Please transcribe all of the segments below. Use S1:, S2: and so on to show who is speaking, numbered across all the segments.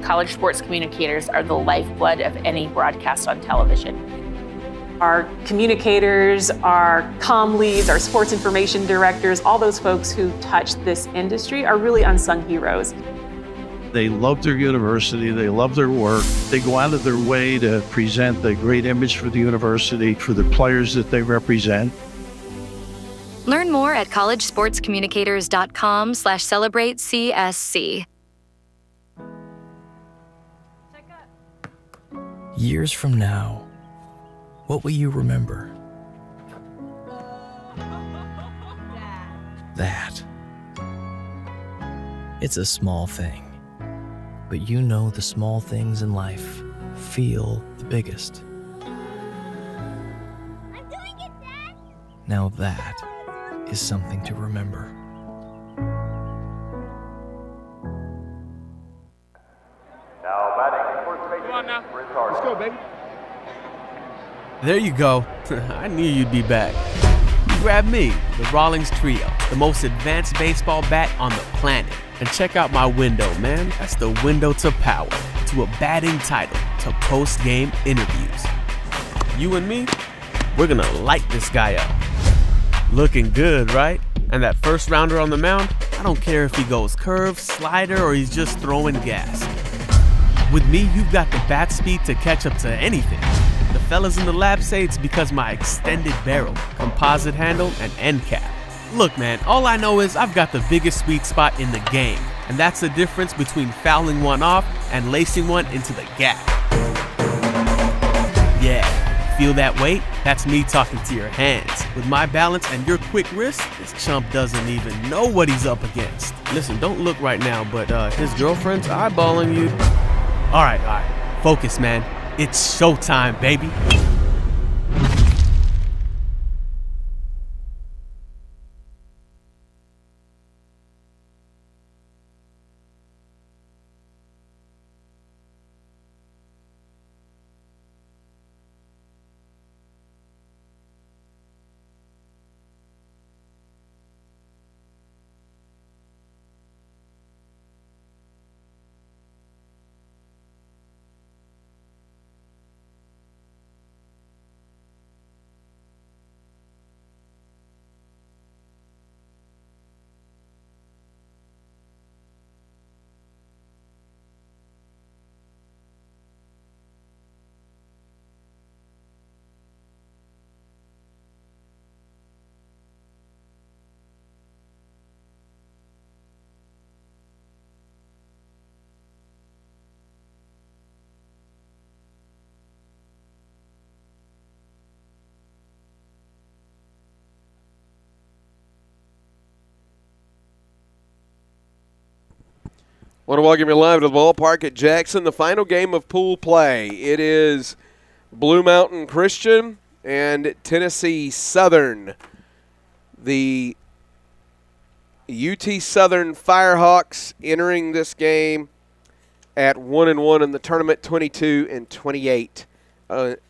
S1: college sports communicators are the lifeblood of any broadcast on television.
S2: Our communicators, our comm leads, our sports information directors, all those folks who touch this industry are really unsung heroes.
S3: They love their university, they love their work. They go out of their way to present the great image for the university, for the players that they represent.
S4: Learn more at collegesportscommunicators.com/celebratecsc.
S5: Years from now, what will you remember? That. It's a small thing, but you know the small things in life feel the biggest.
S6: I'm doing it, Dad!
S5: Now that is something to remember.
S7: Now batting first base.
S8: Come on now.
S7: Let's
S8: go, baby.
S9: There you go. I knew you'd be back. You grabbed me, the Rawlings Trio, the most advanced baseball bat on the planet. And check out my window, man. That's the window to power, to a batting title, to post-game interviews. You and me, we're gonna light this guy up. Looking good, right? And that first rounder on the mound, I don't care if he goes curve, slider, or he's just throwing gas. With me, you've got the bat speed to catch up to anything. The fellas in the lab say it's because my extended barrel, composite handle, and end cap. Look, man, all I know is I've got the biggest sweet spot in the game, and that's the difference between fouling one off and lacing one into the gap. Yeah, feel that weight? That's me talking to your hands. With my balance and your quick wrist, this chump doesn't even know what he's up against. Listen, don't look right now, but his girlfriend's eyeballing you. All right, focus, man. It's showtime, baby.
S10: Want to welcome you live to the ballpark at Jackson, the final game of pool play. It is Blue Mountain Christian and Tennessee Southern. The UT Southern Firehawks entering this game at 1-1 in the tournament, 22-28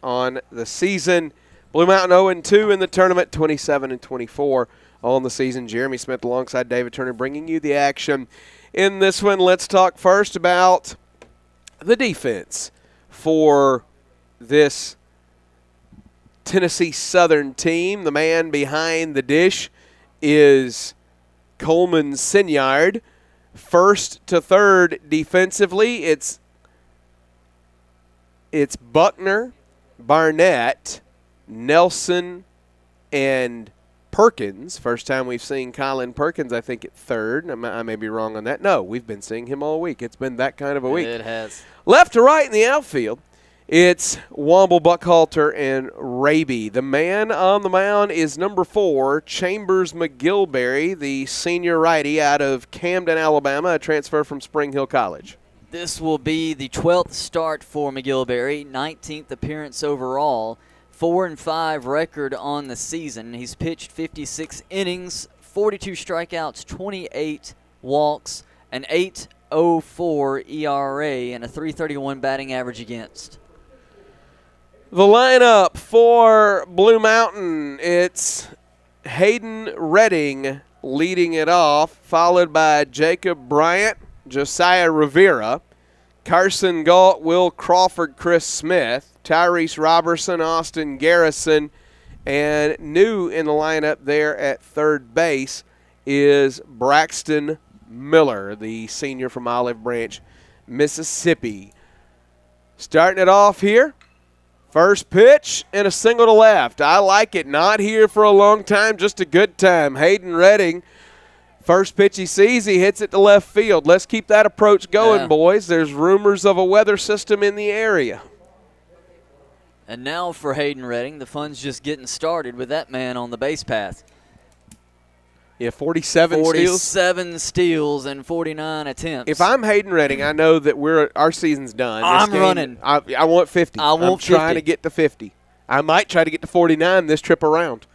S10: on the season. Blue Mountain 0-2 in the tournament, 27-24 on the season. Jeremy Smith alongside David Turner bringing you the action. In this one, let's talk first about the defense for this Tennessee Southern team. The man behind the dish is Coleman Sinyard. First to third defensively, it's Buckner, Barnett, Nelson, and Perkins. First time we've seen Colin Perkins, I think, at third. I may be wrong on that. No, we've been seeing him all week. It's been that kind of a week.
S11: It has.
S10: Left to right in the outfield, it's Womble, Buckhalter, and Raby. The man on the mound is number 4, Chambers McGilberry, the senior righty out of Camden, Alabama, a transfer from Spring Hill College.
S11: This will be the 12th start for McGilberry, 19th appearance overall. 4-5 record on the season. He's pitched 56 innings, 42 strikeouts, 28 walks, an 8.04 ERA, and a 3.31 batting average against.
S10: The lineup for Blue Mountain, it's Hayden Redding leading it off, followed by Jacob Bryant, Josiah Rivera, Carson Galt, Will Crawford, Chris Smith, Tyrese Robertson, Austin Garrison, and new in the lineup there at third base is Braxton Miller, the senior from Olive Branch, Mississippi. Starting it off here, first pitch and a single to left. I like it. Not here for a long time, just a good time. Hayden Redding, first pitch he sees, he hits it to left field. Let's keep that approach going, boys. There's rumors of a weather system in the area.
S11: And now for Hayden Redding, the fun's just getting started with that man on the base path.
S10: Yeah, 47
S11: steals and 49 attempts.
S10: If I'm Hayden Redding, I know that our season's done.
S11: I'm running.
S10: I want 50. I'm trying to get to 50. I might try to get to 49 this trip around.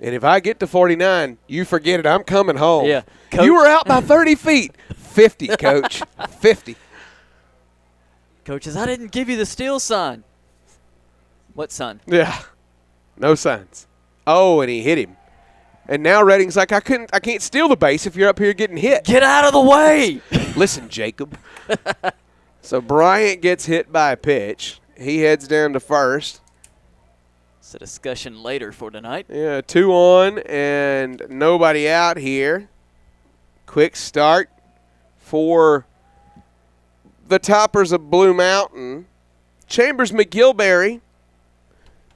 S10: And if I get to 49, you forget it. I'm coming home.
S11: Yeah, Coach.
S10: You were out by 30 feet. 50, Coach. 50.
S11: Coaches, I didn't give you the steal sign. What sign?
S10: Yeah. No signs. Oh, and he hit him. And now Redding's like, I can't steal the base if you're up here getting hit.
S11: Get out of the way.
S10: Listen, Jacob. So Bryant gets hit by a pitch. He heads down to first.
S11: It's a discussion later for tonight.
S10: Yeah, 2 on and nobody out here. Quick start for the toppers of Blue Mountain. Chambers McGilberry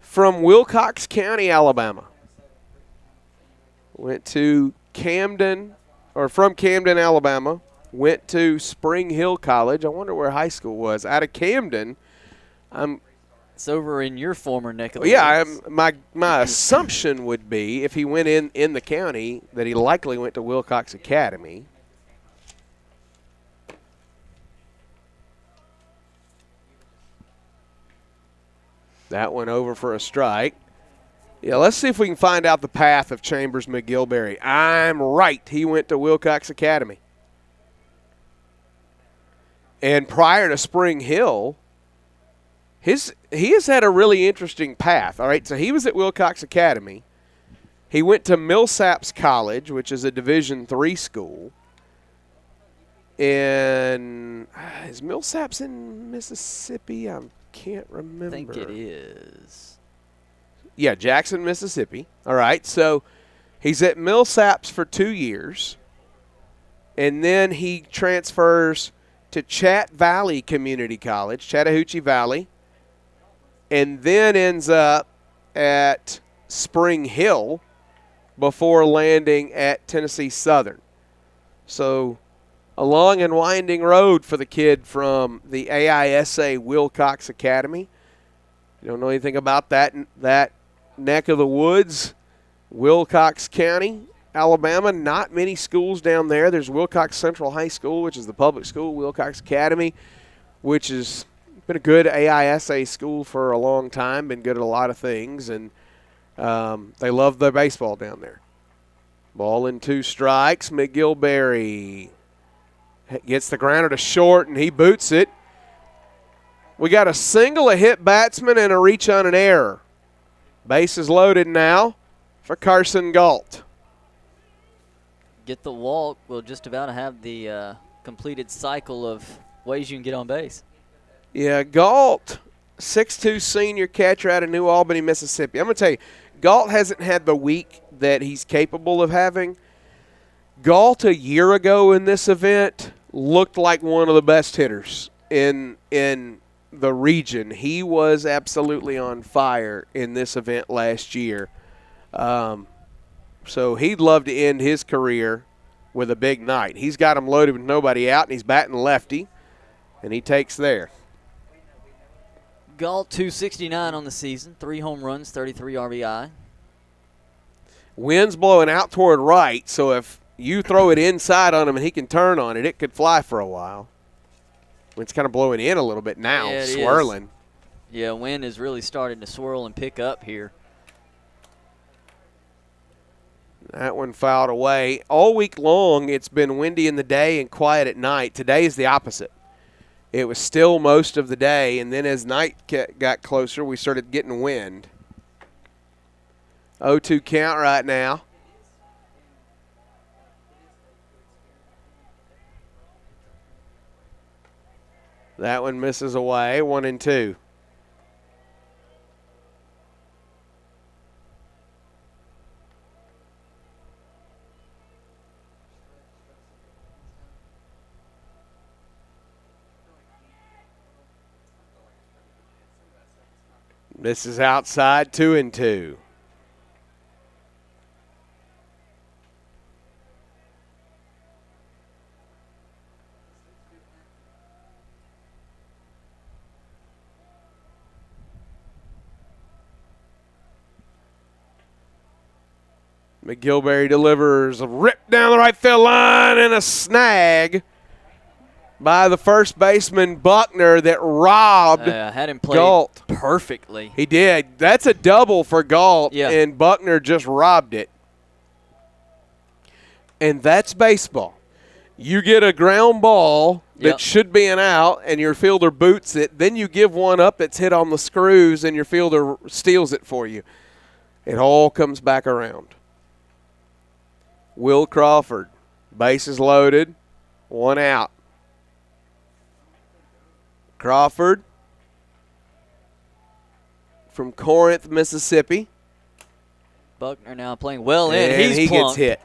S10: from Wilcox County, Alabama. Went to Camden, or from Camden, Alabama. Went to Spring Hill College. I wonder where high school was. Out of Camden.
S11: It's over in your former neck of the woods.
S10: My assumption would be, if he went in the county, that he likely went to Wilcox Academy. That went over for a strike. Yeah, let's see if we can find out the path of Chambers McGilberry. I'm right. He went to Wilcox Academy. And prior to Spring Hill, he has had a really interesting path. All right, so he was at Wilcox Academy. He went to Millsaps College, which is a Division III school. And is Millsaps in Mississippi? I can't remember.
S11: I think it is.
S10: Yeah, Jackson, Mississippi. All right, so he's at Millsaps for 2 years, and then he transfers to Chat Valley Community College, Chattahoochee Valley, and then ends up at Spring Hill before landing at Tennessee Southern. So a long and winding road for the kid from the AISA Wilcox Academy. You don't know anything about that neck of the woods, Wilcox County, Alabama. Not many schools down there. There's Wilcox Central High School, which is the public school, Wilcox Academy, which has been a good AISA school for a long time, been good at a lot of things, and they love their baseball down there. Ball in 2 strikes. McGilberry gets the grounder to short, and he boots it. We got a single, a hit batsman, and a reach on an error. Base is loaded now for Carson Galt.
S11: Get the walk. We'll just about have the completed cycle of ways you can get on base.
S10: Yeah, Galt, 6'2" senior catcher out of New Albany, Mississippi. I'm going to tell you, Galt hasn't had the week that he's capable of having. Galt, a year ago in this event, looked like one of the best hitters in the region. He was absolutely on fire in this event last year. So he'd love to end his career with a big night. He's got him loaded with nobody out, and he's batting lefty, and he takes there.
S11: Galt, 269 on the season, 3 home runs, 33 RBI.
S10: Wind's blowing out toward right, so if you throw it inside on him and he can turn on it, it could fly for a while. It's kind of blowing in a little bit now,
S11: yeah,
S10: swirling.
S11: Yeah, wind is really starting to swirl and pick up here.
S10: That one fouled away. All week long, it's been windy in the day and quiet at night. Today is the opposite. It was still most of the day, and then as night got closer, we started getting wind. 0-2 count right now. That one misses away, 1-2. This is outside, 2-2. McGilberry delivers a rip down the right field line and a snag by the first baseman Buckner that robbed
S11: had him played
S10: Galt
S11: perfectly.
S10: He did. That's a double for Galt,
S11: Yeah.
S10: and Buckner just robbed it. And that's baseball. You get a ground ball that
S11: Yep.
S10: should be an out, and your fielder boots it. Then you give one up that's hit on the screws, and your fielder steals it for you. It all comes back around. Will Crawford, bases loaded, 1 out. Crawford from Corinth, Mississippi.
S11: Buckner now playing well in.
S10: And
S11: He's
S10: he
S11: plunked.
S10: gets hit.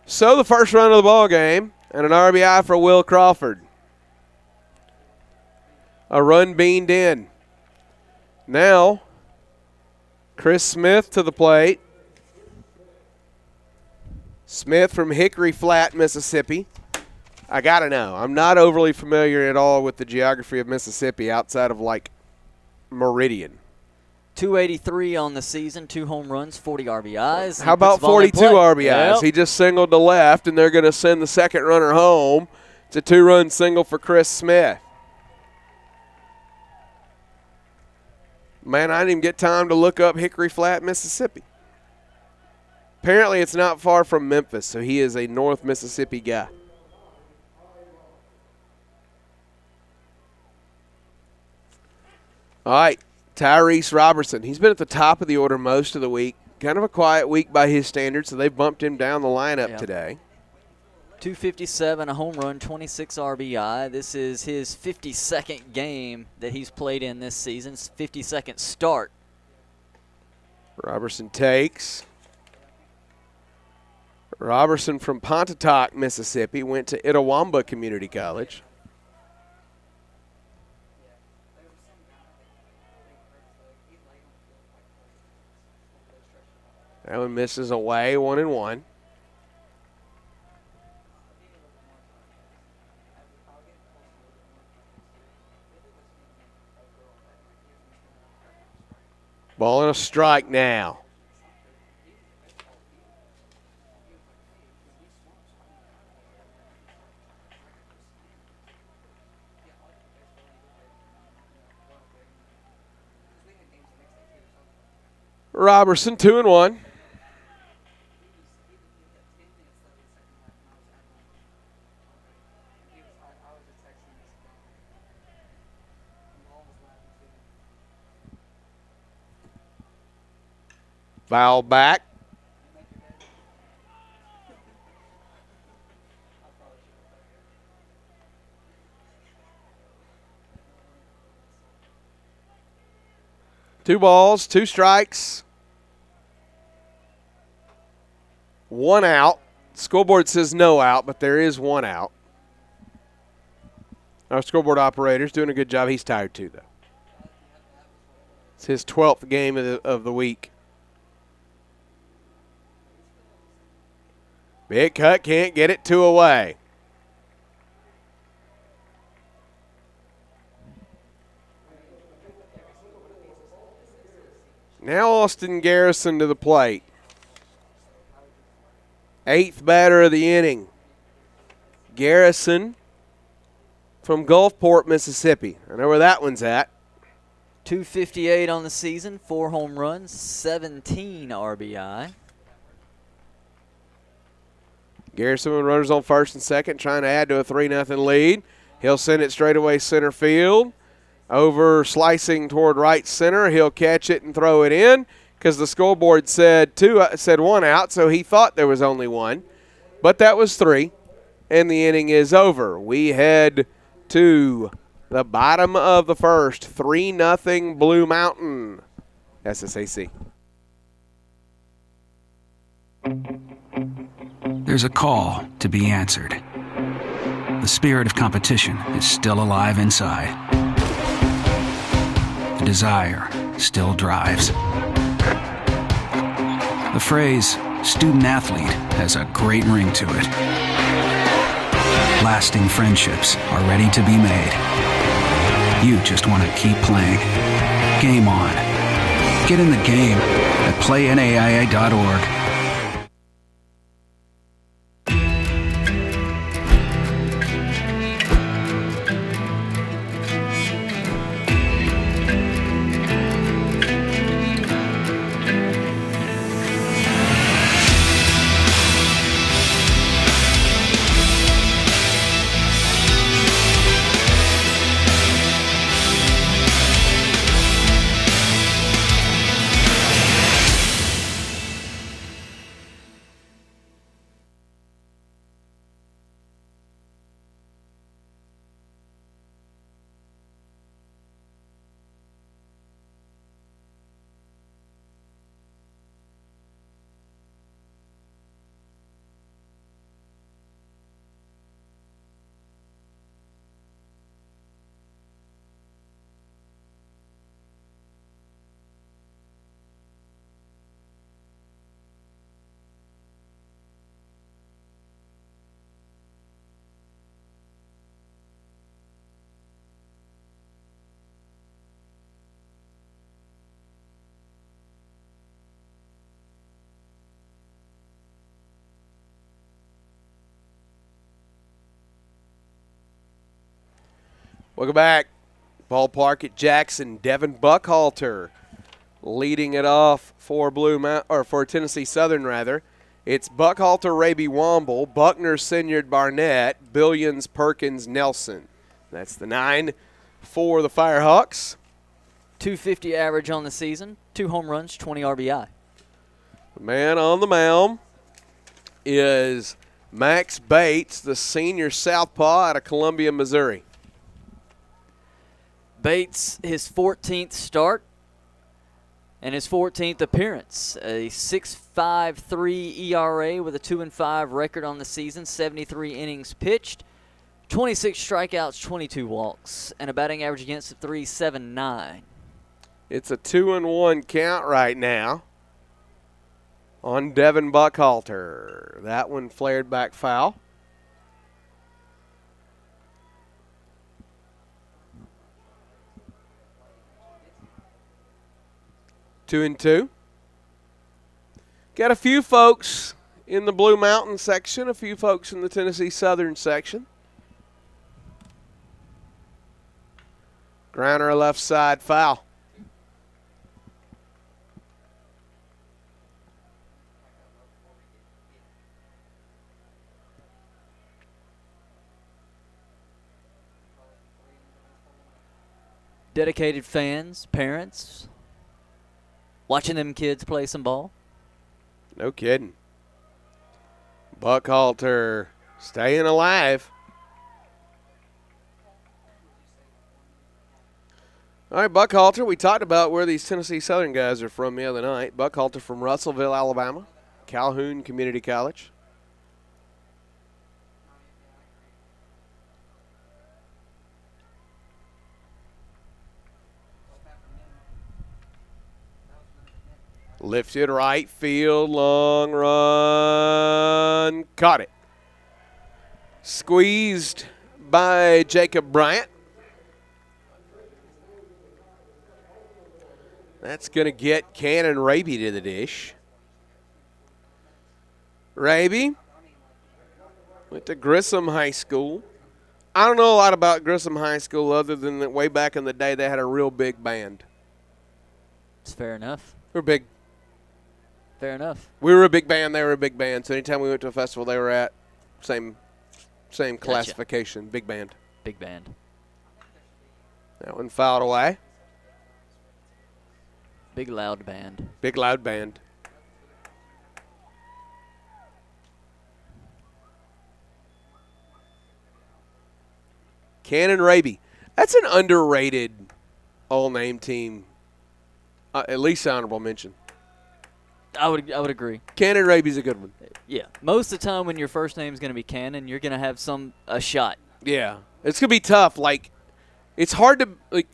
S10: So the first run of the ball game and an RBI for Will Crawford. A run beamed in. Now, Chris Smith to the plate. Smith from Hickory Flat, Mississippi. I got to know. I'm not overly familiar at all with the geography of Mississippi outside of, like, Meridian.
S11: 283 on the season, 2 home runs, 40 RBIs.
S10: How about 42 RBIs?
S11: Yep.
S10: He just singled to left, and they're going to send the second runner home. It's a 2-run single for Chris Smith. Man, I didn't even get time to look up Hickory Flat, Mississippi. Apparently, it's not far from Memphis, so he is a North Mississippi guy. All right, Tyrese Robertson. He's been at the top of the order most of the week. Kind of a quiet week by his standards, so they bumped him down the lineup today.
S11: 257, a home run, 26 RBI. This is his 52nd game that he's played in this season, 52nd start.
S10: Robertson takes. Robertson from Pontotoc, Mississippi, went to Itawamba Community College. That one misses away, 1-1. Ball and a strike now. Robertson, 2-1. Foul back. Two balls, 2 strikes. 1 out. Scoreboard says no out, but there is 1 out. Our scoreboard operator's doing a good job. He's tired too, though. It's his 12th game of the week. Big cut, can't get it 2 away. Now Austin Garrison to the plate. 8th batter of the inning. Garrison from Gulfport, Mississippi. I know where that one's at.
S11: 258 on the season, 4 home runs, 17 RBI.
S10: Garrison with runners on first and second, trying to add to a 3-0 lead. He'll send it straight away center field. Over slicing toward right center. He'll catch it and throw it in because the scoreboard said 1 out, so he thought there was only 1. But that was 3, and the inning is over. We head to the bottom of the first, 3-0 Blue Mountain, SSAC.
S6: There's a call to be answered. The spirit of competition is still alive inside. The desire still drives. The phrase student athlete has a great ring to it. Lasting friendships are ready to be made. You just want to keep playing. Game on. Get in the game at playnaia.org.
S10: Welcome back. Ballpark at Jackson. Devin Buckhalter leading it off for for Tennessee Southern rather. It's Buckhalter, Raby Womble, Buckner, Sinyard, Barnett, Billions, Perkins, Nelson. That's the 9 for the Firehawks.
S11: .250 average on the season, 2 home runs, 20 RBI.
S10: The man on the mound is Max Bates, the senior southpaw out of Columbia, Missouri.
S11: Bates, his 14th start and his 14th appearance. A 6.53 ERA with a 2-5 record on the season, 73 innings pitched, 26 strikeouts, 22 walks, and a batting average against of .379.
S10: It's a 2-1 count right now on Devin Buckhalter. That one flared back foul. Two and two. Got a few folks in the Blue Mountain section, a few folks in the Tennessee Southern section. Grounder left side foul.
S11: Dedicated fans, parents, watching them kids play some ball.
S10: No kidding. Buckhalter staying alive. All right, Buckhalter, we talked about where these Tennessee Southern guys are from the other night. Buckhalter from Russellville, Alabama, Calhoun Community College. Lifted right field, long run, caught it. Squeezed by Jacob Bryant. That's going to get Cannon Raby to the dish. Raby went to Grissom High School. I don't know a lot about Grissom High School other than that way back in the day they had a real big band.
S11: It's fair enough.
S10: They were big.
S11: Fair enough.
S10: We were a big band. They were a big band. So anytime we went to a festival, they were at same classification. Big band.
S11: Big band.
S10: That one fouled away.
S11: Big loud band.
S10: Big loud band. Cannon Raby. That's an underrated all-name team. At least honorable mention.
S11: I would agree.
S10: Cannon Raby's a good one.
S11: Yeah. Most of the time when your first name is going to be Cannon, you're going to have a shot.
S10: Yeah. It's going to be tough. Like, it's hard to, like,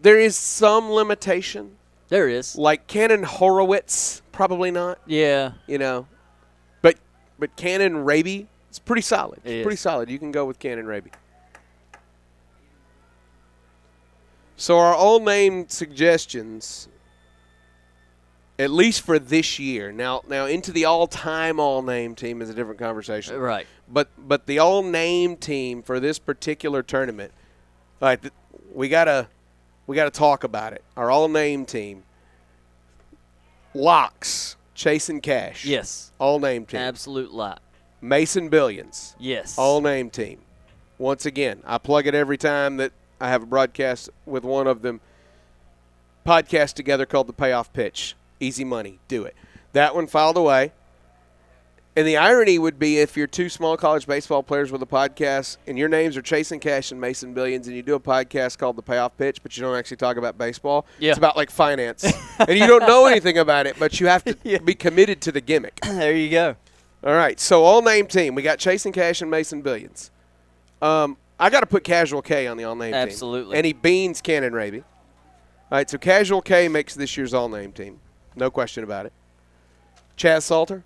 S10: there is some limitation.
S11: There is.
S10: Like Cannon Horowitz, probably not.
S11: Yeah.
S10: You know. But Cannon Raby, it's pretty solid.
S11: It's
S10: pretty solid. You can go with Cannon Raby. So our all-name suggestions, at least for this year. Now into the all-time all-name team is a different conversation.
S11: Right.
S10: But the all-name team for this particular tournament, all right, we gotta talk about it. Our all-name team. Locks, Chasing Cash.
S11: Yes.
S10: All-name team.
S11: Absolute lock.
S10: Mason Billions.
S11: Yes.
S10: All-name team. Once again, I plug it every time that I have a broadcast with one of them. Podcast together called The Payoff Pitch. Easy money. Do it. That one filed away. And the irony would be if you're two small college baseball players with a podcast and your names are Chasing Cash and Mason Billions and you do a podcast called The Payoff Pitch, but you don't actually talk about baseball.
S11: Yeah.
S10: It's about like finance. And you don't know anything about it, but you have to be committed to the gimmick.
S11: There you go.
S10: All right. So all-name team. We got Chasing Cash and Mason Billions. I got to put Casual K on the all-name team.
S11: Absolutely.
S10: And he beans Cannon Raby. All right, so Casual K makes this year's all-name team. No question about it. Chaz Salter?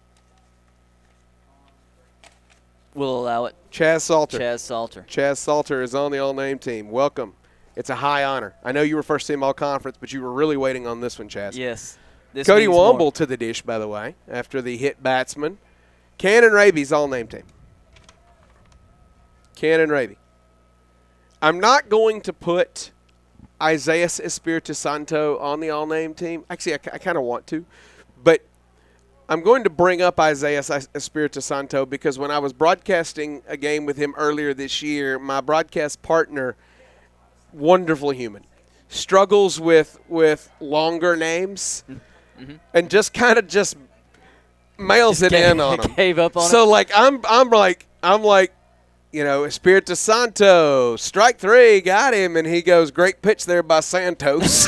S11: We'll allow it.
S10: Chaz Salter.
S11: Chaz Salter.
S10: Chaz Salter is on the all-name team. Welcome. It's a high honor. I know you were first team all-conference, but you were really waiting on this one, Chaz.
S11: Yes. This
S10: Cody
S11: means
S10: Womble
S11: more.
S10: to the dish, by the way, after the hit batsman. Cannon Raby's all-name team. Cannon Raby. I'm not going to put Isaiah Espiritu Santo on the all-name team. Actually, I kind of want to. But I'm going to bring up Isaiah Espiritu Santo because when I was broadcasting a game with him earlier this year, my broadcast partner, wonderful human, struggles with longer names and just kind of just mails it in on him.
S11: Gave up on
S10: so
S11: it.
S10: like I'm like, you know, Espiritu Santo, strike three, got him, and he goes, great pitch there by Santos.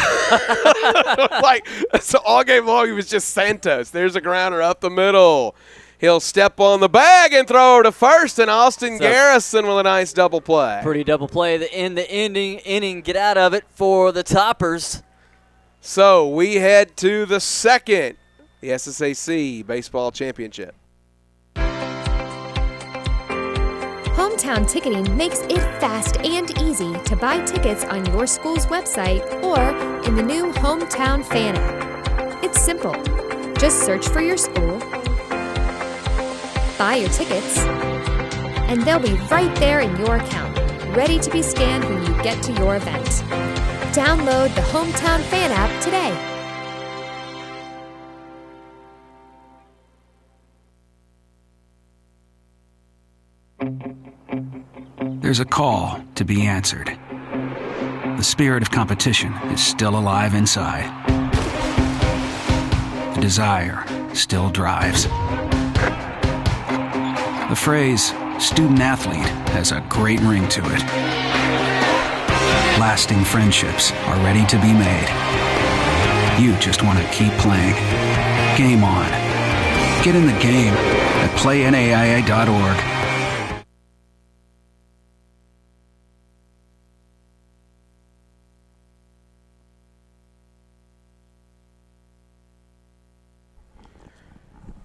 S10: Like, so all game long he was just Santos. There's a grounder up the middle. He'll step on the bag and throw to first, and Austin Garrison with a nice double play.
S11: Pretty double play in the inning. Get out of it for the Toppers.
S10: So we head to the second, the SSAC Baseball Championship.
S8: Hometown Ticketing makes it fast and easy to buy tickets on your school's website or in the new Hometown Fan app. It's simple. Just search for your school, buy your tickets, and they'll be right there in your account, ready to be scanned when you get to your event. Download the Hometown Fan app today.
S6: There's a call to be answered. The spirit of competition is still alive inside. The desire still drives. The phrase student athlete has a great ring to it. Lasting friendships are ready to be made. You just want to keep playing. Game on. Get in the game at playnaia.org.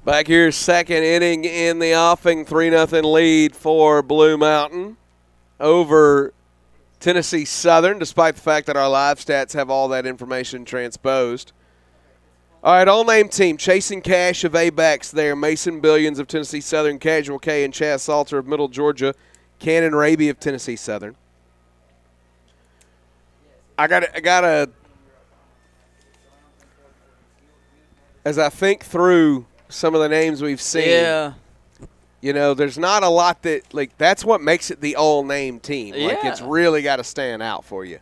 S10: Back here, second inning in the offing, 3-0 lead for Blue Mountain over Tennessee Southern, despite the fact that our live stats have all that information transposed. All right, all-name team, Chasing Cash of A-backs there, Mason Billions of Tennessee Southern, Casual K and Chaz Salter of Middle Georgia, Cannon Raby of Tennessee Southern. I gotta, as I think through some of the names we've seen.
S11: Yeah.
S10: You know, there's not a lot that, like, that's what makes it the all-name team.
S11: Yeah.
S10: Like, it's really got to stand out for you.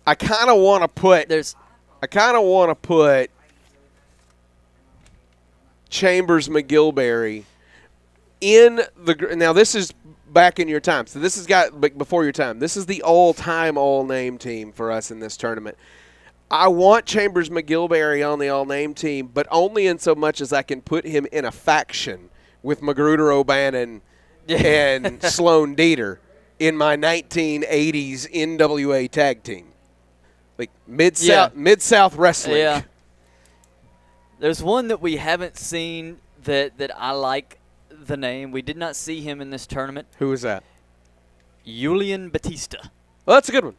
S10: I kind of want to put Chambers McGilberry Now this is back in your time, so this has got before your time. This is the all-time all-name team for us in this tournament. I want Chambers McGilberry on the all-name team, but only in so much as I can put him in a faction with Magruder O'Bannon and Sloan Dieter in my 1980s NWA tag team, like Mid-South Wrestling.
S11: Yeah. There's one that we haven't seen that I like the name. We did not see him in this tournament.
S10: Who is that?
S11: Julian Batista.
S10: Well, that's a good one.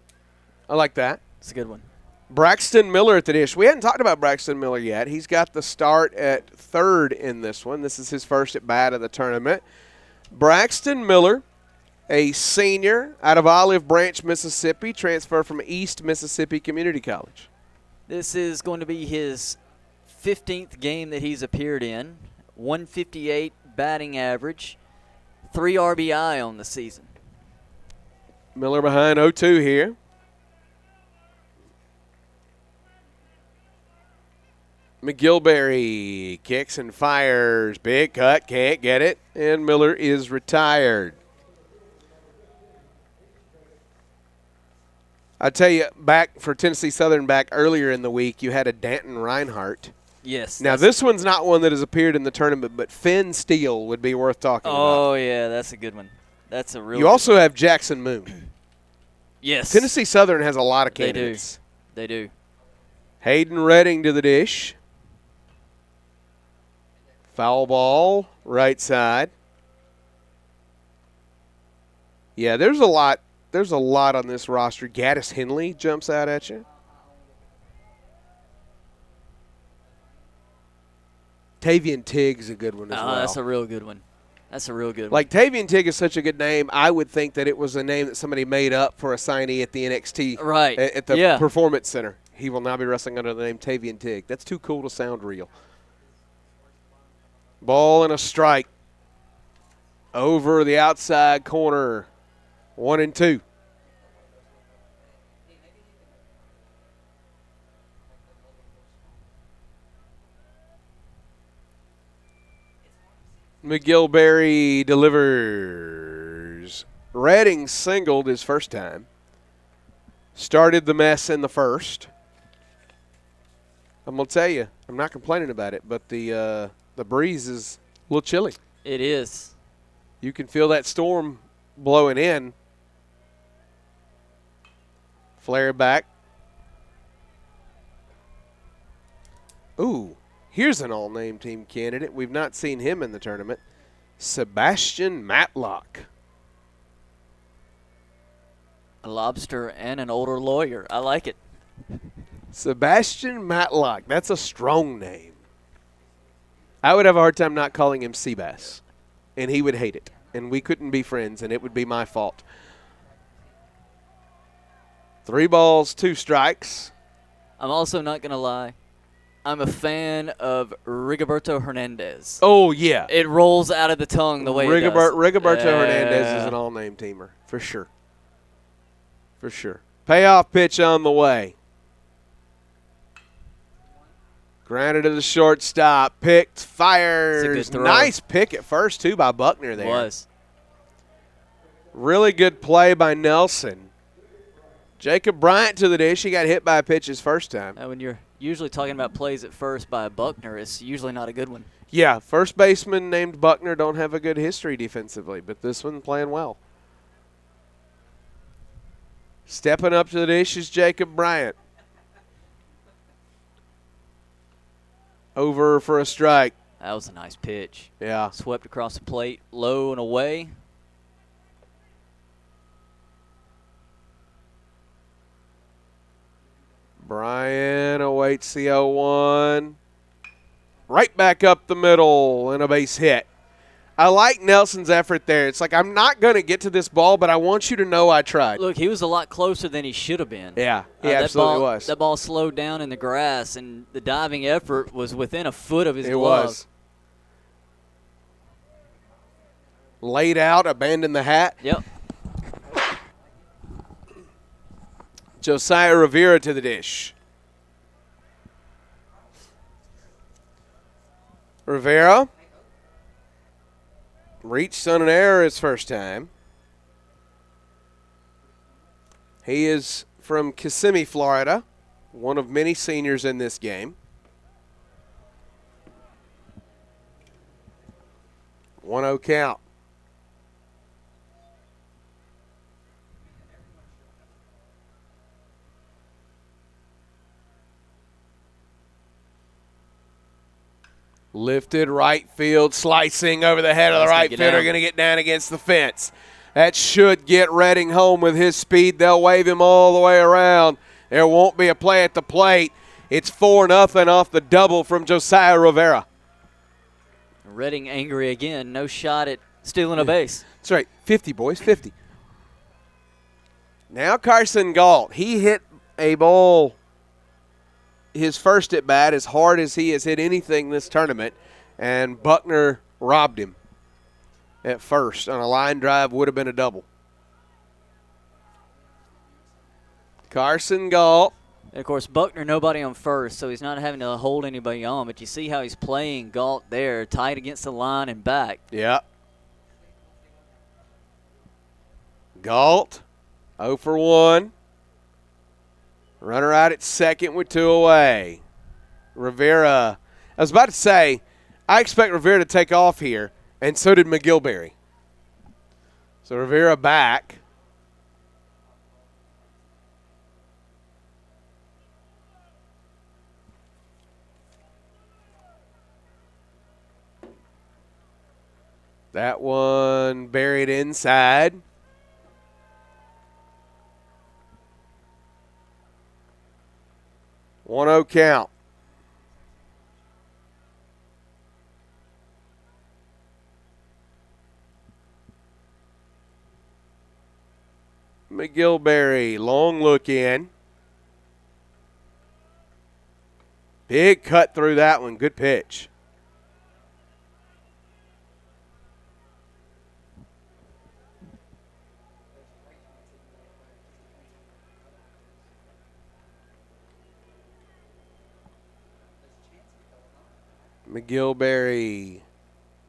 S10: I like that.
S11: It's a good one.
S10: Braxton Miller at the dish. We hadn't talked about Braxton Miller yet. He's got the start at third in this one. This is his first at bat of the tournament. Braxton Miller, a senior out of Olive Branch, Mississippi, transfer from East Mississippi Community College.
S11: This is going to be his 15th game that he's appeared in. 158 batting average, 3 RBI on the season.
S10: Miller behind 0-2 here. McGilberry kicks and fires. Big cut, can't get it, and Miller is retired. I tell you, back for Tennessee Southern back earlier in the week, you had a Danton Reinhardt.
S11: Yes.
S10: Now, this one's not one that has appeared in the tournament, but Finn Steele would be worth talking about.
S11: Oh, yeah, that's a good one. That's a real
S10: You also have Jackson Moon.
S11: Yes.
S10: Tennessee Southern has a lot of candidates.
S11: They do.
S10: Hayden Redding to the dish. Foul ball, right side. Yeah, there's a lot. There's a lot on this roster. Gaddis Henley jumps out at you. Tavian Tigg's a good one as well.
S11: That's a real good one. That's a real good one.
S10: Like, Tavian Tigg is such a good name, I would think that it was a name that somebody made up for a signee at the NXT.
S11: Right.
S10: At the Performance Center. He will now be wrestling under the name Tavian Tigg. That's too cool to sound real. Ball and a strike. Over the outside corner. 1-2. McGilberry delivers. Redding singled his first time. Started the mess in the first. I'm going to tell you, I'm not complaining about it, but the breeze is a little chilly.
S11: It is.
S10: You can feel that storm blowing in. Flare back. Ooh, here's an all-name team candidate. We've not seen him in the tournament. Sebastian Matlock.
S11: A lobster and an older lawyer. I like it.
S10: Sebastian Matlock. That's a strong name. I would have a hard time not calling him Seabass, and he would hate it, and we couldn't be friends, and it would be my fault. 3 balls, 2 strikes.
S11: I'm also not going to lie. I'm a fan of Rigoberto Hernandez.
S10: Oh, yeah.
S11: It rolls out of the tongue the way it does.
S10: Rigoberto Hernandez is an all-name teamer, for sure. For sure. Payoff pitch on the way. Grounded to the shortstop. Picked, fires. Nice pick at first, too, by Buckner there.
S11: It was.
S10: Really good play by Nelson. Jacob Bryant to the dish. He got hit by a pitch his first time.
S11: When you're usually talking about plays at first by Buckner, it's usually not a good one.
S10: Yeah, first baseman named Buckner don't have a good history defensively, but this one playing well. Stepping up to the dish is Jacob Bryant. Over for a strike.
S11: That was a nice pitch.
S10: Yeah.
S11: Swept across the plate, low and away.
S10: Bryant awaits the 0-1. Right back up the middle and a base hit. I like Nelson's effort there. It's like, I'm not going to get to this ball, but I want you to know I tried.
S11: Look, he was a lot closer than he should have been.
S10: Yeah, he absolutely was.
S11: That ball slowed down in the grass, and the diving effort was within a foot of his glove.
S10: It was. Laid out, abandoned the hat.
S11: Yep.
S10: Josiah Rivera to the dish. Rivera Reached on an error his first time. He is from Kissimmee, Florida, one of many seniors in this game. 1-0 count. Lifted right field, slicing over the head of the right fielder, going to get down against the fence. That should get Redding home with his speed. They'll wave him all the way around. There won't be a play at the plate. It's 4-0 off the double from Josiah Rivera.
S11: Redding angry again. No shot at stealing a base.
S10: That's right. 50, boys, 50. Now Carson Galt. He hit a ball his first at bat as hard as he has hit anything this tournament, and Buckner robbed him at first on a line drive. Would have been a double. Carson Galt.
S11: And of course, Buckner, nobody on first, so he's not having to hold anybody on, but you see how he's playing Galt there, tight against the line and back.
S10: Yeah. Galt, 0 for 1. Runner out at second with 2 away. Rivera, I was about to say, I expect Rivera to take off here, and so did McGilberry. So Rivera back. That one buried inside. One-oh count. McGilberry, long look in. Big cut through that one. Good pitch. McGilberry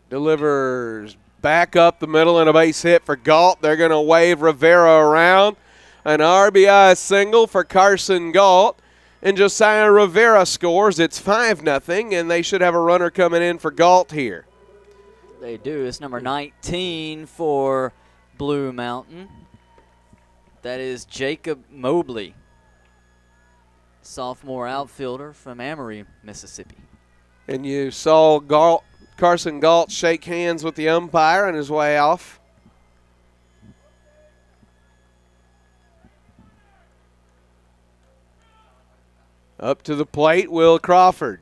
S10: delivers back up the middle and a base hit for Galt. They're going to wave Rivera around. An RBI single for Carson Galt. And Josiah Rivera scores. It's 5-0, and they should have a runner coming in for Galt here.
S11: They do. It's number 19 for Blue Mountain. That is Jacob Mobley, sophomore outfielder from Amory, Mississippi.
S10: And you saw Carson Galt shake hands with the umpire on his way off. Up to the plate, Will Crawford.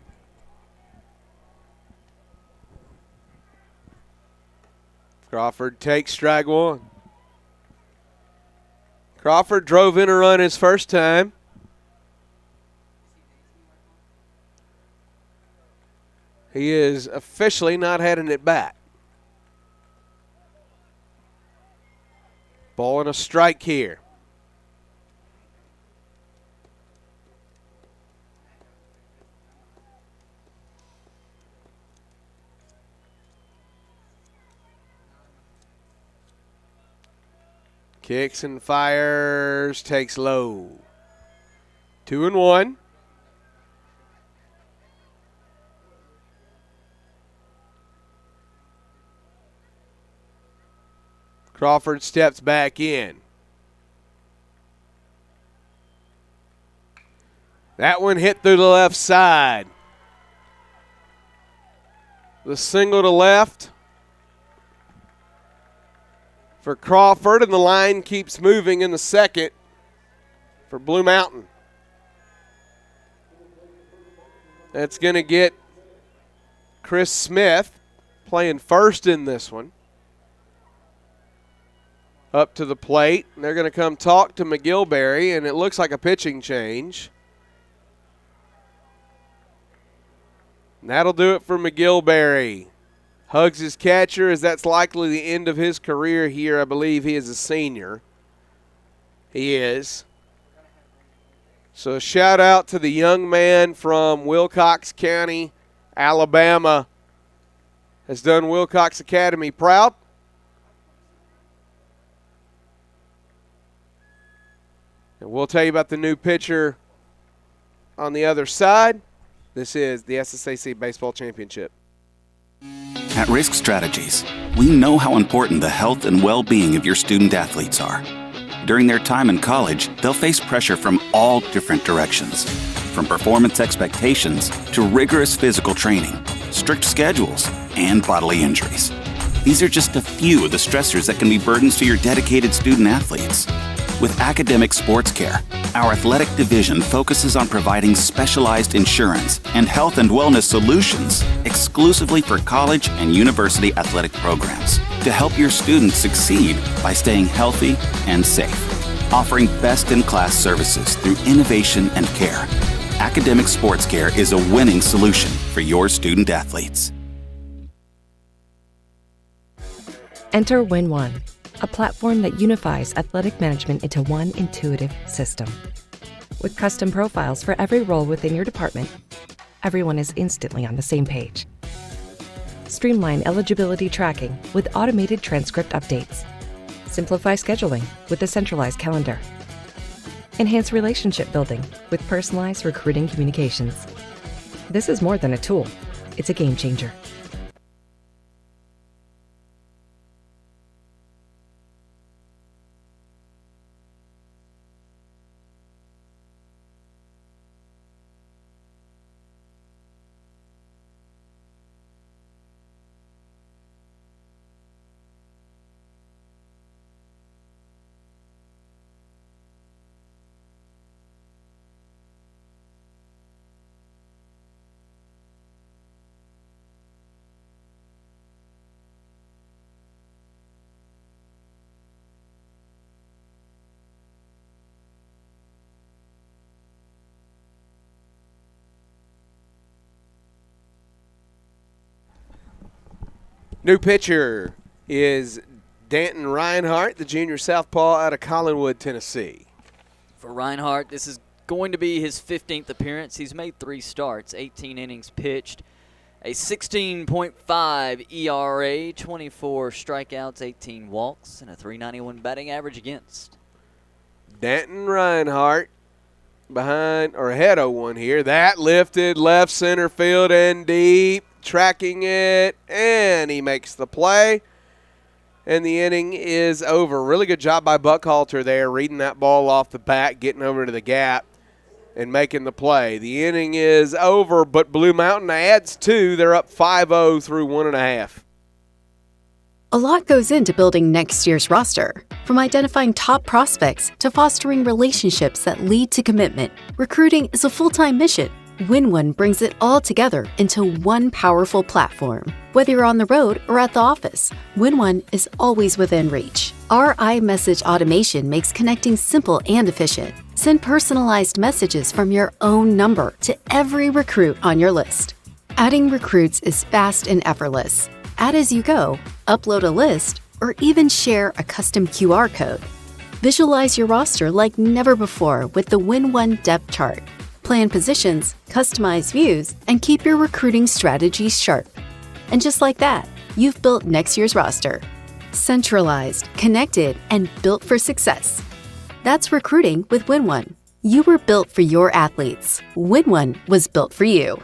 S10: Crawford takes strike one. Crawford drove in a run his first time. He is officially not had an at-bat. Ball and a strike here. Kicks and fires, takes low. 2-1. Crawford steps back in. That one hit through the left side. The single to left for Crawford, and the line keeps moving in the second for Blue Mountain. That's going to get Chris Smith playing first in this one. Up to the plate, and they're going to come talk to McGilberry, and it looks like a pitching change. And that'll do it for McGilberry. Hugs his catcher, as that's likely the end of his career here. I believe he is a senior. He is. So a shout out to the young man from Wilcox County, Alabama. Has done Wilcox Academy proud. And we'll tell you about the new pitcher on the other side. This is the SSAC Baseball Championship.
S12: At Risk Strategies, we know how important the health and well-being of your student athletes are. During their time in college, they'll face pressure from all different directions, from performance expectations to rigorous physical training, strict schedules, and bodily injuries. These are just a few of the stressors that can be burdens to your dedicated student athletes. With Academic Sports Care, our athletic division focuses on providing specialized insurance and health and wellness solutions exclusively for college and university athletic programs to help your students succeed by staying healthy and safe, offering best-in-class services through innovation and care. Academic Sports Care is a winning solution for your student athletes.
S13: Enter WinOne, a platform that unifies athletic management into one intuitive system. With custom profiles for every role within your department, everyone is instantly on the same page. Streamline eligibility tracking with automated transcript updates. Simplify scheduling with a centralized calendar. Enhance relationship building with personalized recruiting communications. This is more than a tool, it's a game changer.
S10: New pitcher is Danton Reinhardt, the junior southpaw out of Collinwood, Tennessee.
S11: For Reinhardt, this is going to be his 15th appearance. He's made 3 starts, 18 innings pitched, a 16.5 ERA, 24 strikeouts, 18 walks, and a .391 batting average against.
S10: Danton Reinhardt behind or ahead of one here. That lifted left center field and deep, tracking it, and he makes the play. And the inning is over. Really good job by Buckhalter there, reading that ball off the bat, getting over to the gap, and making the play. The inning is over, but Blue Mountain adds 2. They're up 5-0 through 1.5.
S14: A lot goes into building next year's roster. From identifying top prospects to fostering relationships that lead to commitment, recruiting is a full-time mission. WinOne brings it all together into one powerful platform. Whether you're on the road or at the office, WinOne is always within reach. Our iMessage automation makes connecting simple and efficient. Send personalized messages from your own number to every recruit on your list. Adding recruits is fast and effortless. Add as you go, upload a list, or even share a custom QR code. Visualize your roster like never before with the WinOne depth chart. Plan positions, customize views, and keep your recruiting strategies sharp. And just like that, you've built next year's roster. Centralized, connected, and built for success. That's recruiting with WinOne. You were built for your athletes. WinOne was built for you.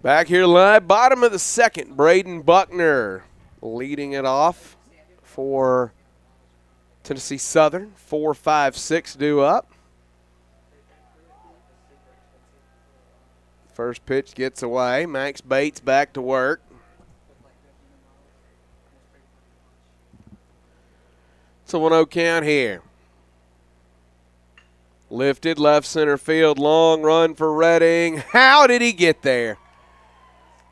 S10: Back here live, bottom of the second, Braden Buckner leading it off for Tennessee Southern. 4-5-6 due up. First pitch gets away. Max Bates back to work. It's a 1-0 count here. Lifted left center field, long run for Redding. How did he get there?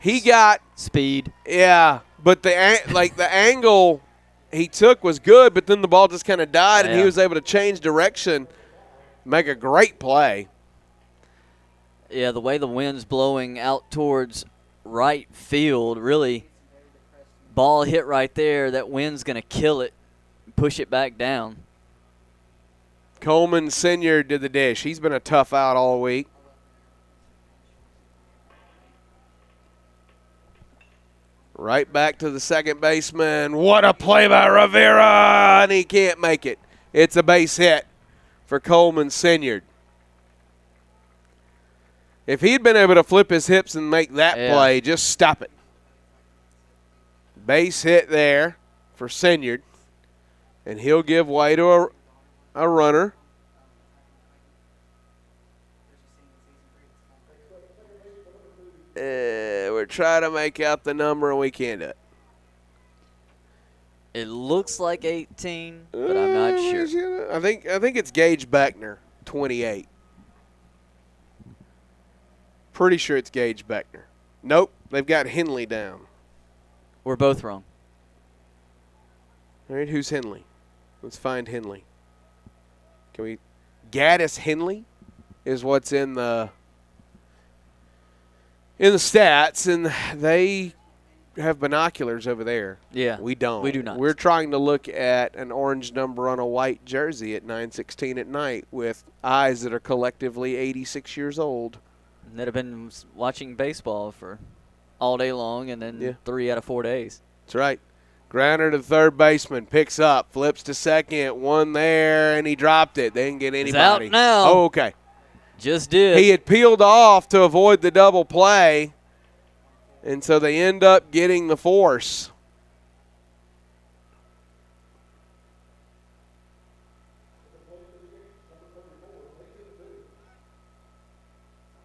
S10: He got
S11: speed.
S10: Yeah, but the angle he took was good, but then the ball just kind of died, and he was able to change direction, make a great play.
S11: Yeah, the way the wind's blowing out towards right field, really, ball hit right there. That wind's going to kill it, push it back down.
S10: Coleman Sr. did the dish. He's been a tough out all week. Right back to the second baseman. What a play by Rivera, and he can't make it. It's a base hit for Coleman Sr. If he'd been able to flip his hips and make that play, just stop it. Base hit there for Senior, and he'll give way to a runner. We're trying to make out the number, and we can't do it.
S11: It looks like 18, but I'm not sure.
S10: I think it's Gage Beckner, 28. Pretty sure it's Gage Beckner. Nope, they've got Henley down.
S11: We're both wrong.
S10: All right, who's Henley? Let's find Henley. Can we? Gaddis Henley is what's in the stats, and they have binoculars over there.
S11: Yeah,
S10: we don't.
S11: We do not.
S10: We're trying to look at an orange number on a white jersey at 9:16 at night with eyes that are collectively 86 years old.
S11: And that have been watching baseball for all day long, and then 3 out of 4 days.
S10: That's right. Grounder to the third baseman, picks up, flips to second, one there, and he dropped it. They didn't get anybody.
S11: It's out now.
S10: Oh, okay.
S11: Just did.
S10: He had peeled off to avoid the double play, and so they end up getting the force.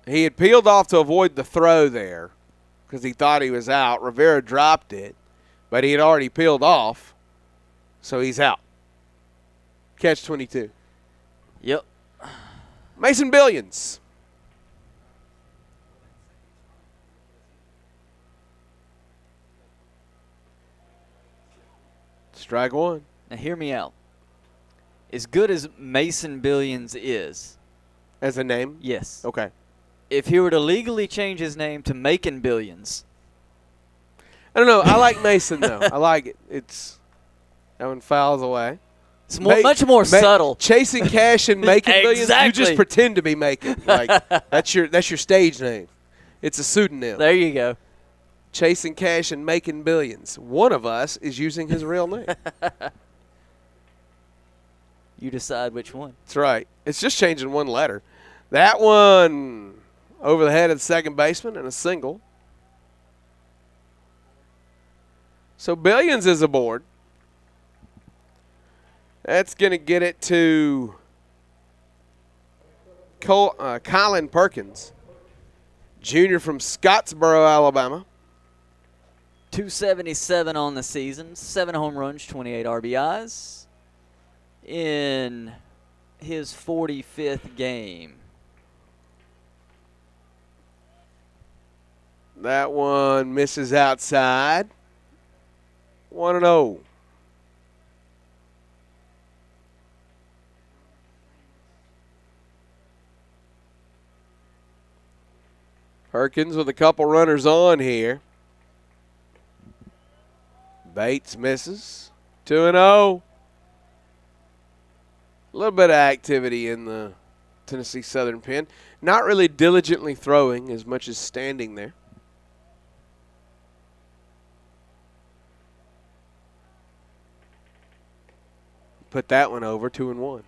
S10: He had peeled off to avoid the throw there because he thought he was out. Rivera dropped it, but he had already peeled off, so he's out. Catch 22.
S11: Yep.
S10: Mason Billions. Strike one.
S11: Now hear me out. As good as Mason Billions is.
S10: As a name?
S11: Yes.
S10: Okay.
S11: If he were to legally change his name to Macon Billions.
S10: I don't know. I like Mason, though. I like it. That one fouls away.
S11: It's much more subtle.
S10: Chasing cash and making billions. You just pretend to be making. Like that's your stage name. It's a pseudonym.
S11: There you go.
S10: Chasing cash and making billions. One of us is using his real name.
S11: You decide which one.
S10: That's right. It's just changing one letter. That one over the head of the second baseman and a single. So Billions is aboard. That's going to get it to Colin Perkins, junior from Scottsboro, Alabama.
S11: 277 on the season, 7 home runs, 28 RBIs in his 45th game.
S10: That one misses outside. 1-0. Perkins with a couple runners on here. Bates misses. 2-0. A little bit of activity in the Tennessee Southern pen. Not really diligently throwing as much as standing there. Put that one over, 2-1.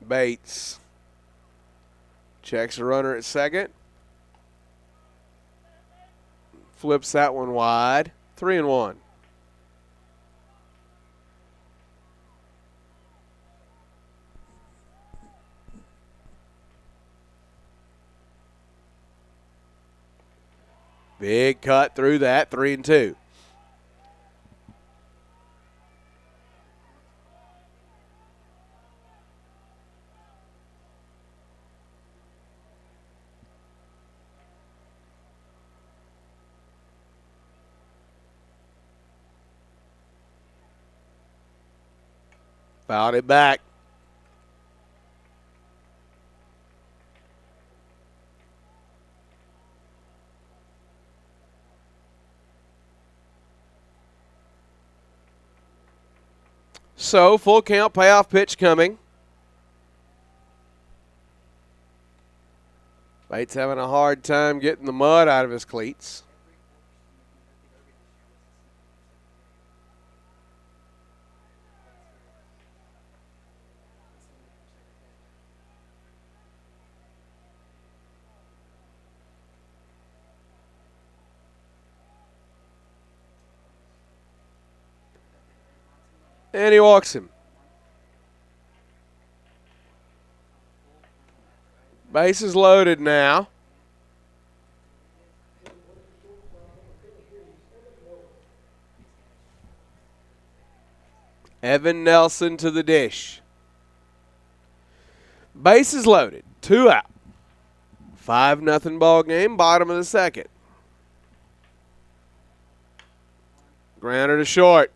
S10: Bates checks a runner at second. Flips that one wide. 3-1. Big cut through that, 3-2. Fouled it back. So, full count payoff pitch coming. Bates having a hard time getting the mud out of his cleats. And he walks him. Bases loaded now. Evan Nelson to the dish. Bases loaded. 2 out. 5-0 ball game. Bottom of the second. Grounder to short.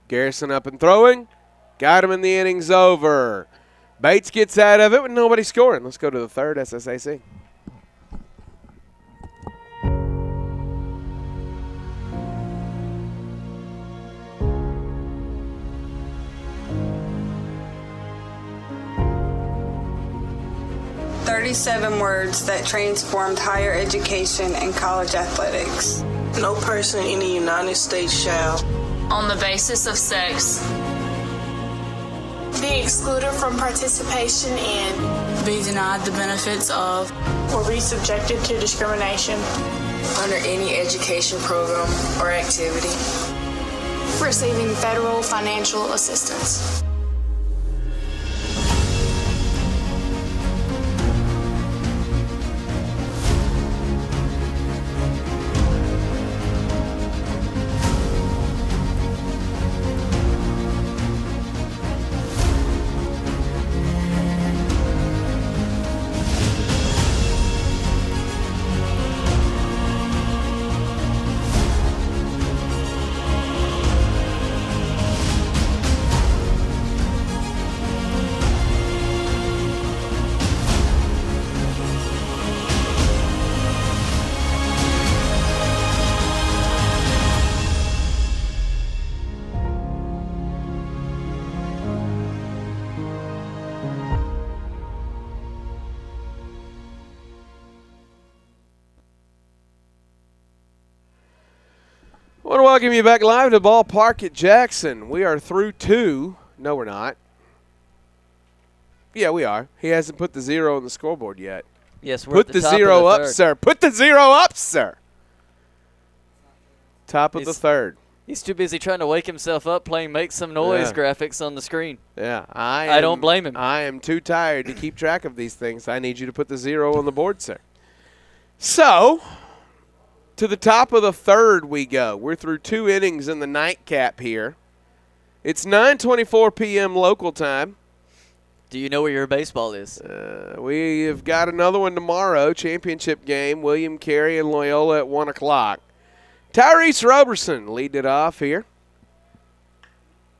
S10: Garrison up and throwing. Got him in the innings over. Bates gets out of it with nobody scoring. Let's go to the third SSAC.
S15: "37 words that transformed higher education and college athletics.
S16: No person in the United States shall,
S17: on the basis of sex,
S18: be excluded from participation in,
S17: be denied the benefits of,
S18: or be subjected to discrimination
S19: under any education program or activity,
S18: receiving federal financial assistance."
S10: I want to welcome you back live to the ballpark at Jackson. We are through 2. No, we're not. Yeah, we are. He hasn't put the 0 on the scoreboard yet.
S11: Yes, we're
S10: Put
S11: at the
S10: the
S11: top
S10: 0
S11: of the
S10: up,
S11: third.
S10: sir. Put the 0 up, sir. Top of the third.
S11: He's too busy trying to wake himself up playing Make Some Noise graphics on the screen.
S10: Yeah,
S11: I don't blame him.
S10: I am too tired to keep track of these things. I need you to put the 0 on the board, sir. So, to the top of the third we go. We're through 2 innings in the nightcap here. It's 9:24 p.m. local time.
S11: Do you know where your baseball is?
S10: We have got another one tomorrow, championship game, William Carey and Loyola at 1 o'clock. Tyrese Roberson leading it off here.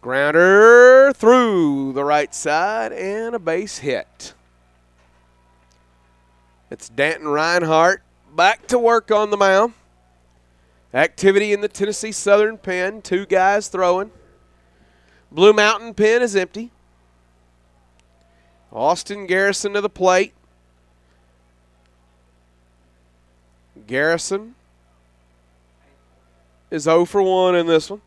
S10: Grounder through the right side and a base hit. It's Danton Reinhardt back to work on the mound. Activity in the Tennessee Southern pen. 2 guys throwing. Blue Mountain pen is empty. Austin Garrison to the plate. Garrison is 0 for 1 in this one.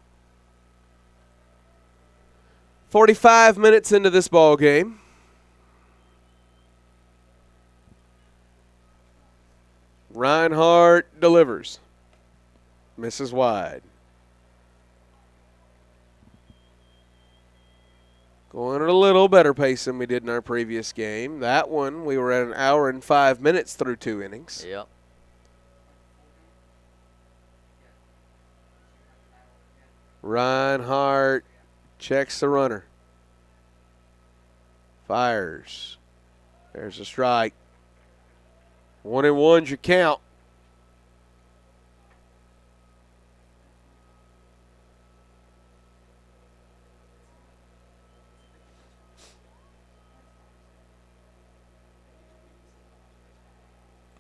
S10: 45 minutes into this ball game. Reinhardt delivers. Misses wide. Going at a little better pace than we did in our previous game. That one, we were at 1 hour and 5 minutes through 2 innings.
S11: Yep.
S10: Reinhardt checks the runner. Fires. There's a strike. 1-1's your count.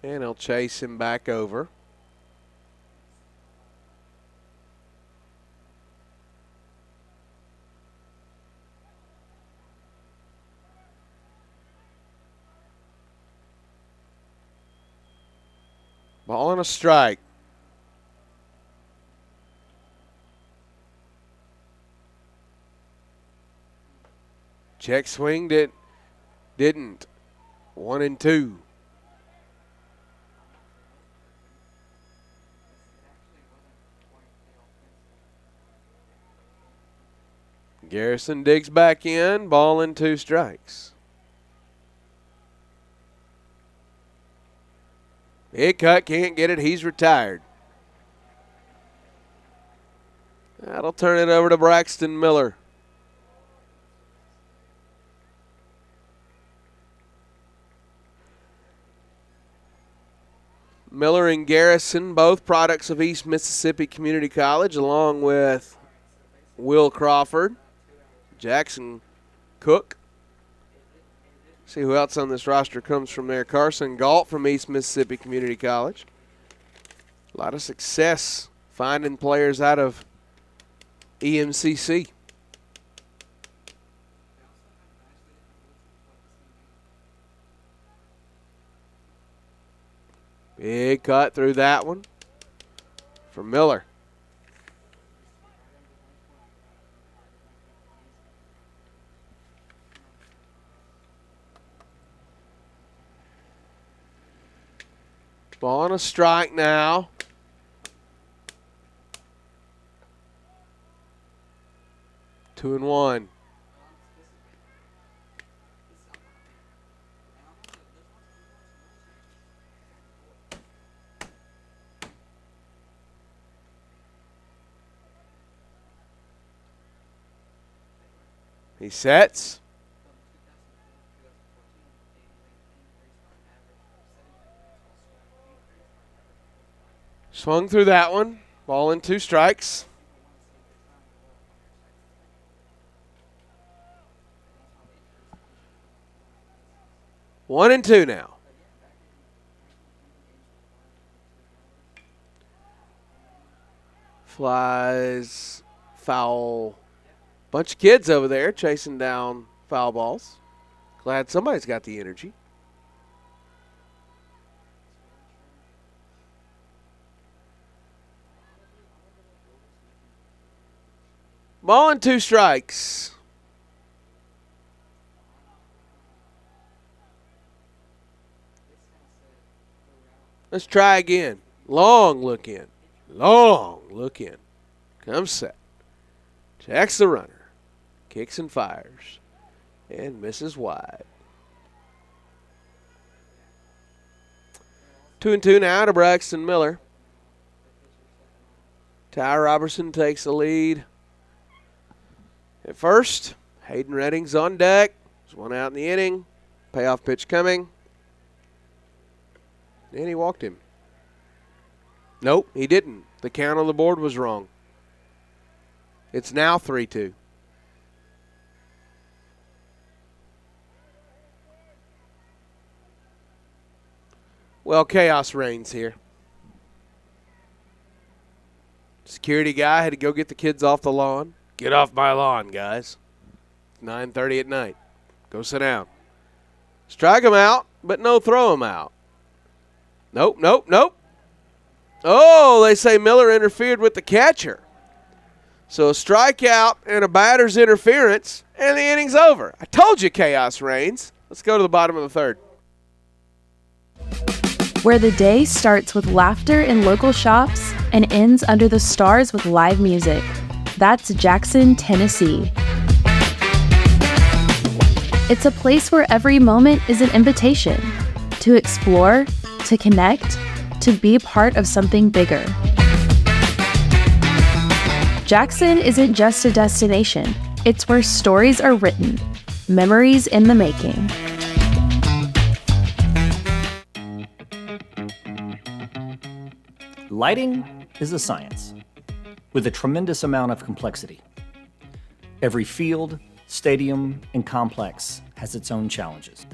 S10: And he'll chase him back over. Ball on a strike. Check swing didn't. 1-2. Garrison digs back in, ball and 2 strikes. Big cut, can't get it, he's retired. That'll turn it over to Braxton Miller. Miller and Garrison, both products of East Mississippi Community College, along with Will Crawford, Jackson Cook. See who else on this roster comes from there. Carson Galt from East Mississippi Community College. A lot of success finding players out of EMCC. Big cut through that one for Miller. Ball on a strike now. Two and one. He sets. Swung through that one. Ball in 2 strikes. One and 2 now. Flies, foul. Bunch of kids over there chasing down foul balls. Glad somebody's got the energy. Ball and 2 strikes. Let's try again. Long look in. Long look in. Comes set. Checks the runner. Kicks and fires. And misses wide. 2 and 2 now to Braxton Miller. Ty Robertson takes the lead. At first, Hayden Redding's on deck. There's one out in the inning. Payoff pitch coming. And he walked him. Nope, he didn't. The count on the board was wrong. It's now 3-2. Well, chaos reigns here. Security guy had to go get the kids off the lawn. Get off my lawn, guys. It's 9:30 at night. Go sit down. Strike him out, but no throw him out. Nope, nope, nope. Oh, they say Miller interfered with the catcher. So a strikeout and a batter's interference, and the inning's over. I told you chaos reigns. Let's go to the bottom of the third.
S20: Where the day starts with laughter in local shops and ends under the stars with live music. That's Jackson, Tennessee. It's a place where every moment is an invitation to explore, to connect, to be part of something bigger. Jackson isn't just a destination, it's where stories are written, memories in the making.
S21: Lighting is a science with a tremendous amount of complexity. Every field, stadium, and complex has its own challenges.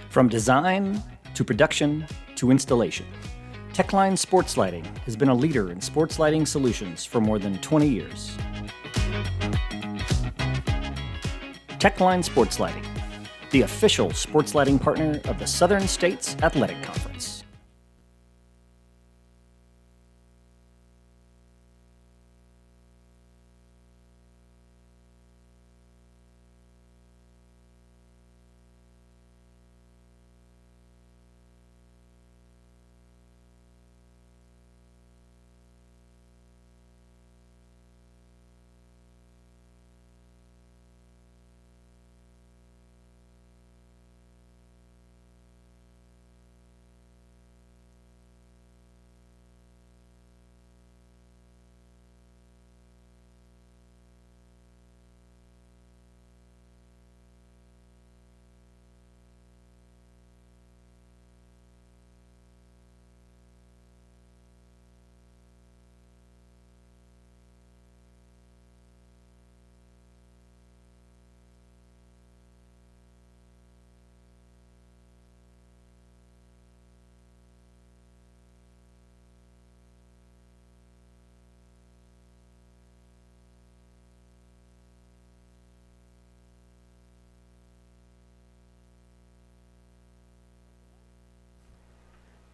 S21: From design to production to installation, Techline Sports Lighting has been a leader in sports lighting solutions for more than 20 years. Techline Sports Lighting, the official sports lighting partner of the Southern States Athletic Conference.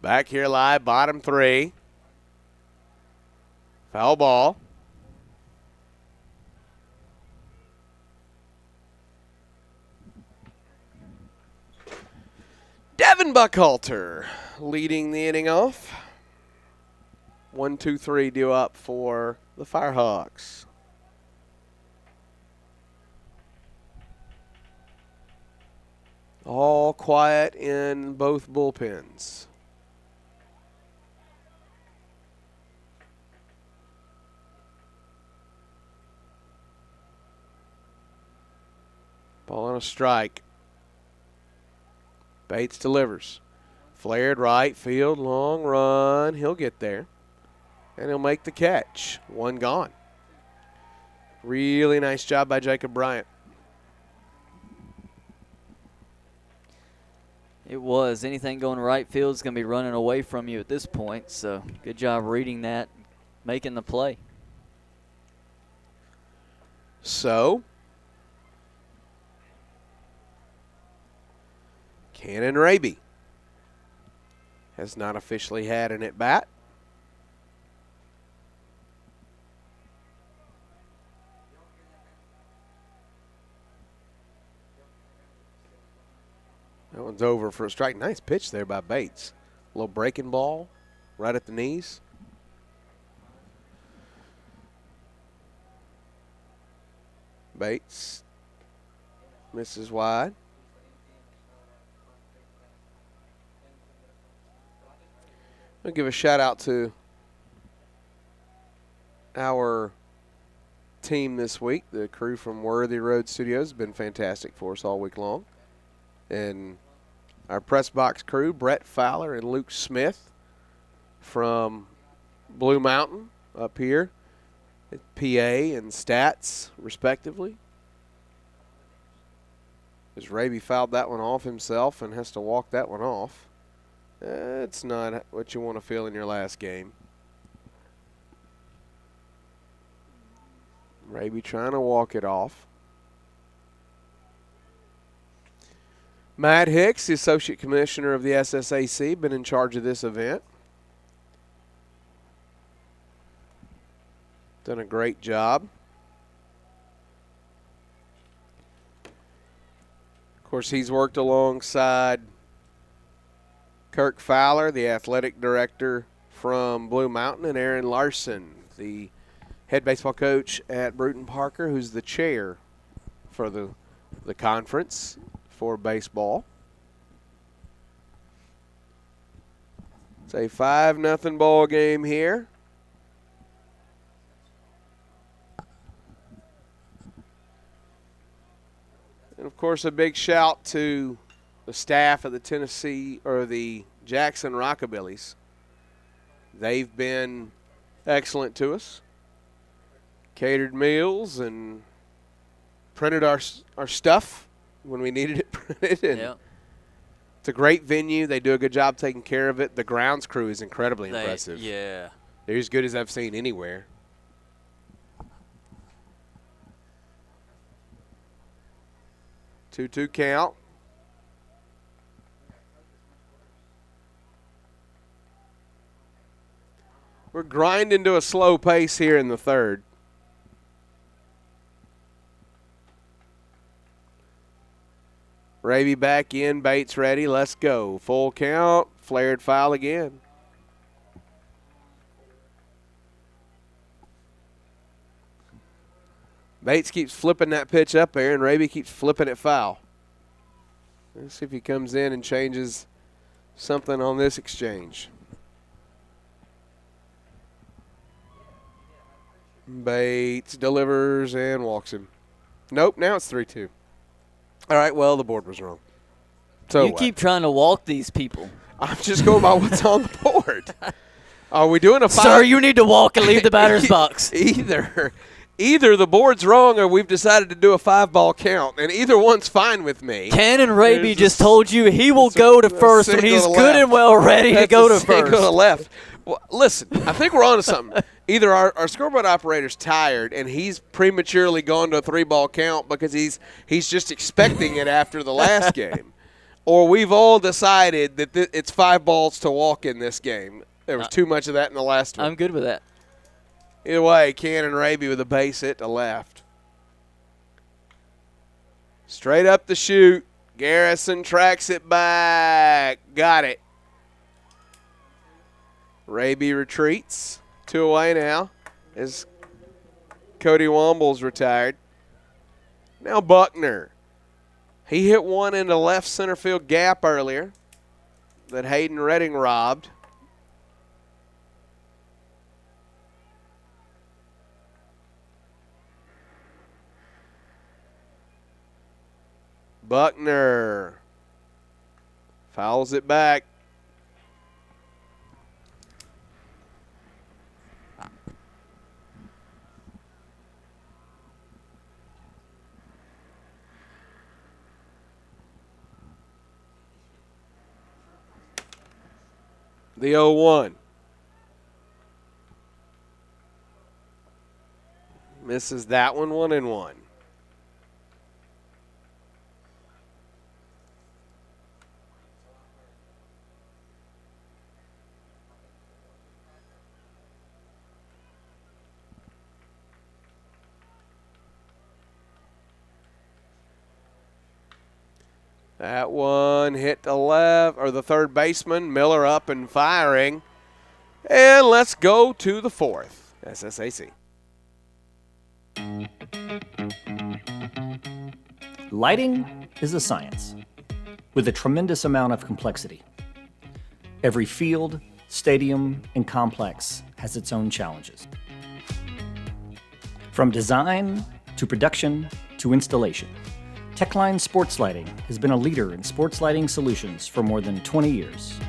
S10: Back here live, bottom three. Foul ball. Devin Buckhalter leading the inning off. 1-2-3 due up for the Firehawks. All quiet in both bullpens. Ball on a strike. Bates delivers. Flared right field, long run. He'll get there. And he'll make the catch. One gone. Really nice job by Jacob Bryant.
S11: It was. Anything going right field is going to be running away from you at this point. So good job reading that, making the play.
S10: So, Cannon Raby has not officially had an at-bat. That one's over for a strike. Nice pitch there by Bates. A little breaking ball right at the knees. Bates misses wide. I'll give a shout out to our team this week. The crew from Worthy Road Studios has been fantastic for us all week long. And our press box crew, Brett Fowler and Luke Smith from Blue Mountain up here at PA and Stats, respectively. As Raby fouled that one off himself and has to walk that one off. It's not what you want to feel in your last game. Raby trying to walk it off. Matt Hicks, the Associate Commissioner of the SSAC, been in charge of this event. Done a great job. Of course, he's worked alongside Kirk Fowler, the athletic director from Blue Mountain, and Aaron Larson, the head baseball coach at Bruton Parker, who's the chair for the conference for baseball. It's a 5-0 ball game here. course, a big shout to the staff of the Tennessee or the Jackson Rockabillys. They've been excellent to us. Catered meals and printed our stuff when we needed it printed. And it's a great venue. They do a good job taking care of it. The grounds crew is incredibly impressive.
S11: Yeah.
S10: They're as good as I've seen anywhere. Two count. We're grinding to a slow pace here in the third. Raby back in, Bates ready, let's go. Full count, flared foul again. Bates keeps flipping that pitch up there, and Raby keeps flipping it foul. Let's see if he comes in and changes something on this exchange. Bates delivers and walks him. Nope, now it's 3-2. All right, well, the board was wrong. So
S11: you keep trying to walk these people.
S10: I'm just going by what's on the board. Are we doing a five?
S11: Sir, you need to walk and leave the batter's box.
S10: Either the board's wrong or we've decided to do a 5-ball count, and either one's fine with me.
S11: Cannon Raby just told you he will go to first when he's good and well ready to go to first.
S10: To the left. Well, listen, I think we're on to something. Either our scoreboard operator's tired and he's prematurely gone to a 3-ball count because he's just expecting it after the last game, or we've all decided that it's 5 balls to walk in this game. There was too much of that in the last one.
S11: I'm good with that.
S10: Either way, Cannon Raby with a base hit to left. Straight up the chute. Garrison tracks it back. Got it. Raby retreats. 2 away now as Cody Womble's retired. Now Buckner. He hit one into left center field gap earlier that Hayden Redding robbed. Buckner fouls it back. The 0-1. Misses that one, 1-1. That one hit the left, or the third baseman. Miller up and firing. And let's go to the fourth. SSAC.
S21: Lighting is a science with a tremendous amount of complexity. Every field, stadium, and complex has its own challenges. From design to production to installation, Techline Sports Lighting has been a leader in sports lighting solutions for more than 20 years.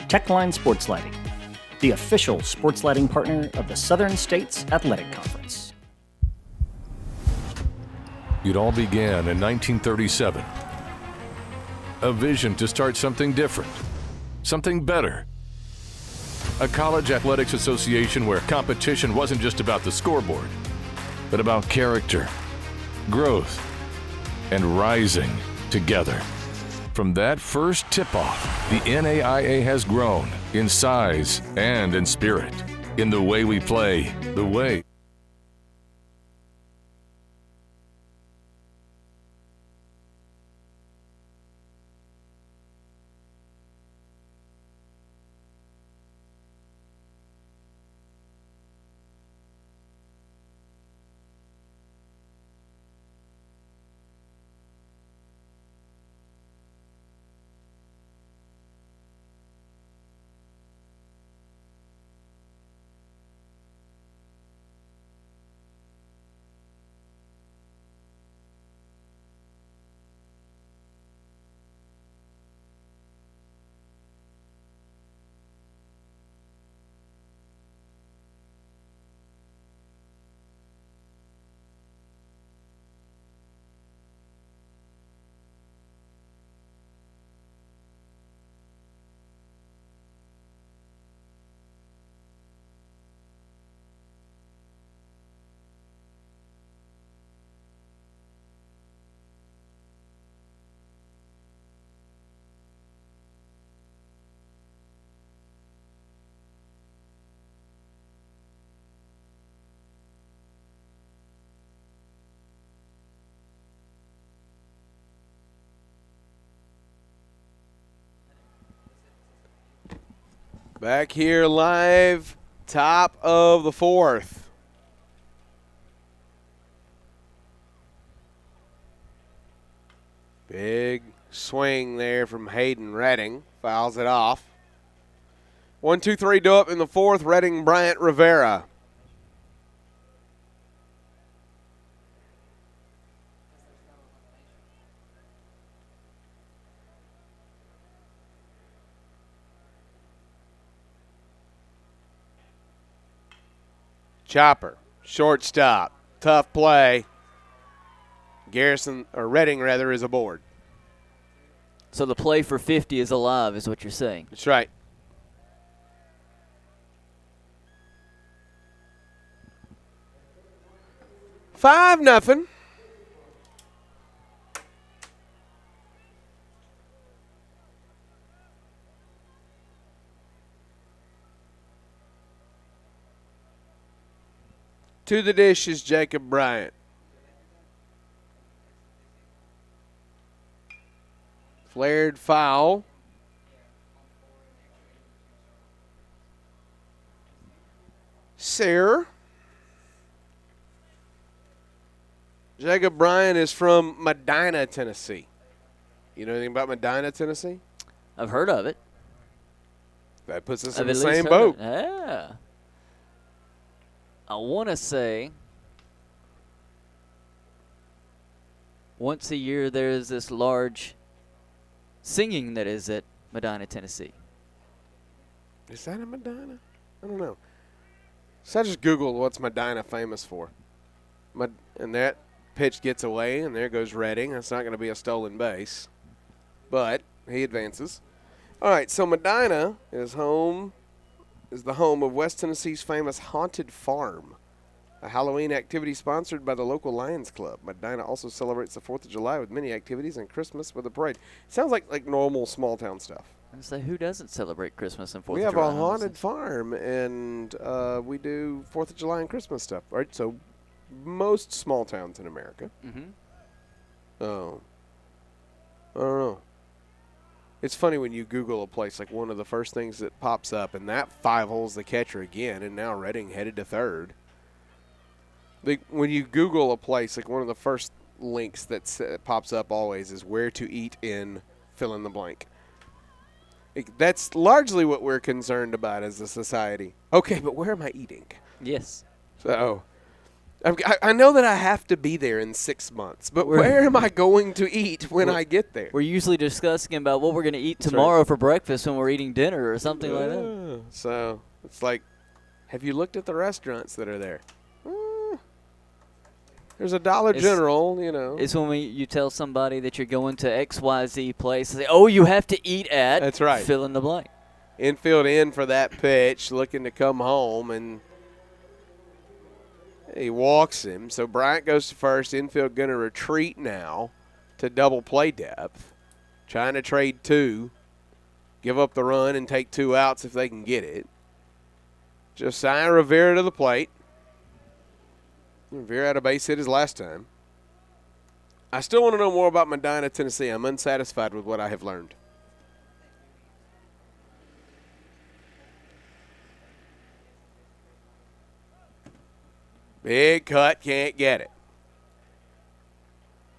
S21: Techline Sports Lighting, the official sports lighting partner of the Southern States Athletic Conference.
S1: It all began in 1937. A vision to start something different, something better. A college athletics association where competition wasn't just about the scoreboard, but about character, growth, and rising together. From that first tip-off, the NAIA has grown in size and in spirit, in the way we play, the way
S10: Back here live, top of the fourth. Big swing there from Hayden Redding. Fouls it off. 1-2-3 do up in the fourth. Redding, Bryant, Rivera. Chopper, shortstop, tough play. Redding is aboard.
S11: So the play for 50 is alive, is what you're saying.
S10: That's right. Five nothing. To the dish is Jacob Bryant. Flared foul. Sayre. Jacob Bryant is from Medina, Tennessee. You know anything about Medina, Tennessee?
S11: I've heard of it.
S10: That puts us in the same boat.
S11: Yeah. I want to say once a year there is this large singing that is at Medina, Tennessee.
S10: Is that in Medina? I don't know. So I just Googled what's Medina famous for. And that pitch gets away, and there goes Redding. That's not going to be a stolen base. But he advances. All right, so Medina is the home of West Tennessee's famous Haunted Farm, a Halloween activity sponsored by the local Lions Club. Medina also celebrates the 4th of July with many activities and Christmas with a parade. Sounds like normal small-town stuff.
S11: And say, who doesn't celebrate Christmas and 4th of July?
S10: We have a haunted farm, and we do 4th of July and Christmas stuff, right? So most small towns in America.
S11: Mm-hmm.
S10: Oh. I don't know. It's funny when you Google a place, like one of the first things that pops up, and that 5 holes the catcher again, and now Redding headed to third. When you Google a place, like one of the first links that pops up always is where to eat in fill in the blank. That's largely what we're concerned about as a society. Okay, but where am I eating?
S11: Yes.
S10: So I know that I have to be there in 6 months, but where am I going to eat when I get there?
S11: We're usually discussing about what we're going to eat tomorrow for breakfast when we're eating dinner or something like that.
S10: So it's like, have you looked at the restaurants that are there? There's a Dollar General, you know.
S11: It's when you tell somebody that you're going to XYZ place, and say, oh, you have to eat at.
S10: That's right.
S11: Fill in the blank.
S10: Infield in for that pitch, looking to come home, and he walks him. So Bryant goes to first. Infield going to retreat now to double play depth. Trying to trade 2. Give up the run and take 2 outs if they can get it. Josiah Rivera to the plate. Rivera had a base hit his last time. I still want to know more about Medina, Tennessee. I'm unsatisfied with what I have learned. Big cut, can't get it.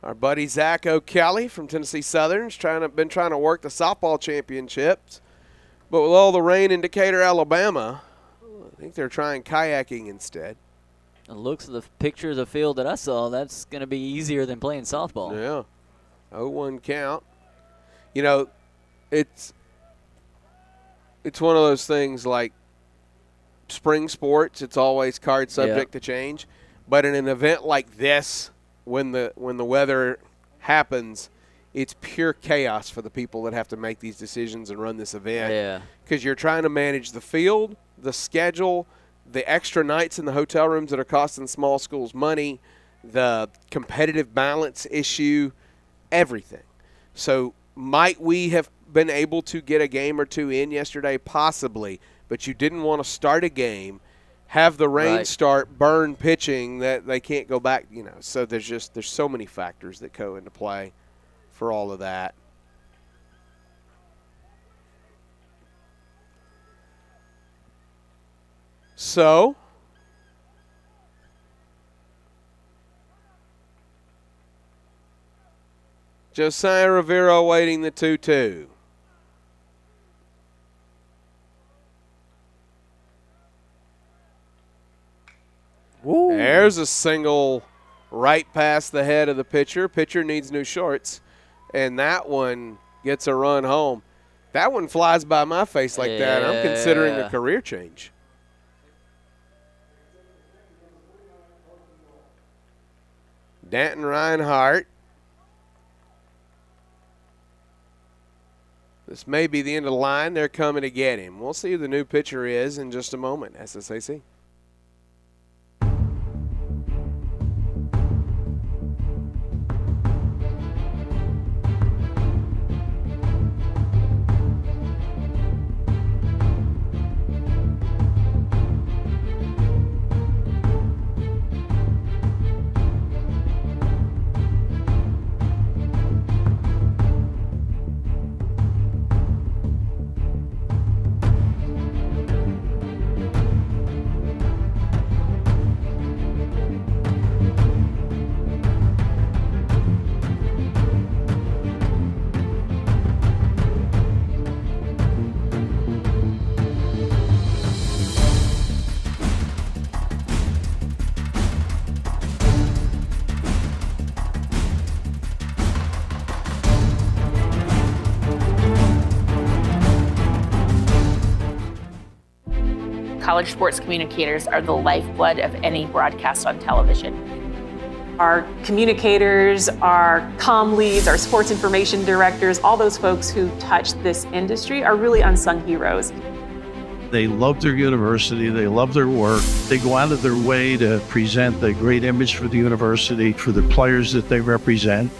S10: Our buddy Zach O'Kelly from Tennessee Southern's been trying to work the softball championships, but with all the rain in Decatur, Alabama, I think they're trying kayaking instead.
S11: The looks of the picture of the field that I saw, that's going to be easier than playing softball.
S10: Yeah. 0-1 count. You know, it's one of those things like spring sports, it's always card subject to change. But in an event like this, when the weather happens, it's pure chaos for the people that have to make these decisions and run this event.
S11: Yeah.
S10: Because you're trying to manage the field, the schedule, the extra nights in the hotel rooms that are costing small schools money, the competitive balance issue, everything. So might we have been able to get a game or 2 in yesterday? Possibly. But you didn't want to start a game, have the rain start, burn pitching that they can't go back, you know. So there's so many factors that go into play for all of that. So, Josiah Rivera waiting the 2-2. There's a single right past the head of the pitcher. Pitcher needs new shorts, and that one gets a run home. That one flies by my face like that. I'm considering a career change. Danton Reinhardt. This may be the end of the line. They're coming to get him. We'll see who the new pitcher is in just a moment. SSAC.
S2: College sports communicators are the lifeblood of any broadcast on television. Our communicators, our comm leads, our sports information directors, all those folks who touch this industry are really unsung heroes.
S3: They love their university, they love their work. They go out of their way to present the great image for the university, for the players that they represent.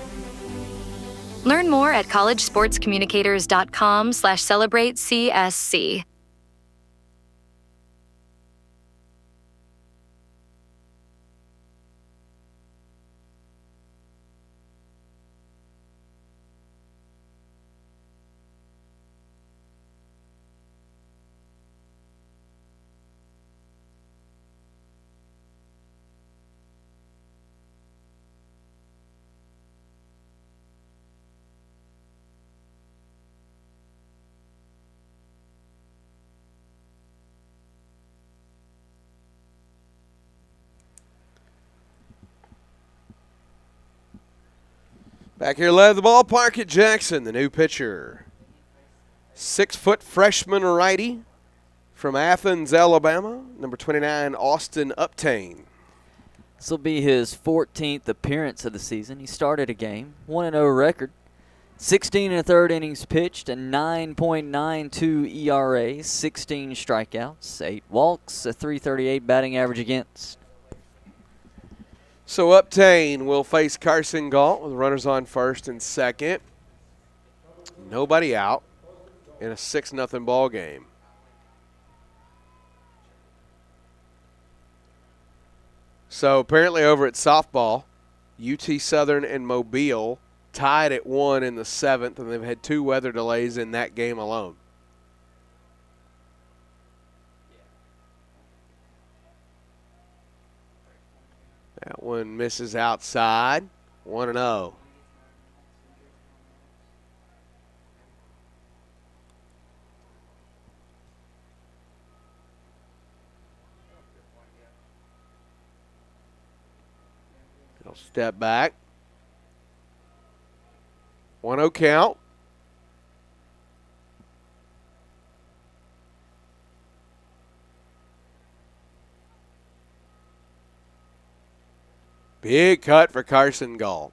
S4: Learn more at collegesportscommunicators.com/celebratecsc.
S10: Back here live at the ballpark at Jackson, the new pitcher. 6-foot freshman righty from Athens, Alabama, number 29, Austin Uptain.
S11: This will be his 14th appearance of the season. He started a game, 1-0 record, 16 1/3 innings pitched, a 9.92 ERA, 16 strikeouts, 8 walks, a 338 batting average against.
S10: So Uptain will face Carson Galt with runners on first and second. Nobody out in a 6-0 ball game. So apparently over at softball, UT Southern and Mobile tied at 1 in the 7th, and they've had 2 weather delays in that game alone. That one misses outside. 1-0. He'll step back. 1-0 count. Big cut for Carson Galt.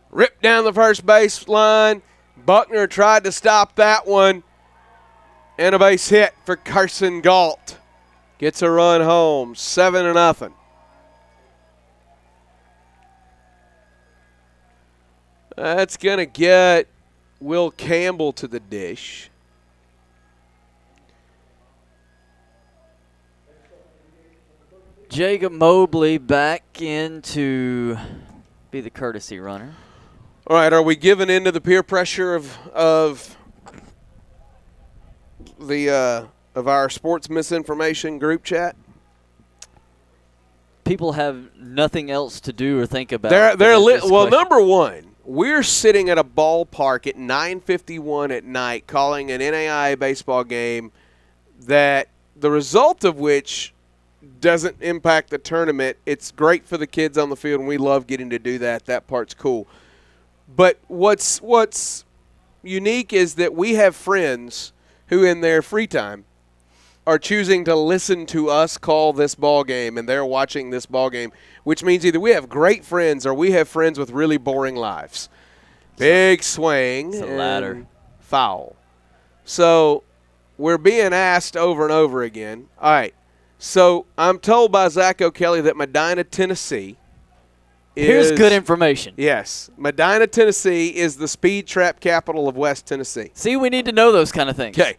S10: Ripped down the first base line. Buckner tried to stop that one. And a base hit for Carson Galt. Gets a run home, 7-0. That's going to get Will Campbell to the dish.
S11: Jacob Mobley back in to be the courtesy runner.
S10: All right, are we giving in to the peer pressure of our sports misinformation group chat?
S11: People have nothing else to do or think about.
S10: Well, number one, we're sitting at a ballpark at 9:51 at night calling an NAIA baseball game that the result of which doesn't impact the tournament. It's great for the kids on the field, and we love getting to do that. That part's cool. But what's unique is that we have friends who in their free time are choosing to listen to us call this ball game, and they're watching this ball game, which means either we have great friends or we have friends with really boring lives. Big swing.
S11: It's a ladder.
S10: Foul. So we're being asked over and over again. All right. So I'm told by Zach O'Kelly that Medina, Tennessee
S11: Here's good information.
S10: Yes. Medina, Tennessee is the speed trap capital of West Tennessee.
S11: See, we need to know those kind of things.
S10: Okay.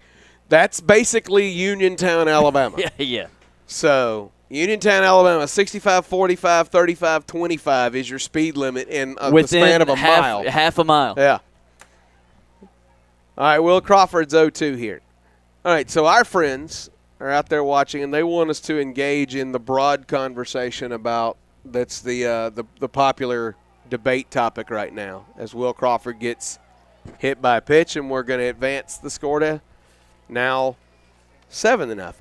S10: That's basically Uniontown, Alabama.
S11: Yeah.
S10: So Uniontown, Alabama, 65-45, 35-25 is your speed limit in the span of a mile.
S11: Half a mile.
S10: Yeah. All right, Will Crawford's 0-2 here. All right, so our friends are out there watching, and they want us to engage in the broad conversation about that's the popular debate topic right now as Will Crawford gets hit by a pitch, and we're going to advance the score to now 7-0.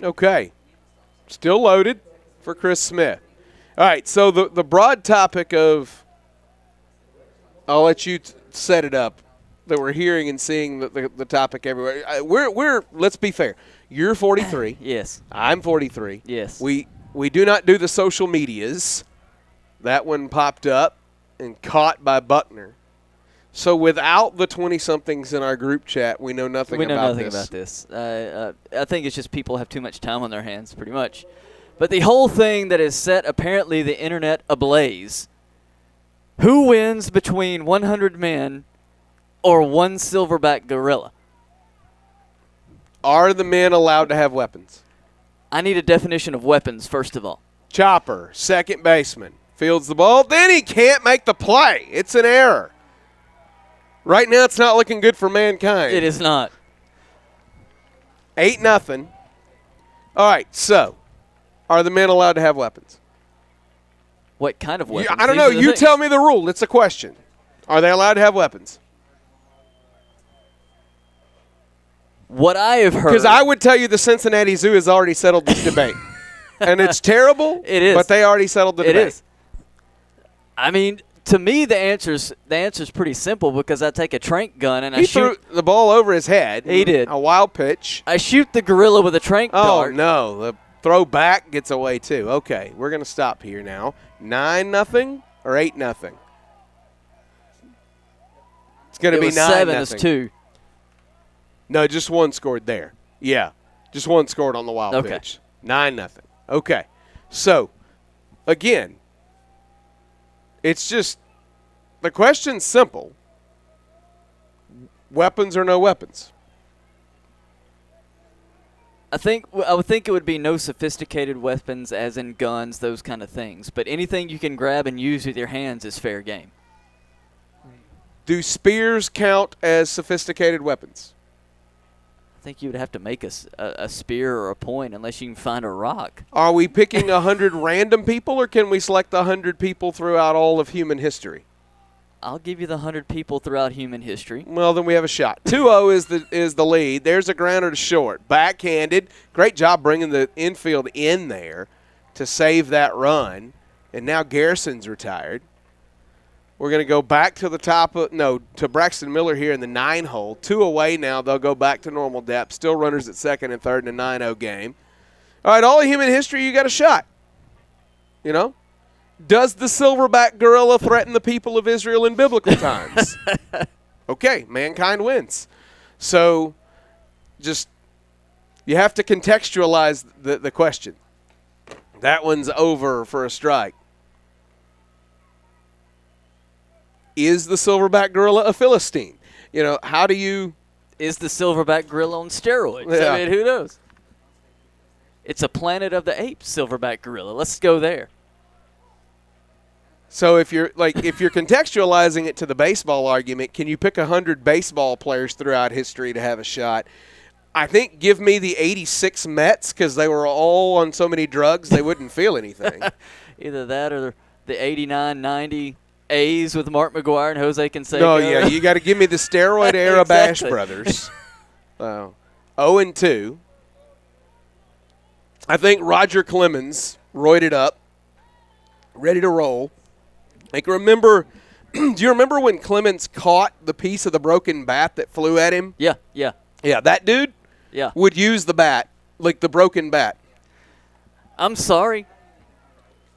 S10: Okay. Still loaded for Chris Smith. All right, so the broad topic of – I'll let you set it up that we're hearing and seeing the topic everywhere. We're let's be fair. You're 43.
S11: Yes.
S10: I'm 43.
S11: Yes.
S10: We do not do the social medias. That one popped up and caught by Buckner. So without the 20-somethings in our group chat, we know nothing about this.
S11: I think it's just people have too much time on their hands, pretty much. But the whole thing that has set apparently the internet ablaze. Who wins between 100 men or one silverback gorilla?
S10: Are the men allowed to have weapons?
S11: I need a definition of weapons, first of all.
S10: Chopper, second baseman, fields the ball. Then he can't make the play. It's an error. Right now it's not looking good for mankind.
S11: It is not.
S10: 8-0. All right, so are the men allowed to have weapons?
S11: What kind of weapons?
S10: I don't know. You tell me the rule. It's a question. Are they allowed to have weapons?
S11: What I have heard.
S10: Because I would tell you the Cincinnati Zoo has already settled this debate. And it's terrible.
S11: It is.
S10: But they already settled the debate.
S11: It is. I mean, to me, the answer's pretty simple because I take a trank gun and I shoot.
S10: Threw the ball over his head.
S11: He did.
S10: A wild pitch.
S11: I shoot the gorilla with a trank dart.
S10: Oh, no. The throw back gets away, too. Okay, we're going to stop here now. 9-0 or 8-0? It's going to be 9-0.
S11: 7 is 2.
S10: No, just one scored there. Yeah, just one scored on the wild pitch. 9-0. Okay, so, again, it's just the question's simple. Weapons or no weapons?
S11: I would think it would be no sophisticated weapons as in guns, those kind of things. But anything you can grab and use with your hands is fair game.
S10: Do spears count as sophisticated weapons?
S11: I think you would have to make a spear or a point unless you can find a rock.
S10: Are we picking 100 random people, or can we select 100 people throughout all of human history?
S11: I'll give you the 100 people throughout human history.
S10: Well, then we have a shot. 2-0 is the lead. There's a grounder to short. Backhanded. Great job bringing the infield in there to save that run. And now Garrison's retired. We're going to go back to the to Braxton Miller here in the 9-hole. 2 away now. They'll go back to normal depth. Still runners at second and third in a 9-0 game. All right, all of human history, you got a shot. You know? Does the silverback gorilla threaten the people of Israel in biblical times? Okay, mankind wins. So just you have to contextualize the question. That one's over for a strike. Is the silverback gorilla a Philistine? You know, how do you...
S11: Is the silverback gorilla on steroids?
S10: Yeah.
S11: I mean, who knows? It's a Planet of the Apes silverback gorilla. Let's go there.
S10: So if you're contextualizing it to the baseball argument, can you pick 100 baseball players throughout history to have a shot? I think give me the 86 Mets because they were all on so many drugs they wouldn't feel anything.
S11: Either that or the 89-90 A's with Mark McGwire and Jose Canseco.
S10: No, yeah, you got to give me the steroid era
S11: Exactly.
S10: Bash Brothers. 0-2. I think Roger Clemens roided up, ready to roll. Like, remember, do you remember when Clemens caught the piece of the broken bat that flew at him?
S11: Yeah.
S10: Yeah, that dude would use the bat, like the broken bat.
S11: I'm sorry.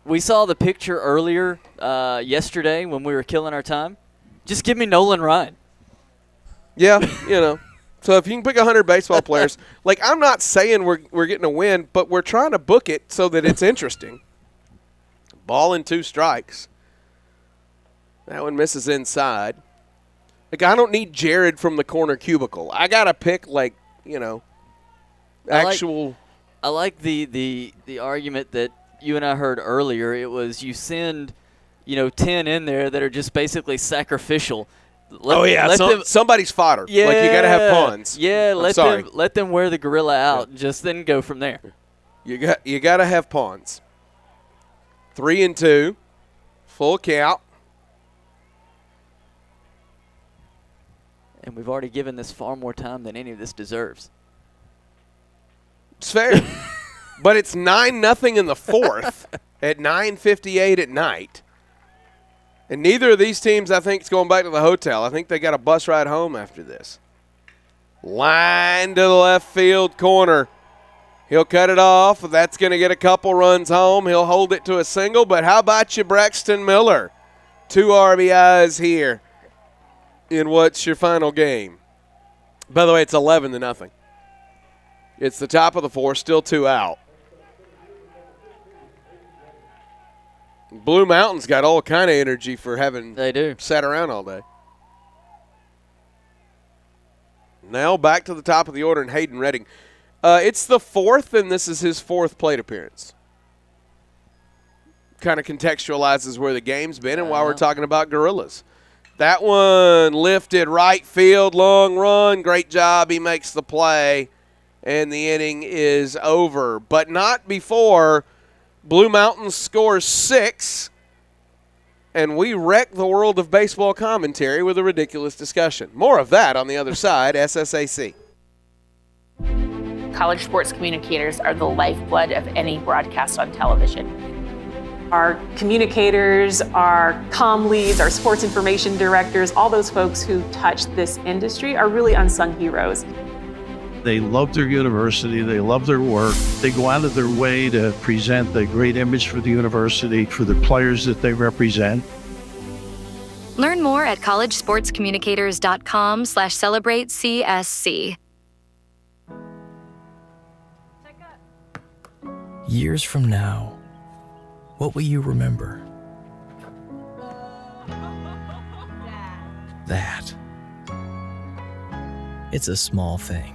S11: We saw the picture earlier yesterday when we were killing our time. Just give me Nolan Ryan.
S10: Yeah, you know. So if you can pick 100 baseball players, like I'm not saying we're getting a win, but we're trying to book it so that it's interesting. Ball and 2 strikes. That one misses inside. Like I don't need Jared from the corner cubicle. I got to pick actual.
S11: I like the argument that you and I heard earlier. It was you send 10 in there that are just basically sacrificial.
S10: Somebody's fodder.
S11: Yeah,
S10: like you got to have pawns.
S11: Yeah, let them wear the gorilla out. Yeah. Just then go from there.
S10: You got to have pawns. 3-2, full count.
S11: And we've already given this far more time than any of this deserves.
S10: It's fair. But it's 9-0 in the fourth at 9:58 at night. And neither of these teams, I think, is going back to the hotel. I think they got a bus ride home after this. Line to the left field corner. He'll cut it off. That's going to get a couple runs home. He'll hold it to a single. But how about you, Braxton Miller? 2 RBIs here in what's your final game. By the way, it's 11-0. It's the top of the 4th, still 2 out. Blue Mountain's got all kind of energy for having sat around all day. Now back to the top of the order in Hayden Redding. It's the 4th, and this is his 4th plate appearance. Kind of contextualizes where the game's been and why we're talking about gorillas. That one lifted right field, long run. Great job. He makes the play, and the inning is over. But not before Blue Mountain scores 6, and we wreck the world of baseball commentary with a ridiculous discussion. More of that on the other side, SSAC.
S2: College sports communicators are the lifeblood of any broadcast on television. Our communicators, our comm leads, our sports information directors, all those folks who touch this industry are really unsung heroes.
S3: They love their university. They love their work. They go out of their way to present the great image for the university, for the players that they represent.
S4: Learn more at collegesportscommunicators.com/celebratecsc.
S5: Years from now, what will you remember? That. It's a small thing,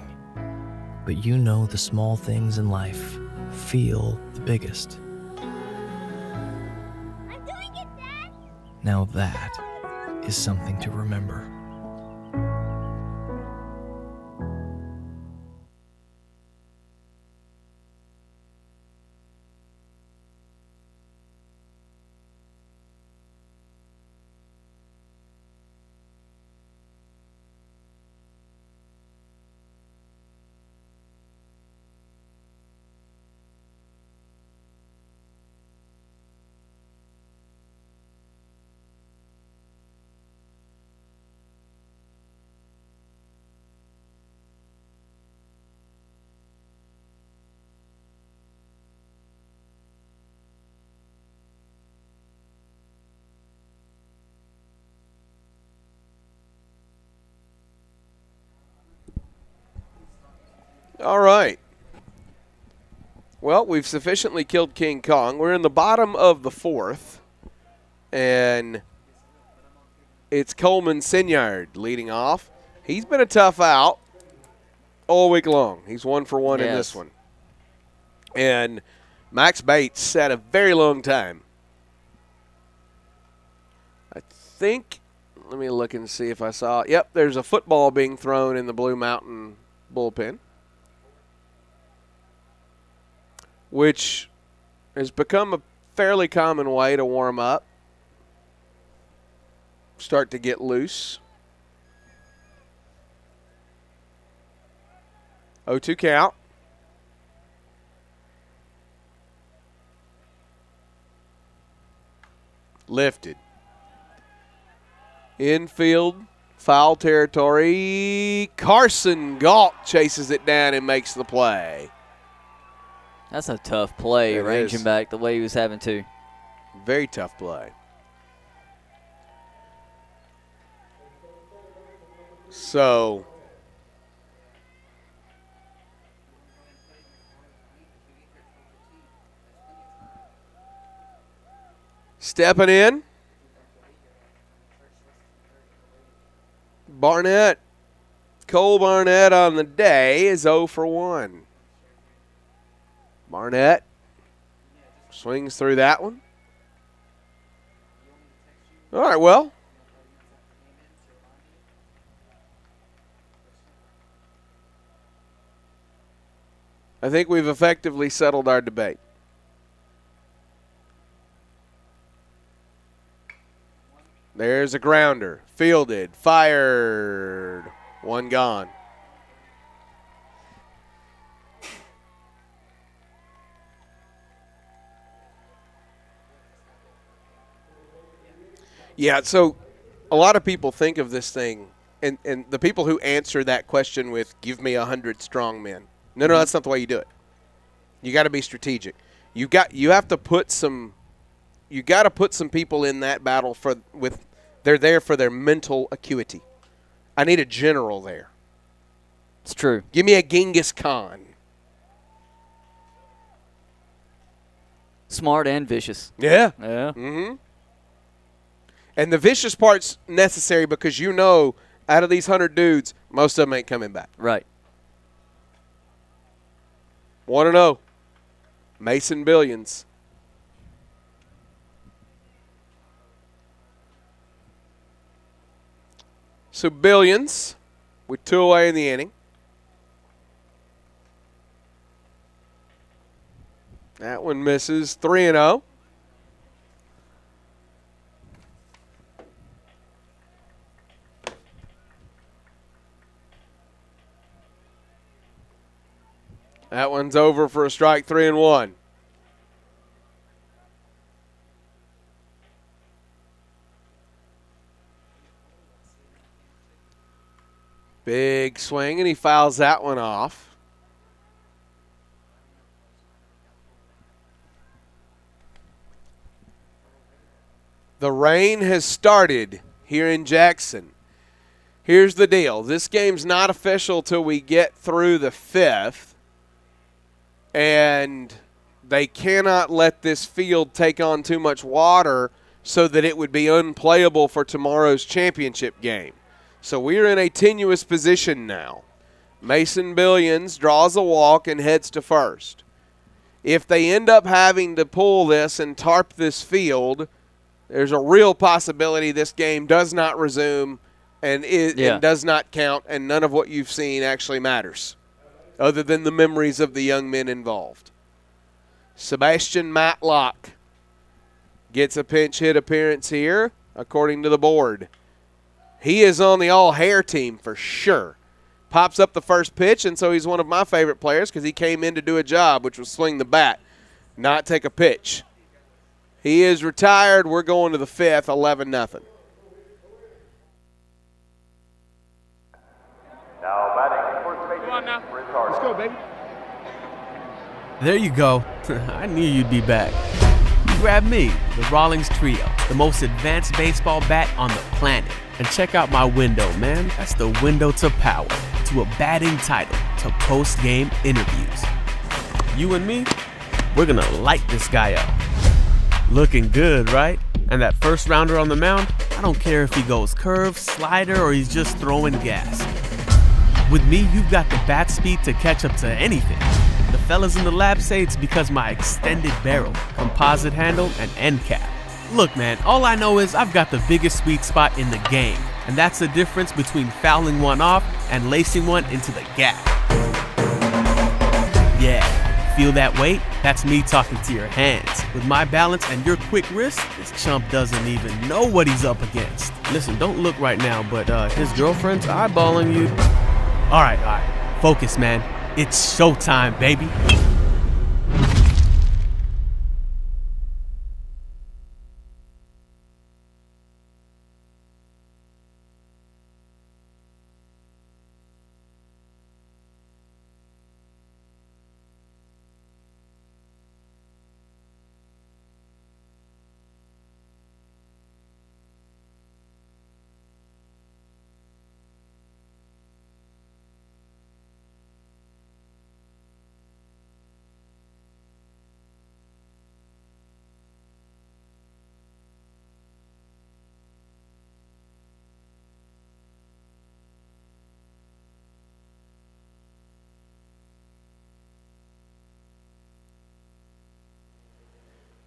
S5: but you know the small things in life feel the biggest. I'm doing it, Dad! Now that is something to remember.
S10: All right. Well, we've sufficiently killed King Kong. We're in the bottom of the fourth, and it's Coleman Sinyard leading off. He's been a tough out all week long. He's 1 for 1 in this one. And Max Bates had a very long time. I think, let me look and see if I saw it. Yep, there's a football being thrown in the Blue Mountain bullpen, which has become a fairly common way to warm up, start to get loose. 0-2 count. Lifted. Infield, foul territory. Carson Galt chases it down and makes the play.
S11: That's a tough play, ranging back the way he was having to.
S10: Very tough play. So, stepping in, Barnett. Cole Barnett on the day is 0 for 1. Barnett swings through that one. All right, well. I think we've effectively settled our debate. There's a grounder. Fielded. Fired. 1 gone. Yeah, so a lot of people think of this thing, and the people who answer that question with, give me 100 strong men. No, that's not the way you do it. You got to be strategic. You have to put some people in that battle they're there for their mental acuity. I need a general there.
S11: It's true.
S10: Give me a Genghis Khan.
S11: Smart and vicious.
S10: Yeah.
S11: Yeah.
S10: Mm-hmm. And the vicious part's necessary because out of these 100 dudes, most of them ain't coming back.
S11: Right.
S10: 1-0. Mason Billions. So Billions with 2 away in the inning. That one misses. 3-0. That one's over for a strike. 3-1. Big swing, and he fouls that one off. The rain has started here in Jackson. Here's the deal. This game's not official till we get through the 5th, and they cannot let this field take on too much water so that it would be unplayable for tomorrow's championship game. So we're in a tenuous position now. Mason Billions draws a walk and heads to first. If they end up having to pull this and tarp this field, there's a real possibility this game does not resume and does not count, and none of what you've seen actually matters, other than the memories of the young men involved. Sebastian Matlock gets a pinch hit appearance here, according to the board. He is on the all-hair team for sure. Pops up the first pitch, and so he's one of my favorite players because he came in to do a job, which was swing the bat, not take a pitch. He is retired. We're going to the 5th, 11-0.
S7: Now batting first base. Come on now. Let's go, baby.
S9: There you go. I knew you'd be back. You grabbed me, the Rawlings Trio, the most advanced baseball bat on the planet. And check out my window, man. That's the window to power, to a batting title, to post-game interviews. You and me, We're gonna light this guy up. Looking good, right? And that first rounder on the mound, I don't care if he goes curve, slider, or he's just throwing gas. With me, you've got the bat speed to catch up to anything. The fellas in the lab say it's because my extended barrel, composite handle, and end cap. Look, man, all I know is I've got the biggest sweet spot in the game, and that's the difference between fouling one off and lacing one into the gap. Yeah, feel that weight? That's me talking to your hands. With my balance and your quick wrist, this chump doesn't even know what he's up against. Listen, don't look right now, but his girlfriend's eyeballing you. All right, focus, man. It's showtime, baby.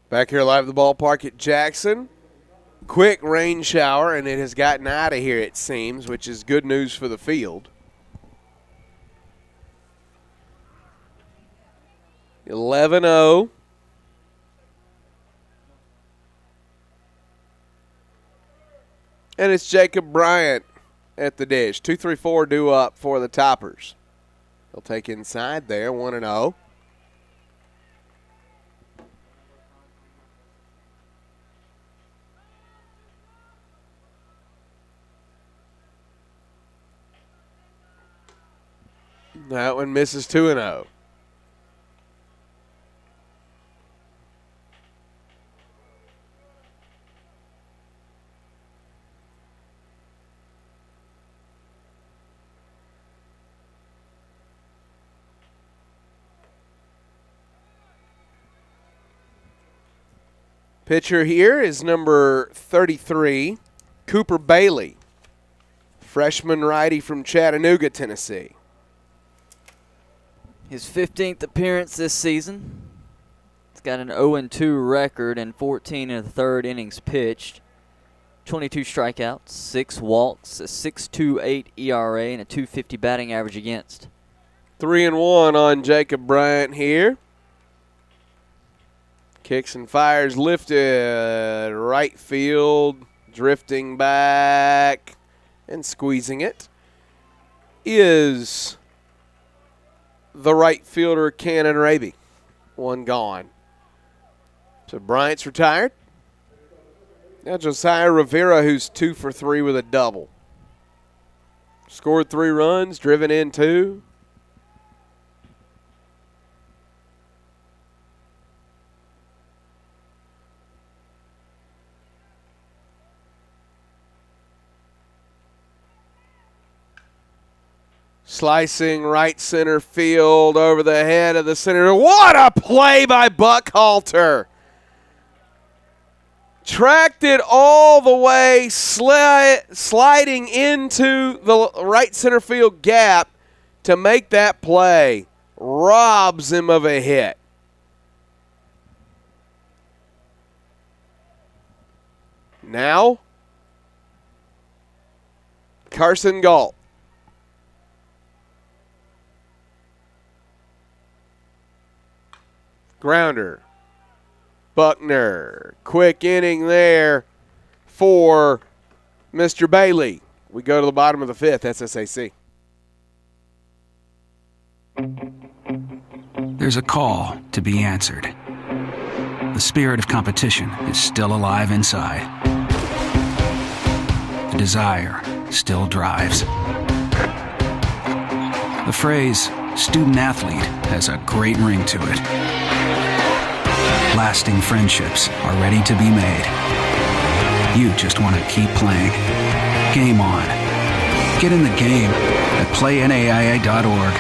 S10: Back here live at the ballpark at Jackson. Quick rain shower, and it has gotten out of here, it seems, which is good news for the field. 11-0. And it's Jacob Bryant at the dish. 2-3-4 due up for the Toppers. He'll take inside there, 1-0. That one misses 2-0. Pitcher here is number 33, Cooper Bailey, freshman righty from Chattanooga, Tennessee.
S11: His 15th appearance this season. He's got an 0-2 record and 14 in the third innings pitched. 22 strikeouts, 6 walks, a 6.28 ERA, and a 2.50 batting average against.
S10: 3-1 on Jacob Bryant here. Kicks and fires lifted, right field, drifting back and squeezing it is the right fielder, Cannon Raby. One gone. So Bryant's retired. Now Josiah Rivera, who's 2 for 3 with a double. Scored 3 runs, driven in 2. Slicing right center field over the head of the center. What a play by Buckhalter. Tracked it all the way, sliding into the right center field gap to make that play. Robs him of a hit. Now, Carson Galt. Grounder. Buckner. Quick inning there for Mr. Bailey. We go to the bottom of the 5th, SSAC.
S6: There's a call to be answered. The spirit of competition is still alive inside. The desire still drives. The phrase student athlete has a great ring to it. Lasting friendships are ready to be made. You just want to keep playing. Game on. Get in the game at playnaa.org.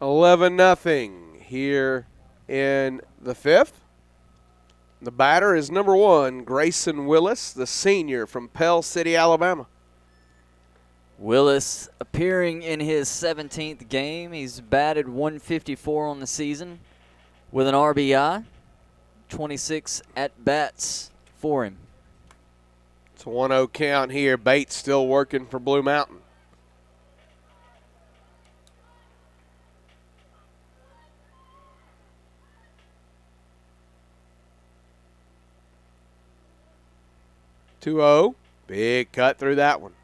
S10: 11-0 here in the fifth. The batter is number 1, Grayson Willis, the senior from Pell City, Alabama.
S11: Willis appearing in his 17th game. He's batted 154 on the season with an RBI, 26 at-bats for him.
S10: It's a 1-0 count here. Bates still working for Blue Mountain. Big cut through that one.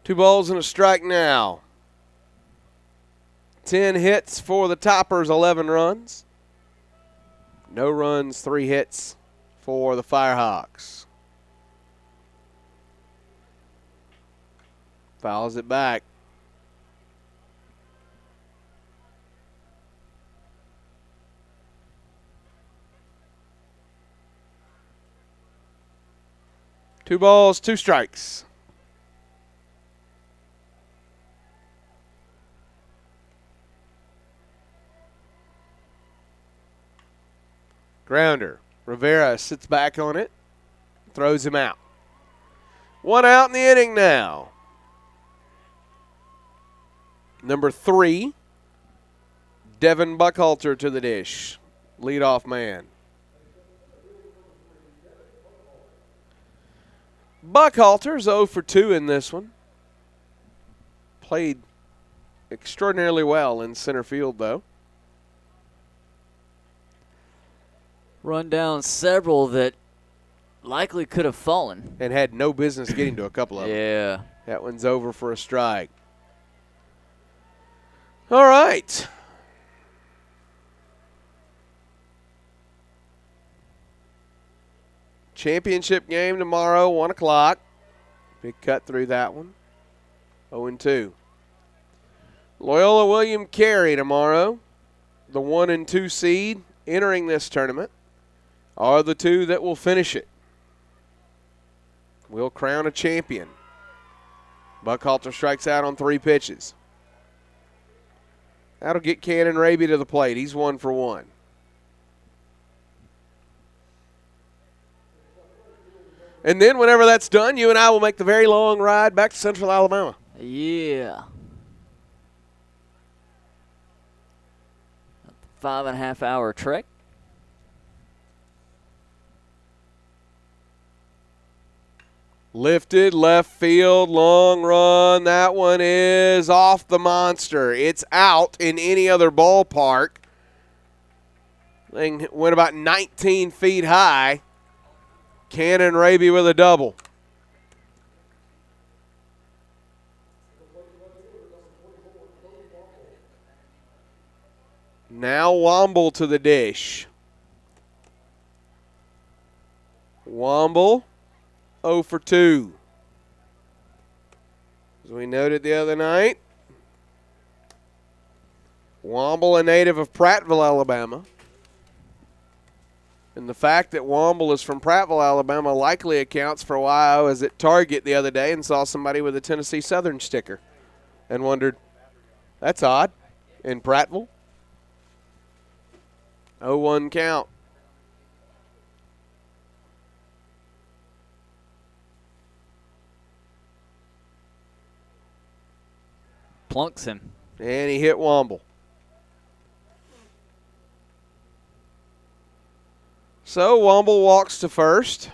S10: 2 balls and a strike now. 10 hits for the Toppers, 11 runs. No runs, 3 hits for the Firehawks. Fouls it back. Two balls, 2 strikes. Grounder. Rivera sits back on it, throws him out. 1 out in the inning now. Number 3, Devin Buckhalter to the dish, leadoff man. Buckhalter's 0 for 2 in this one. Played extraordinarily well in center field, though.
S11: Run down several that likely could have fallen.
S10: And had no business getting to a couple of them.
S11: Yeah.
S10: That one's over for a strike. All right. Championship game tomorrow, 1 o'clock. Big cut through that one. 0-2. Loyola William Carey tomorrow, the 1 and 2 seed entering this tournament, are the 2 that will finish it. We'll crown a champion. Buckhalter strikes out on 3 pitches. That'll get Cannon Raby to the plate. He's 1 for 1. And then whenever that's done, you and I will make the very long ride back to Central Alabama.
S11: Yeah. 5.5 hour trek.
S10: Lifted, left field, long run. That one is off the monster. It's out in any other ballpark. Thing went about 19 feet high. Cannon Raby with a double. Now Womble to the dish. Womble 0 for 2. As we noted the other night, Womble, a native of Prattville, Alabama. And the fact that Womble is from Prattville, Alabama likely accounts for why I was at Target the other day and saw somebody with a Tennessee Southern sticker and wondered, that's odd, in Prattville. 0-1 count.
S11: Plunks him.
S10: And he hit Womble. So Womble walks to first.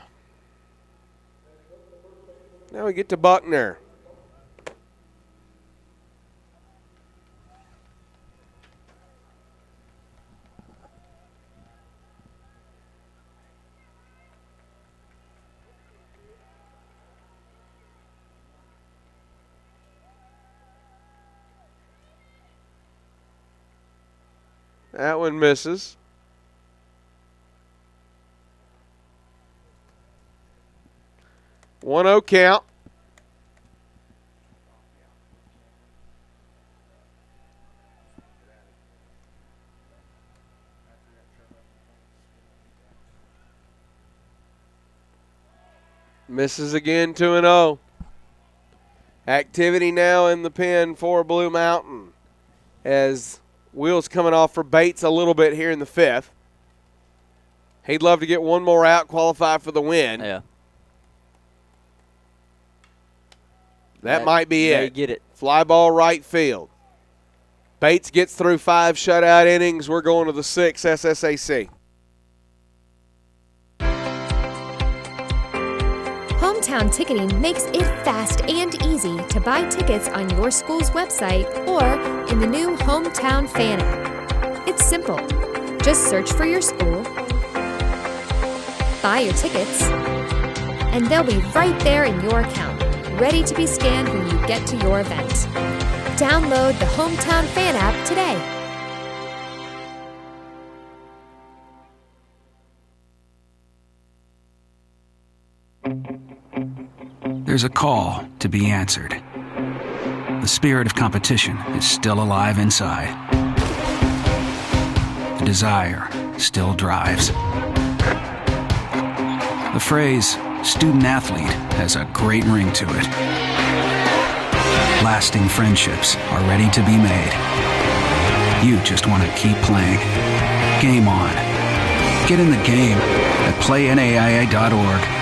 S10: Now we get to Buckner. That one misses. One 0 count. Misses again, 2-0. Activity now in the pen for Blue Mountain as wheels coming off for Bates a little bit here in the 5th. He'd love to get one more out, qualify for the win.
S11: Yeah.
S10: That might be it.
S11: Get it.
S10: Fly ball right field. Bates gets through 5 shutout innings. We're going to the 6th SSAC.
S8: Hometown ticketing makes it fast and easy to buy tickets on your school's website or in the new Hometown Fan app. It's simple. Just search for your school, buy your tickets, and they'll be right there in your account, ready to be scanned when you get to your event. Download the Hometown Fan app today.
S6: There's a call to be answered. The spirit of competition is still alive inside. The desire still drives. The phrase student athlete has a great ring to it. Lasting friendships are ready to be made. You just want to keep playing. Game on. Get in the game at playnaia.org.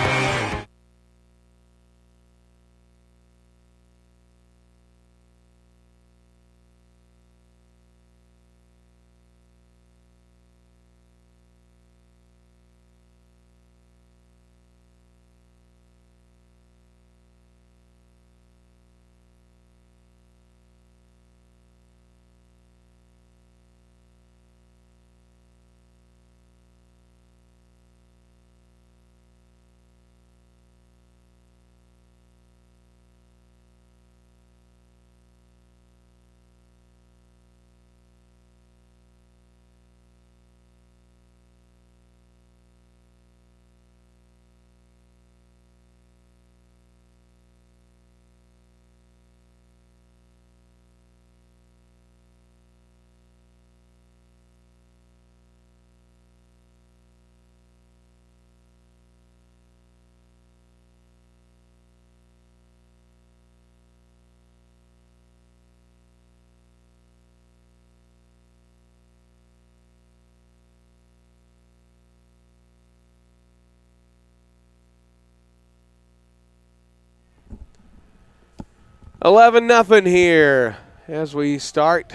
S10: $11-0 here as we start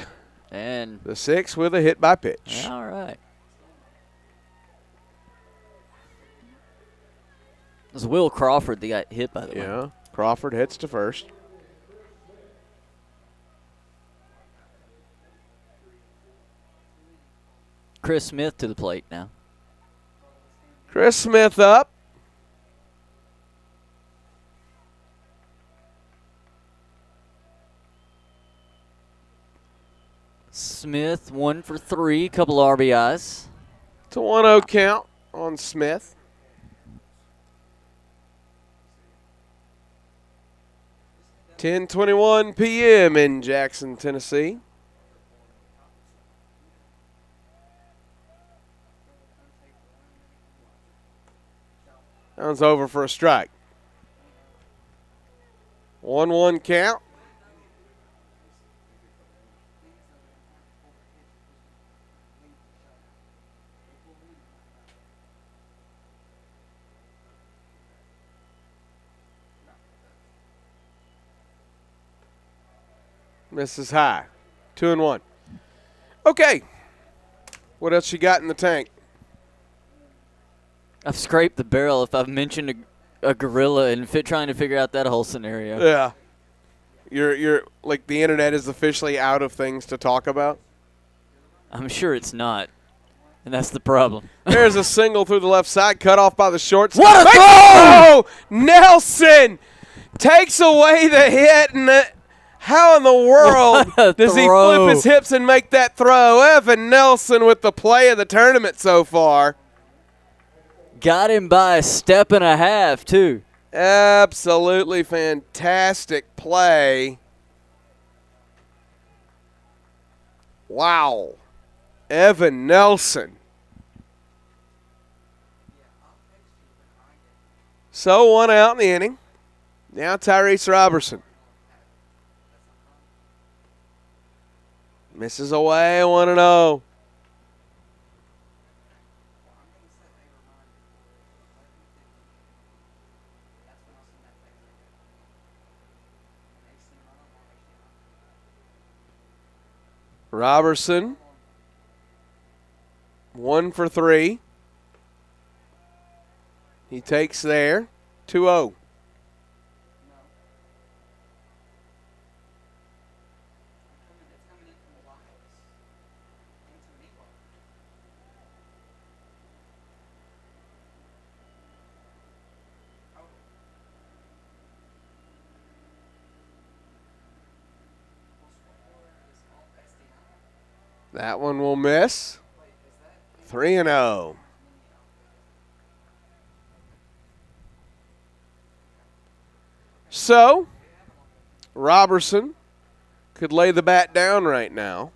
S11: and
S10: the 6th with a hit by pitch.
S11: All right. It was Will Crawford that got hit, by the way.
S10: Yeah, Crawford hits to first.
S11: Chris Smith to the plate now.
S10: Chris Smith up.
S11: Smith 1 for 3, couple RBIs.
S10: It's a 1-0 count on Smith. (10:21 p.m. in Jackson, Tennessee. That one's over for a strike. 1-1 count. Misses high. 2-1. Okay. What else you got in the tank?
S11: I've scraped the barrel if I've mentioned a gorilla and trying to figure out that whole scenario.
S10: Yeah. You're like the internet is officially out of things to talk about?
S11: I'm sure it's not. And that's the problem.
S10: There's a single through the left side, cut off by the shortstop.
S11: What a throw!
S10: Nelson takes away the hit, and how in the world does he flip his hips and make that throw? Evan Nelson with the play of the tournament so far.
S11: Got him by a step and a half, too.
S10: Absolutely fantastic play. Wow. Evan Nelson. So 1 out in the inning. Now Tyrese Robertson. Misses away, 1-0. Robertson, 1 for 3. He takes there, 2-0. That one will miss. 3-0. So, Robertson could lay the bat down right now.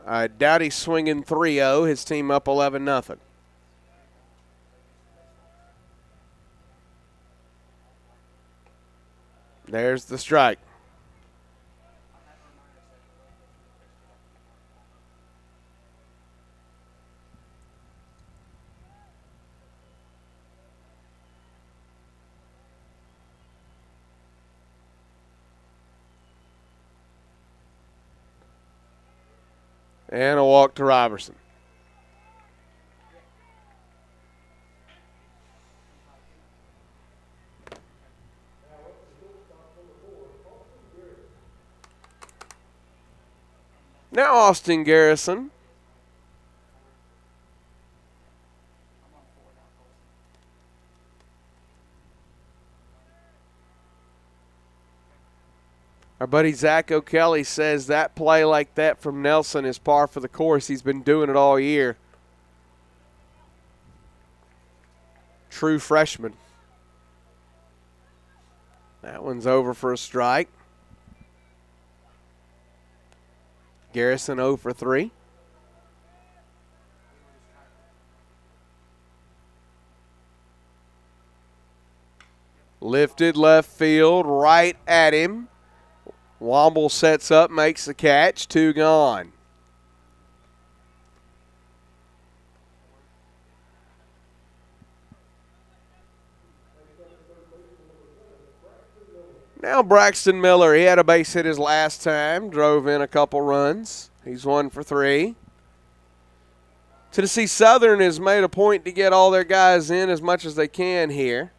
S10: I doubt he's swinging 3-0. His team up 11-0. There's the strike. And a walk to Robertson. Now Austin Garrison. Our buddy Zach O'Kelly says that play like that from Nelson is par for the course. He's been doing it all year. True freshman. That one's over for a strike. Garrison 0 for 3. Lifted left field, right at him. Womble sets up, makes the catch, 2 gone. Now Braxton Miller, he had a base hit his last time, drove in a couple runs. He's 1 for 3. Tennessee Southern has made a point to get all their guys in as much as they can here.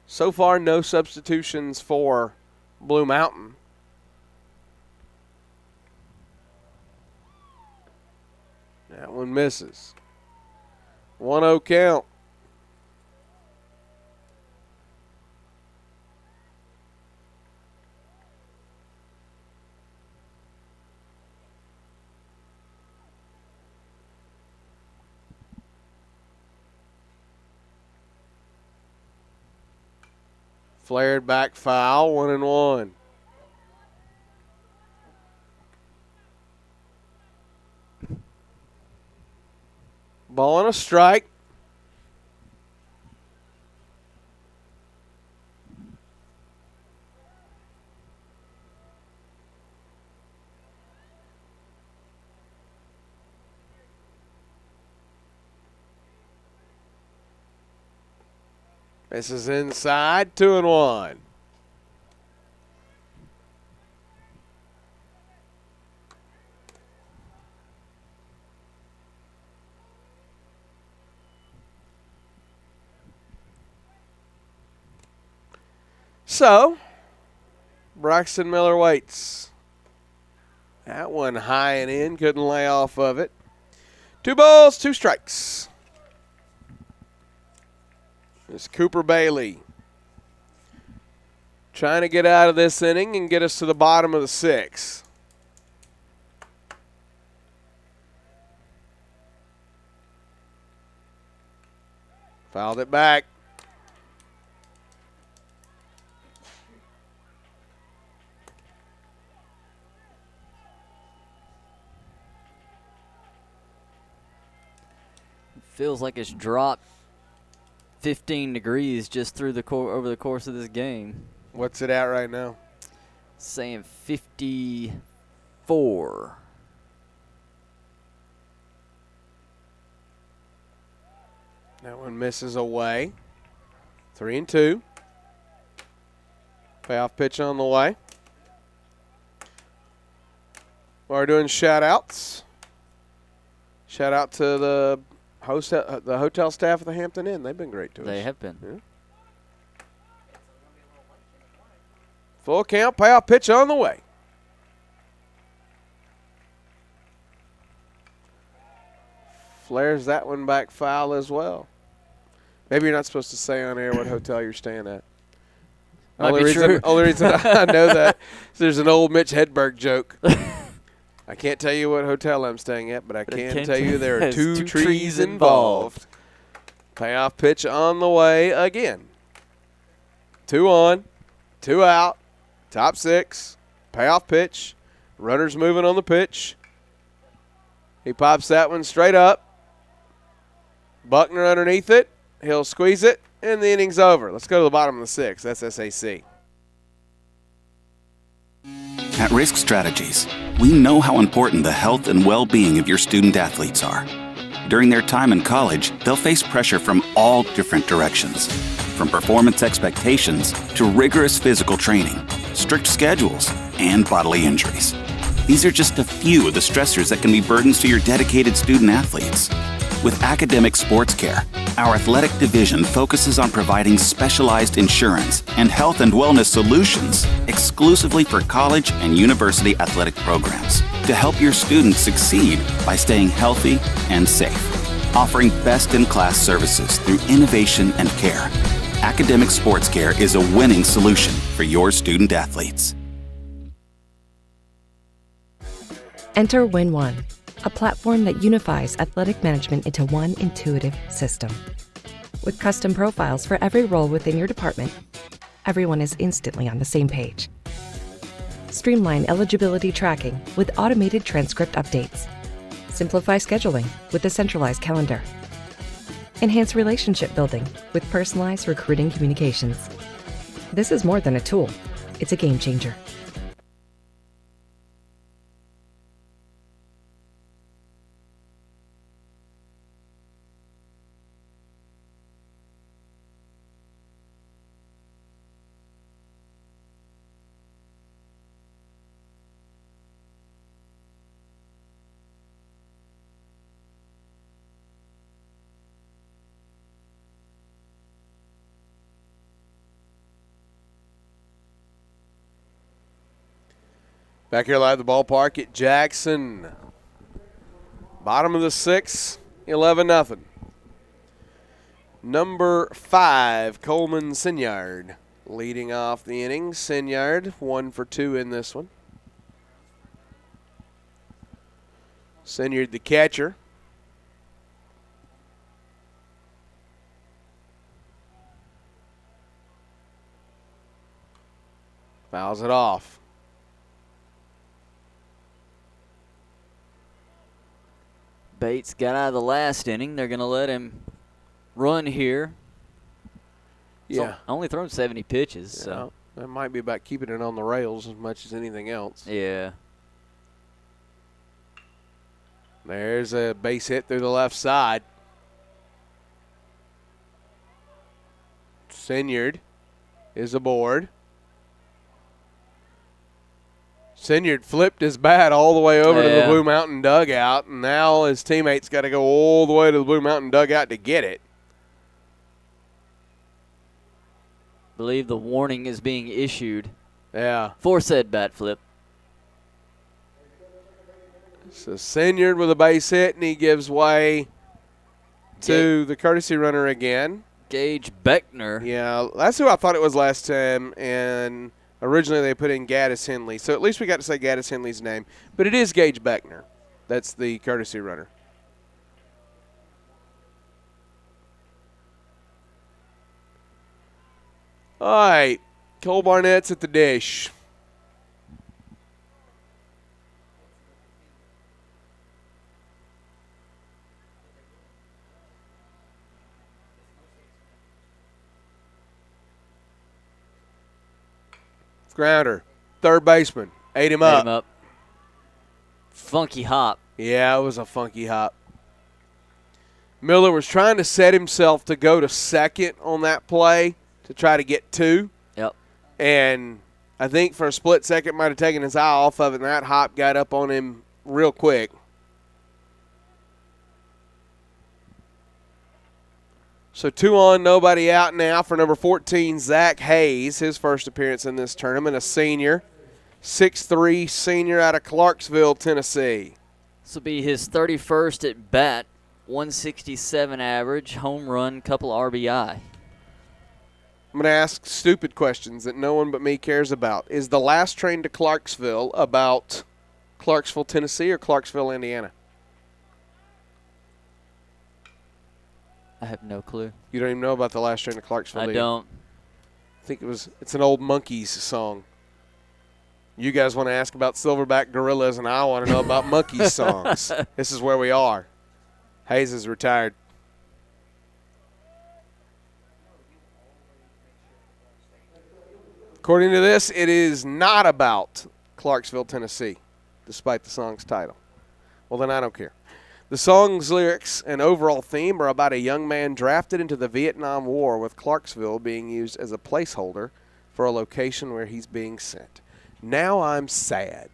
S10: So far, no substitutions for Blue Mountain. That one misses. 1-0 count. Flared back foul, 1-1. Ball and a strike. This is inside, 2-1. So, Braxton Miller waits. That one high and in, couldn't lay off of it. 2 balls, 2 strikes. It's Cooper Bailey trying to get out of this inning and get us to the bottom of the 6th. Fouled it back.
S11: Feels like it's dropped 15 degrees just through the over the course of this game.
S10: What's it at right now?
S11: Saying 54.
S10: That one misses away. 3-2. Payoff pitch on the way. We're doing shout-outs. Shout out to the hotel staff at the Hampton Inn. They've been great to us.
S11: They have been.
S10: Yeah. Full count, payoff pitch on the way. Flares that one back foul as well. Maybe you're not supposed to say on air what hotel you're staying at. Only reason I know that is there's an old Mitch Hedberg joke. I can't tell you what hotel I'm staying at, but I can tell you there are two trees involved. Payoff pitch on the way again. 2 on, 2 out, top 6, payoff pitch. Runner's moving on the pitch. He pops that one straight up. Buckner underneath it. He'll squeeze it, and the inning's over. Let's go to the bottom of the 6th. That's SSAC.
S12: At Risk Strategies, we know how important the health and well-being of your student athletes are. During their time in college, they'll face pressure from all different directions, from performance expectations to rigorous physical training, strict schedules, and bodily injuries. These are just a few of the stressors that can be burdens to your dedicated student athletes. With Academic Sports Care, our athletic division focuses on providing specialized insurance and health and wellness solutions exclusively for college and university athletic programs to help your students succeed by staying healthy and safe, offering best-in-class services through innovation and care. Academic Sports Care is a winning solution for your student athletes.
S13: Enter Win1, a platform that unifies athletic management into one intuitive system. With custom profiles for every role within your department, everyone is instantly on the same page. Streamline eligibility tracking with automated transcript updates. Simplify scheduling with a centralized calendar. Enhance relationship building with personalized recruiting communications. This is more than a tool, it's a game changer.
S10: Back here live at the ballpark at Jackson. Bottom of the 6th, 11-0. Number 5, Coleman Sinyard leading off the inning. Sinyard 1 for 2 in this one. Sinyard the catcher. Fouls it off.
S11: Bates got out of the last inning. They're going to let him run here.
S10: Yeah.
S11: Only thrown 70 pitches.
S10: Yeah,
S11: so
S10: that might be about keeping it on the rails as much as anything else.
S11: Yeah.
S10: There's a base hit through the left side. Sinyard is aboard. Sinyard flipped his bat all the way over to the Blue Mountain dugout, and now his teammates got to go all the way to the Blue Mountain dugout to get it.
S11: Believe the warning is being issued.
S10: Yeah.
S11: For said bat flip.
S10: So Sinyard with a base hit, and he gives way to the courtesy runner again.
S11: Gage Beckner.
S10: Yeah, that's who I thought it was last time, and originally they put in Gaddis Henley. So at least we got to say Gaddis Henley's name. But it is Gage Beckner. That's the courtesy runner. All right, Cole Barnett's at the dish. Grounder, third baseman, ate him up.
S11: Funky hop.
S10: Yeah, it was a funky hop. Miller was trying to set himself to go to second on that play to try to get 2.
S11: Yep.
S10: And I think for a split second might have taken his eye off of it, and that hop got up on him real quick. So 2 on, nobody out now for number 14, Zach Hayes, his first appearance in this tournament, a senior, 6'3", senior out of Clarksville, Tennessee.
S11: This will be his 31st at bat, 167 average, home run, couple RBI.
S10: I'm going to ask stupid questions that no one but me cares about. Is the last train to Clarksville about Clarksville, Tennessee, or Clarksville, Indiana?
S11: I have no clue.
S10: You don't even know about the last train to Clarksville?
S11: I don't.
S10: I think it's an old Monkees song. You guys want to ask about Silverback Gorillas, and I want to know about Monkees songs. This is where we are. Hayes is retired. According to this, it is not about Clarksville, Tennessee, despite the song's title. Well, then I don't care. The song's lyrics and overall theme are about a young man drafted into the Vietnam War, with Clarksville being used as a placeholder for a location where he's being sent. Now I'm sad.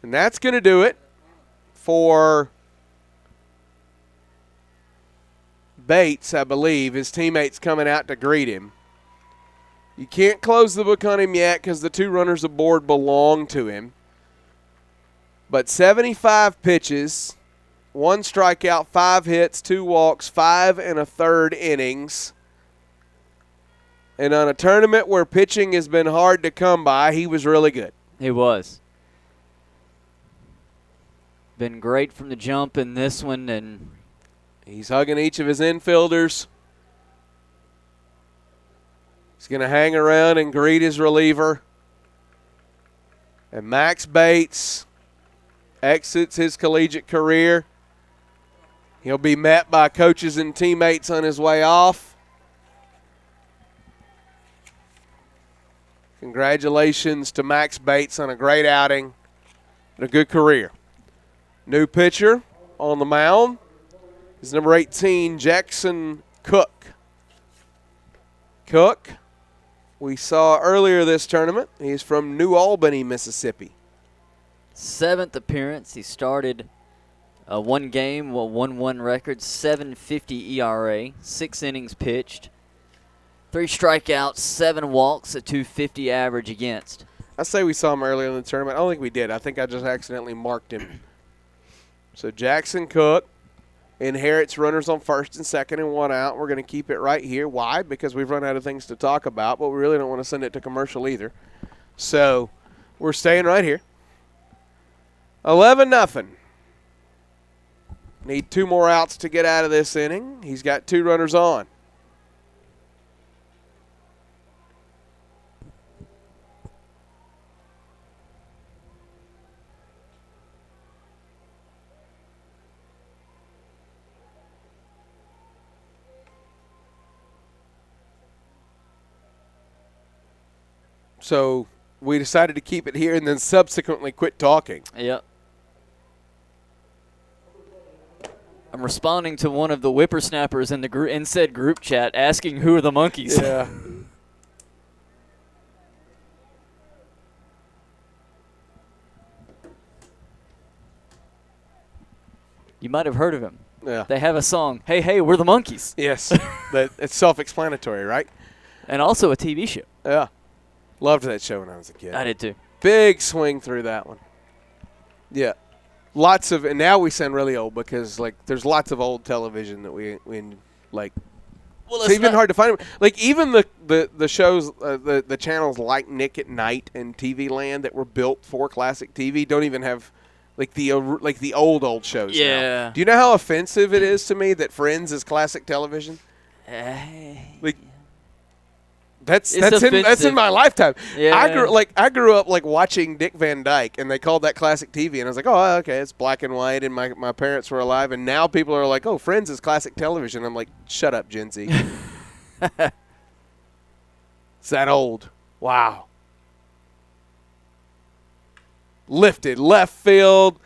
S10: And that's going to do it for Bates, I believe. His teammates coming out to greet him. You can't close the book on him yet because the 2 runners aboard belong to him. But 75 pitches, 1 strikeout, 5 hits, 2 walks, 5 1/3 innings. And on a tournament where pitching has been hard to come by, he was really good.
S11: He was. Been great from the jump in this one, and
S10: he's hugging each of his infielders. He's going to hang around and greet his reliever. And Max Bates exits his collegiate career. He'll be met by coaches and teammates on his way off. Congratulations to Max Bates on a great outing and a good career. New pitcher on the mound is number 18, Jackson Cook. Cook, we saw earlier this tournament. He's from New Albany, Mississippi.
S11: 7th appearance. He started 1 game, 1-1 record, 7.50 ERA, 6 innings pitched, 3 strikeouts, 7 walks, a 250 average against.
S10: I say we saw him earlier in the tournament. I don't think we did. I think I just accidentally marked him. So Jackson Cook inherits runners on first and second and 1 out. We're going to keep it right here. Why? Because we've run out of things to talk about, but we really don't want to send it to commercial either. So we're staying right here. 11-0. Need 2 more outs to get out of this inning. He's got 2 runners on. So we decided to keep it here and then subsequently quit talking.
S11: Yep. I'm responding to one of the whippersnappers in the said group chat asking who are the monkeys.
S10: Yeah.
S11: You might have heard of him.
S10: Yeah.
S11: They have a song, Hey, Hey, We're the Monkeys.
S10: Yes. It's self-explanatory, right?
S11: And also a TV show.
S10: Yeah. Loved that show when I was a kid.
S11: I did too.
S10: Big swing through that one. Yeah. Lots of, and now we sound really old because, like, there's lots of old television that we like. Well, it's even hard to find. Like, even the shows, the channels like Nick at Night and TV Land that were built for classic TV don't even have, like, the old shows.
S11: Yeah.
S10: Now. Do you know how offensive it is to me that Friends is classic television? Like. That's in my lifetime.
S11: Yeah.
S10: I grew up like watching Dick Van Dyke, and they called that classic TV, and I was like, oh, okay, it's black and white, and my parents were alive, and now people are like, oh, Friends is classic television. I'm like, shut up, Gen Z. It's that old. Wow. Lifted left field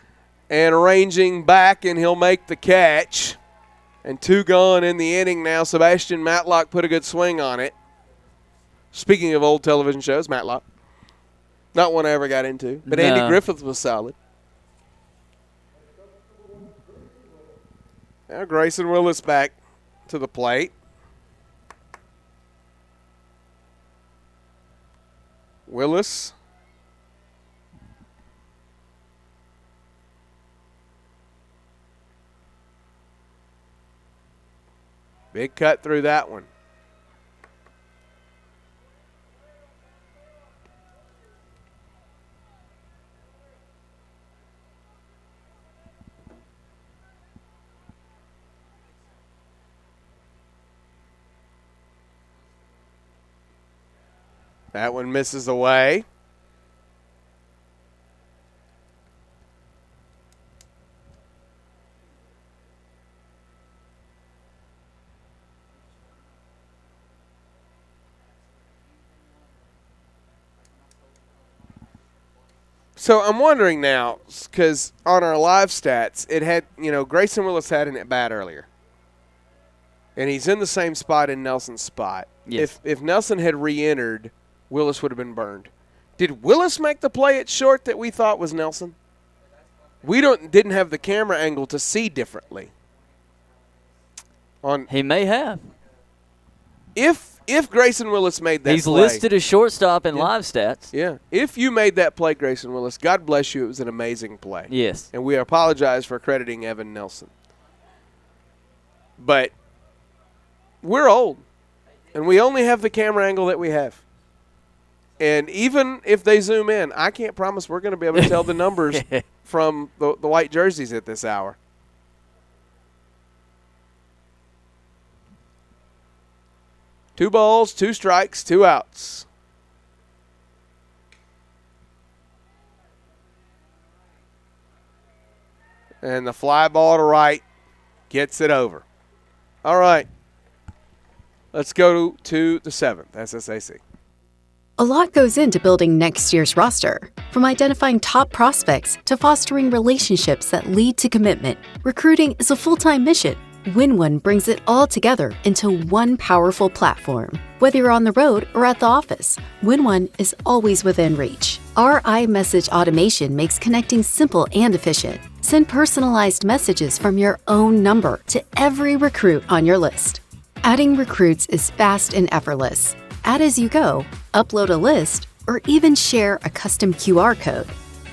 S10: and arranging back, and he'll make the catch. And 2 gone in the inning now. Sebastian Matlock put a good swing on it. Speaking of old television shows, Matlock. Not one I ever got into, but Andy Griffith was solid. Now Grayson Willis back to the plate. Willis. Big cut through that one. That one misses away. So I'm wondering now, because on our live stats, it had, Grayson Willis had an at-bat earlier. And he's in the same spot in Nelson's spot.
S11: Yes.
S10: If Nelson had re-entered, Willis would have been burned. Did Willis make the play at short that we thought was Nelson? We didn't have the camera angle to see differently.
S11: He may have.
S10: If Grayson Willis made that
S11: He's
S10: play. He's
S11: listed as shortstop in live stats.
S10: Yeah. If you made that play, Grayson Willis, God bless you. It was an amazing play.
S11: Yes.
S10: And we apologize for crediting Evan Nelson. But we're old, and we only have the camera angle that we have. And even if they zoom in, I can't promise we're going to be able to tell the numbers from the white jerseys at this hour. Two balls, 2 strikes, 2 outs. And the fly ball to right gets it over. All right. Let's go to the 7th, SSAC.
S14: A lot goes into building next year's roster. From identifying top prospects to fostering relationships that lead to commitment, recruiting is a full-time mission. WinOne brings it all together into one powerful platform. Whether you're on the road or at the office, WinOne is always within reach. Our iMessage automation makes connecting simple and efficient. Send personalized messages from your own number to every recruit on your list. Adding recruits is fast and effortless. Add as you go, upload a list, or even share a custom QR code.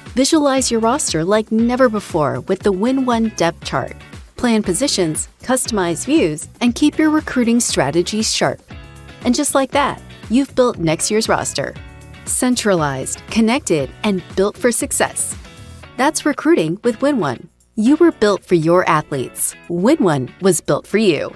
S14: Visualize your roster like never before with the WinOne depth chart. Plan positions, customize views, and keep your recruiting strategies sharp. And just like that, you've built next year's roster. Centralized, connected, and built for success. That's recruiting with WinOne. You were built for your athletes. WinOne was built for you.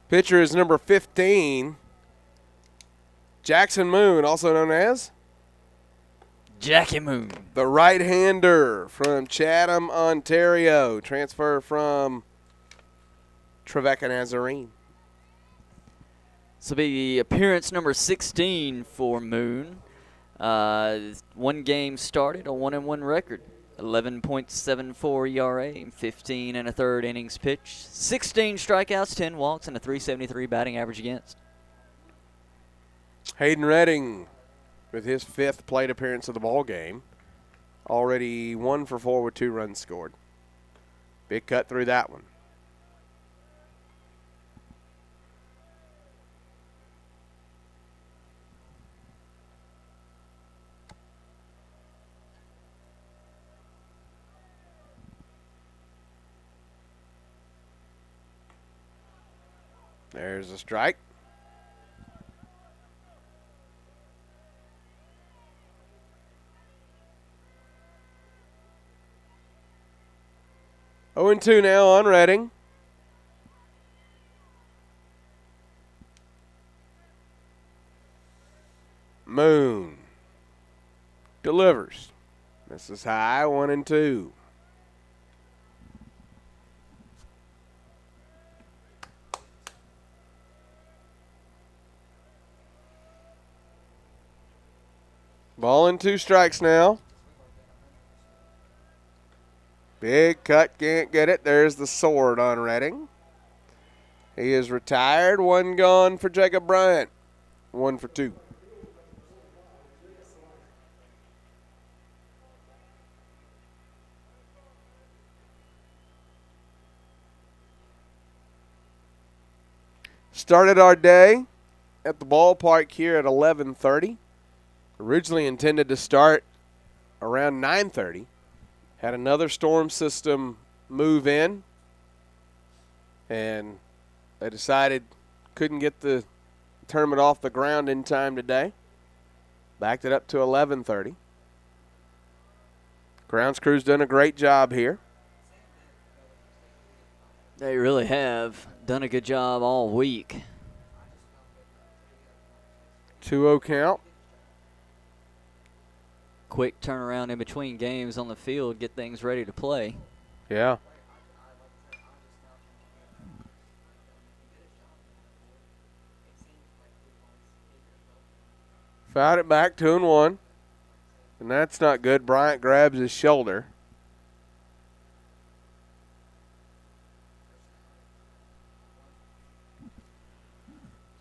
S10: Pitcher is number 15, Jackson Moon, also known as
S11: Jackie Moon.
S10: The right-hander from Chatham, Ontario. Transfer from Trevecca Nazarene.
S11: This will be appearance number 16 for Moon. 1 game started, a 1-1 record. 11.74 ERA, 15 1/3 innings pitched, 16 strikeouts, 10 walks, and a .373 batting average against.
S10: Hayden Redding with his 5th plate appearance of the ball game. Already 1 for 4 with 2 runs scored. Big cut through that one. There's a strike. Oh and 2 now on Reading. Moon delivers. This is high, 1 and 2. Ball and 2 strikes now. Big cut, can't get it. There's the sword on Reading. He is retired. 1 gone for Jacob Bryant. 1 for 2. Started our day at the ballpark here at 11:30. Originally intended to start around 9:30. Had another storm system move in, and they decided couldn't get the tournament off the ground in time today. Backed it up to 11:30. Grounds crew's done a great job here.
S11: They really have done a good job all week.
S10: 2-0 count.
S11: Quick turnaround in between games on the field, get things ready to play.
S10: Yeah. Fouled it back, 2-1. And that's not good. Bryant grabs his shoulder.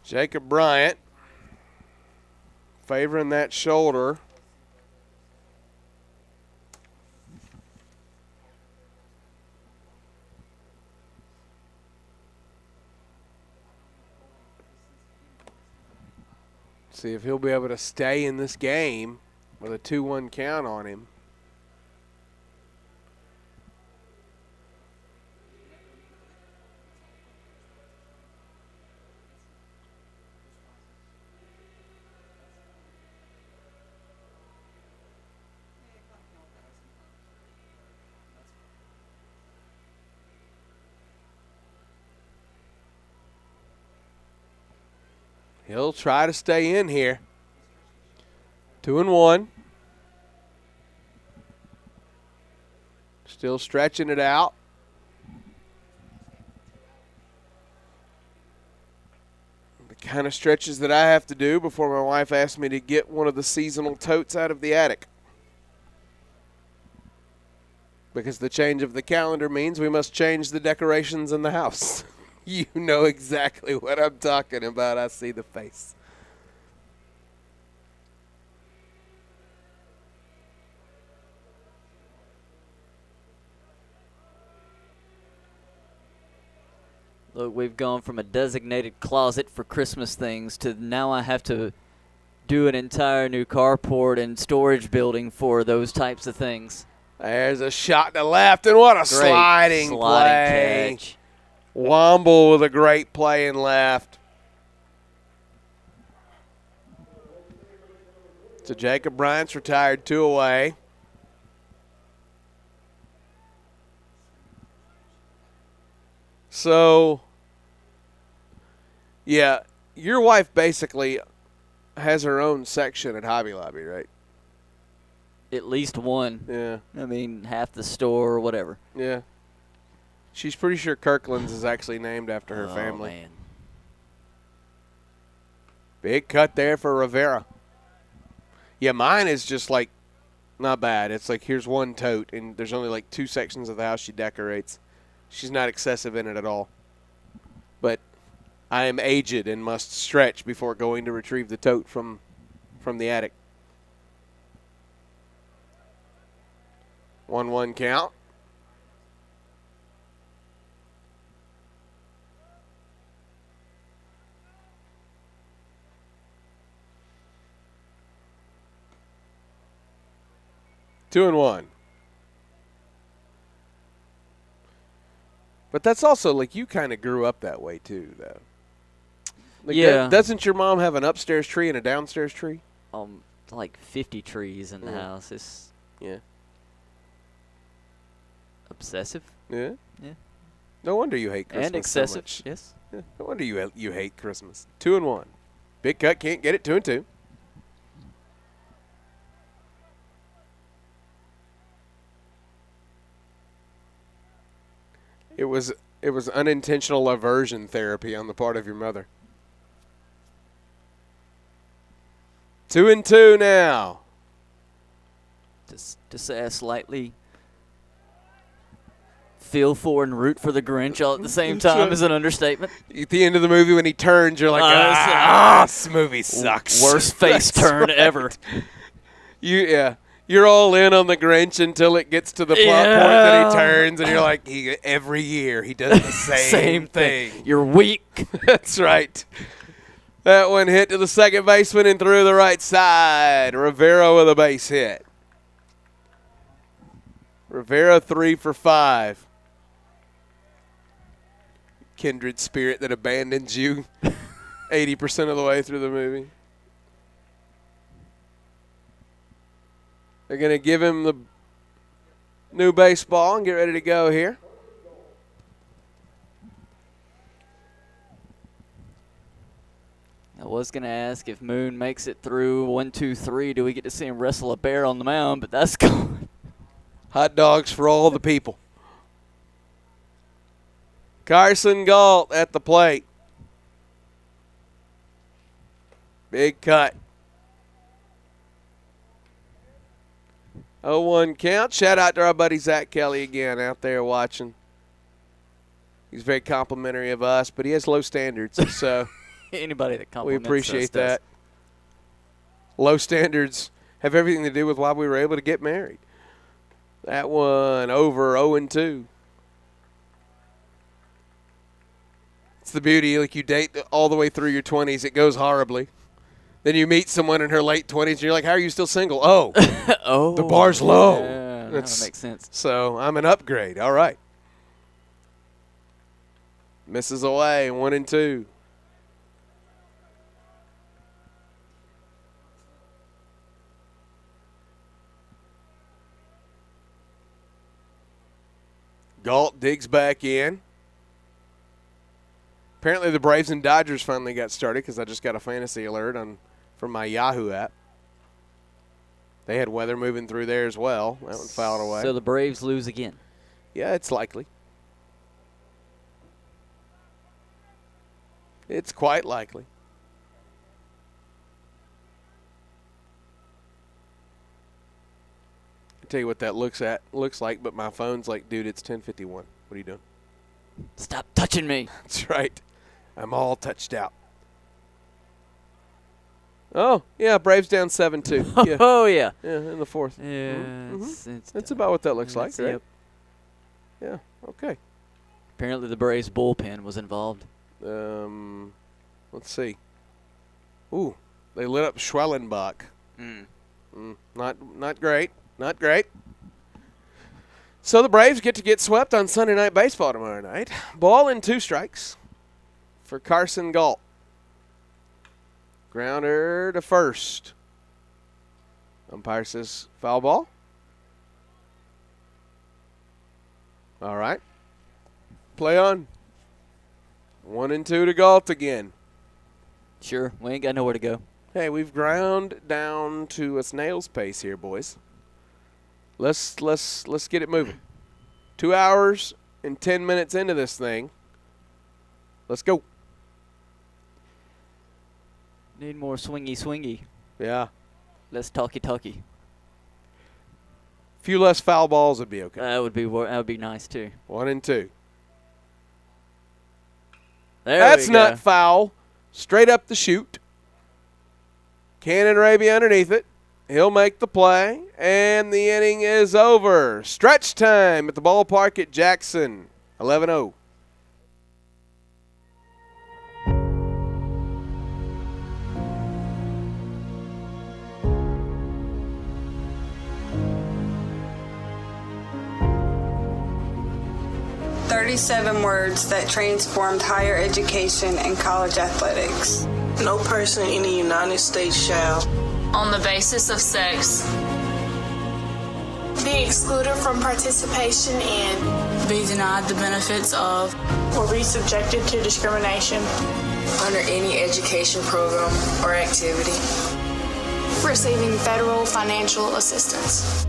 S10: Jacob Bryant favoring that shoulder. See if he'll be able to stay in this game with a 2-1 count on him. He'll try to stay in here. 2-1. Still stretching it out. The kind of stretches that I have to do before my wife asked me to get one of the seasonal totes out of the attic. Because the change of the calendar means we must change the decorations in the house. You know exactly what I'm talking about. I see the face.
S11: Look, we've gone from a designated closet for Christmas things to now I have to do an entire new carport and storage building for those types of things.
S10: There's a shot to left, and what a sliding play.
S11: Catch.
S10: Womble with a great play in left. So Jacob Bryant's retired, 2 away. So, yeah, your wife basically has her own section at Hobby Lobby, right?
S11: At least one.
S10: Yeah.
S11: I mean, half the store or whatever.
S10: Yeah. She's pretty sure Kirkland's is actually named after her family.
S11: Man.
S10: Big cut there for Rivera. Yeah, mine is just like not bad. It's like here's one tote, and there's only like 2 sections of the house she decorates. She's not excessive in it at all. But I am aged and must stretch before going to retrieve the tote from the attic. 1-1 count. Two and 1. But that's also like you kind of grew up that way too, though. Like, doesn't your mom have an upstairs tree and a downstairs tree?
S11: Like 50 trees in the house. It's obsessive.
S10: Yeah.
S11: Yeah.
S10: No wonder you hate Christmas
S11: and excessive.
S10: so much.
S11: Yes.
S10: Yeah. No wonder you hate Christmas. 2-1. Big cut can't get it. 2-2. It was unintentional aversion therapy on the part of your mother. 2-2 now.
S11: To say I slightly feel for and root for the Grinch all at the same time is an understatement.
S10: At the end of the movie, when he turns, you're like, this movie sucks.
S11: Worst face turn ever.
S10: You're all in on the Grinch until it gets to the plot point that he turns, and you're like, every year he does the same thing.
S11: You're weak.
S10: That's right. That one hit to the second baseman and through the right side. Rivera with a base hit. Rivera 3 for 5. Kindred spirit that abandons you 80% of the way through the movie. They're going to give him the new baseball and get ready to go here.
S11: I was going to ask if Moon makes it through 1, 2, 3, do we get to see him wrestle a bear on the mound? But that's gone.
S10: Hot dogs for all the people. Carson Galt at the plate. Big cut. 0-1 count. Shout out to our buddy Zach Kelly again out there watching. He's very complimentary of us, but he has low standards. So
S11: anybody that compliments
S10: we appreciate
S11: us
S10: that. Low standards have everything to do with why we were able to get married. That one over 0-2. It's the beauty. Like, you date all the way through your 20s. It goes horribly. Then you meet someone in her late 20s, and you're like, how are you still single? Oh, the bar's low.
S11: Yeah, that makes sense.
S10: So I'm an upgrade. All right. Misses away, 1-2. Galt digs back in. Apparently the Braves and Dodgers finally got started because I just got a fantasy alert from my Yahoo app. They had weather moving through there as well. That one fouled away.
S11: So the Braves lose again.
S10: Yeah, it's likely. It's quite likely. I'll tell you what that looks like, but my phone's like, dude, it's 10:51. What are you doing?
S11: Stop touching me.
S10: That's right. I'm all touched out. Oh, yeah, Braves down 7-2. Yeah.
S11: Oh, yeah.
S10: Yeah, in the fourth.
S11: Yeah.
S10: Mm-hmm. That's about what that looks like, right?
S11: Yep.
S10: Yeah, okay.
S11: Apparently the Braves bullpen was involved.
S10: Let's see. Ooh, they lit up Schwellenbach. Not great. Not great. So the Braves get swept on Sunday Night Baseball tomorrow night. Ball and 2 strikes for Carson Galt. Grounder to first. Umpire says foul ball. All right. Play on. 1-2 to Galt again.
S11: Sure, we ain't got nowhere to go.
S10: Hey, we've ground down to a snail's pace here, boys. Let's get it moving. 2 hours and 10 minutes into this thing. Let's go.
S11: Need more swingy.
S10: Yeah.
S11: Less talky.
S10: Few less foul balls would be okay.
S11: That would be nice too.
S10: 1-2.
S11: That's
S10: not foul. Straight up the chute. Cannon Raby underneath it. He'll make the play, and the inning is over. Stretch time at the ballpark at Jackson. 11-0.
S15: 37 words that transformed higher education and college athletics.
S16: No person in the United States shall,
S17: on the basis of sex,
S18: be excluded from participation in,
S17: be denied the benefits of,
S18: or be subjected to discrimination
S19: under any education program or activity,
S18: receiving federal financial assistance.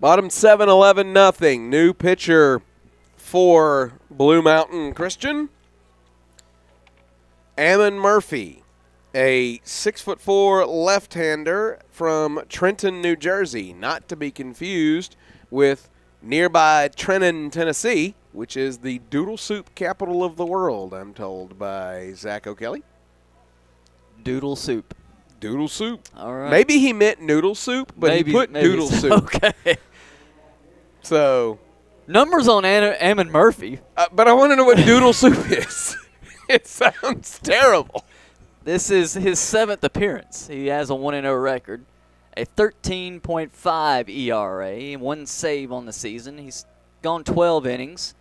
S10: Bottom 7-11-0. New pitcher for Blue Mountain Christian. Ammon Murphy, a 6'4" left-hander from Trenton, New Jersey, not to be confused with nearby Trenton, Tennessee, which is the doodle soup capital of the world, I'm told by Zach O'Kelly.
S11: Doodle soup.
S10: Doodle soup.
S11: All right.
S10: Maybe he meant noodle soup, but he put doodle soup.
S11: Okay.
S10: So.
S11: Numbers on Ammon Murphy.
S10: But I want to know what doodle soup is. It sounds terrible.
S11: This is his 7th appearance. He has a 1-0 record, a 13.5 ERA, 1 save on the season. He's gone 12 innings,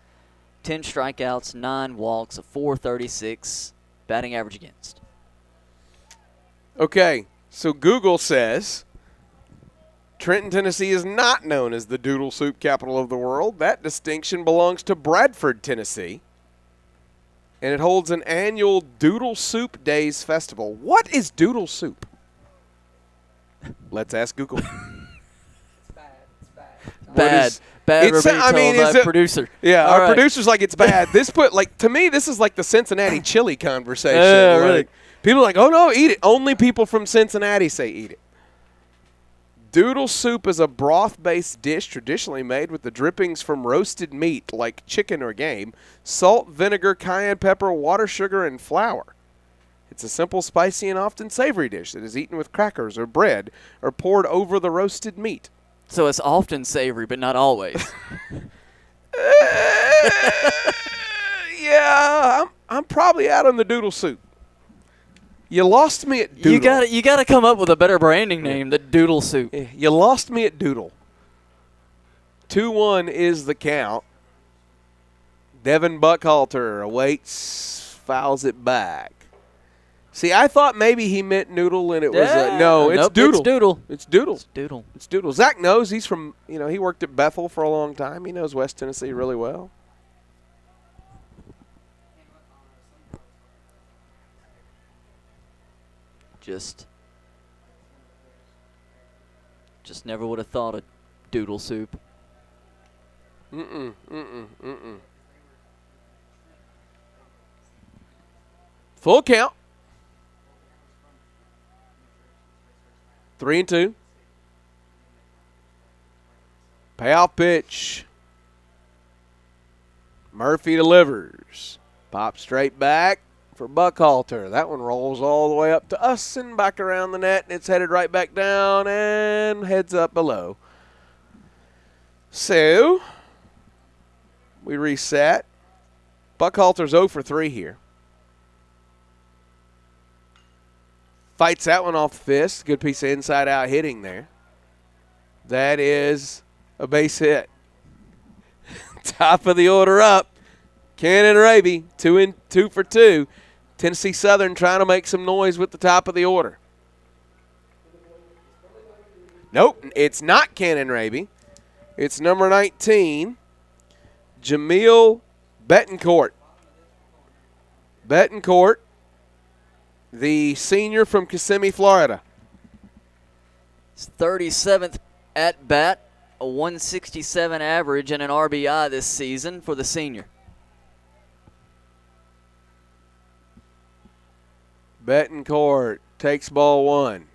S11: 10 strikeouts, 9 walks, a 4.36 batting average against.
S10: Okay, so Google says Trenton, Tennessee is not known as the doodle soup capital of the world. That distinction belongs to Bradford, Tennessee. And it holds an annual Doodle Soup Days festival. What is doodle soup? Let's ask Google.
S11: Bad. Producer.
S10: Yeah,
S11: All
S10: our
S11: right.
S10: producer's like, it's bad. To me, this is like the Cincinnati chili conversation.
S11: Really?
S10: People are like, oh, no, eat it. Only people from Cincinnati say eat it. Doodle soup is a broth-based dish traditionally made with the drippings from roasted meat like chicken or game, salt, vinegar, cayenne pepper, water, sugar, and flour. It's a simple, spicy, and often savory dish that is eaten with crackers or bread or poured over the roasted meat.
S11: So it's often savory, but not always.
S10: Yeah, I'm probably out on the doodle soup. You lost me at doodle.
S11: You got to come up with a better branding name than Doodle Soup.
S10: You lost me at doodle. 2-1 is the count. Devin Buckhalter awaits, fouls it back. See, I thought maybe he meant noodle, and it was no. It's
S11: nope,
S10: doodle.
S11: It's doodle.
S10: It's doodle.
S11: It's doodle.
S10: It's doodle. Zach knows. He's from. He worked at Bethel for a long time. He knows West Tennessee really well.
S11: Just never would have thought of doodle soup.
S10: Full count. 3-2. Payoff pitch. Murphy delivers. Pop straight back for Buckhalter. That one rolls all the way up to us and back around the net, and it's headed right back down and heads up below. So, we reset. Buckhalter's 0 for 3 here. Fights that one off the fist. Good piece of inside-out hitting there. That is a base hit. Top of the order up. Cannon Raby, 2 for 2. Tennessee Southern trying to make some noise with the top of the order. Nope, it's not Cannon Raby. It's number 19, Jamil Betancourt. Betancourt, the senior from Kissimmee, Florida.
S11: His 37th at bat, a 167 average and an RBI this season for the senior.
S10: Betancourt takes ball 1.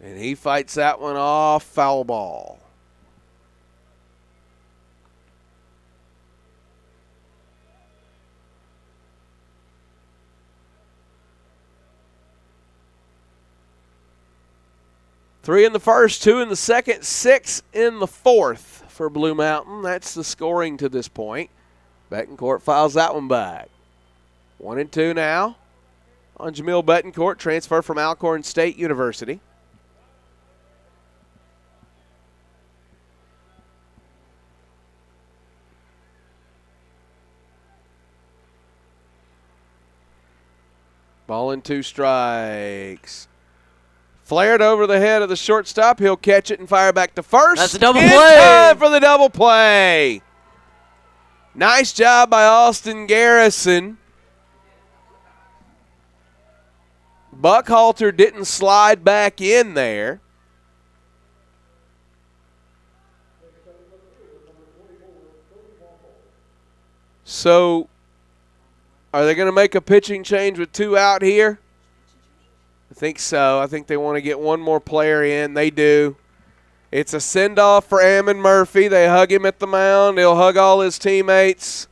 S10: And he fights that one off, foul ball. Three in the first, 2 in the second, 6 in the fourth for Blue Mountain. That's the scoring to this point. Betancourt files that one back. 1 and 2 now on Jamil Betancourt, transfer from Alcorn State University. Ball and 2 strikes. Flared over the head of the shortstop. He'll catch it and fire back to first.
S11: That's a double
S10: In
S11: play.
S10: time for the double play. Nice job by Austin Garrison. Buckhalter didn't slide back in there. So, are they going to make a pitching change with 2 out here? I think so. I think they want to get one more player in. They do. It's a send-off for Ammon Murphy. They hug him at the mound. He'll hug all his teammates.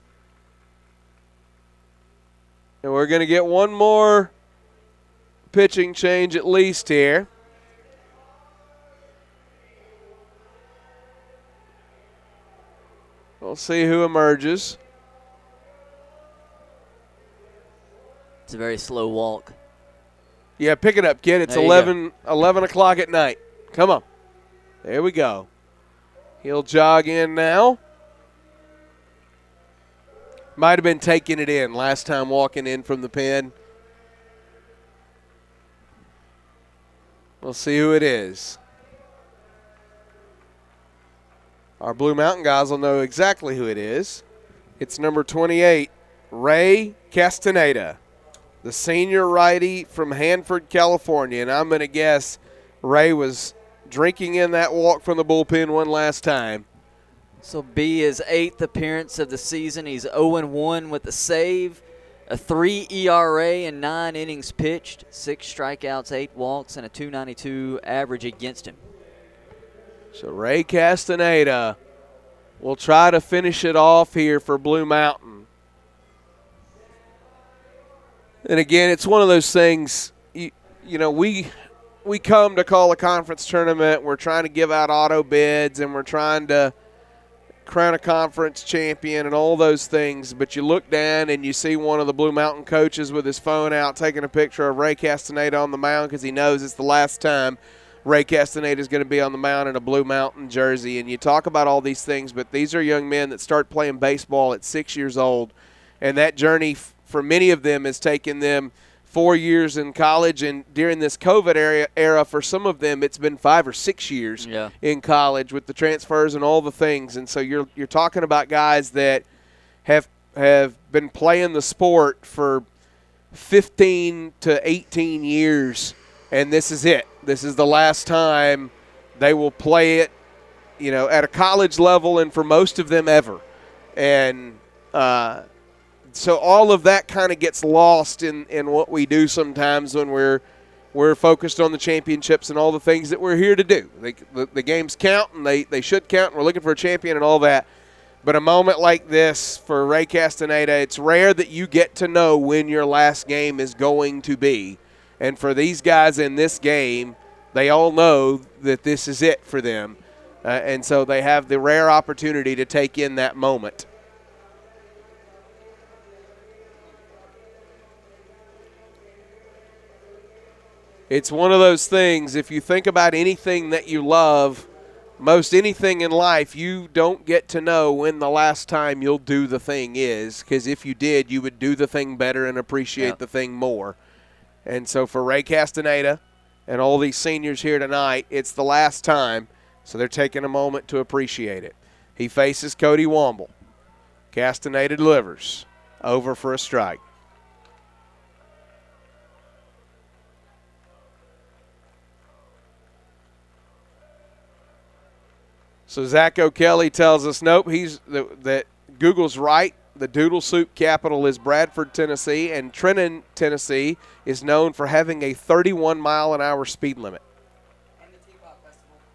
S10: And we're going to get one more pitching change at least here. We'll see who emerges.
S11: It's a very slow walk.
S10: Yeah, pick it up, kid. It's
S11: There
S10: 11 o'clock at night. Come on. There we go. He'll jog in now. Might have been taking it in last time walking in from the pen. We'll see who it is. Our Blue Mountain guys will know exactly who it is. It's number 28, Ray Castaneda, the senior righty from Hanford, California. And I'm going to guess Ray was drinking in that walk from the bullpen one last time.
S11: So B, his 8th appearance of the season. He's 0-1 with a save, a 3 ERA and 9 innings pitched, 6 strikeouts, 8 walks, and a 292 average against him.
S10: So Ray Castaneda will try to finish it off here for Blue Mountain. And again, it's one of those things, you know, we come to call a conference tournament. We're trying to give out auto bids, and we're trying to crown a conference champion and all those things. But you look down and you see one of the Blue Mountain coaches with his phone out taking a picture of Ray Castaneda on the mound because he knows it's the last time Ray Castaneda is going to be on the mound in a Blue Mountain jersey. And you talk about all these things, but these are young men that start playing baseball at 6 years old. And that journey for many of them has taken them 4 years in college, and during this COVID era, for some of them, it's been 5 or 6 years in college with the transfers and all the things. And so you're talking about guys that have been playing the sport for 15 to 18 years, and this is it. This is the last time they will play it, you know, at a college level, and for most of them ever. And so all of that kind of gets lost in what we do sometimes when we're focused on the championships and all the things that we're here to do. The games count, and they should count, and we're looking for a champion and all that. But a moment like this for Ray Castaneda, it's rare that you get to know when your last game is going to be. And for these guys in this game, they all know that this is it for them. And so they have the rare opportunity to take in that moment. It's one of those things, if you think about anything that you love most anything in life, you don't get to know when the last time you'll do the thing is, because if you did, you would do the thing better and appreciate the thing more. And so for Ray Castaneda and all these seniors here tonight, it's the last time, so they're taking a moment to appreciate it. He faces Cody Womble. Castaneda delivers. Over for a strike. So Zach O'Kelly tells us, nope, that Google's right. The Doodle Soup capital is Bradford, Tennessee, and Trenton, Tennessee is known for having a 31-mile-an-hour speed limit.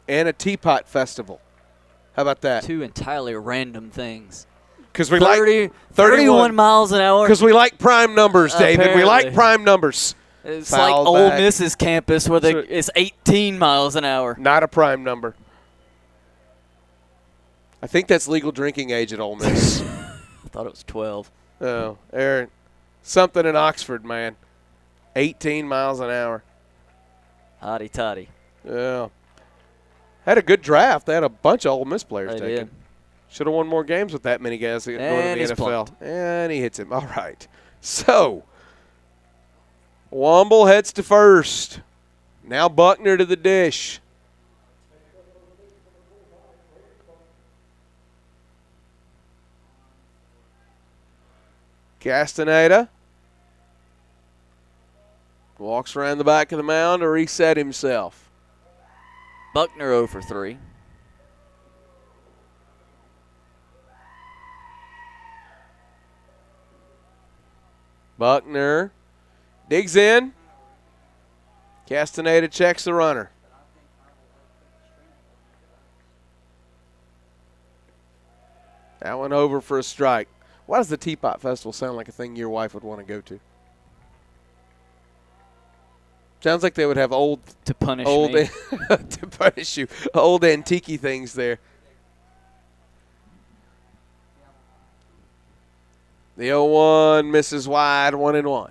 S10: And a Teapot Festival. How about that?
S11: Two entirely random things.
S10: Because we
S11: 31 miles an hour.
S10: Because we like prime numbers, David.
S11: Apparently.
S10: We like prime numbers.
S11: It's
S10: Foul
S11: like Ole
S10: back.
S11: Miss's campus where it's 18 miles an hour.
S10: Not a prime number. I think that's legal drinking age at Ole Miss.
S11: I thought it was 12.
S10: Oh, Aaron. Something in Oxford, man. 18 miles an hour.
S11: Hotty toddy.
S10: Yeah. Had a good draft. They had a bunch of Ole Miss players
S11: They
S10: taken.
S11: did.
S10: Should have won more games with that many guys going to
S11: And
S10: the
S11: he's
S10: NFL.
S11: plucked.
S10: And he hits him. All right. So, Womble heads to first. Now Buckner to the dish. Castaneda walks around the back of the mound to reset himself.
S11: Buckner 0 for 3.
S10: Buckner digs in. Castaneda checks the runner. That one over for a strike. Why does the Teapot Festival sound like a thing your wife would want to go to? Sounds like they would have old
S11: to punish
S10: me. To punish you. Old antique things there. The 0-1 misses wide, 1-1.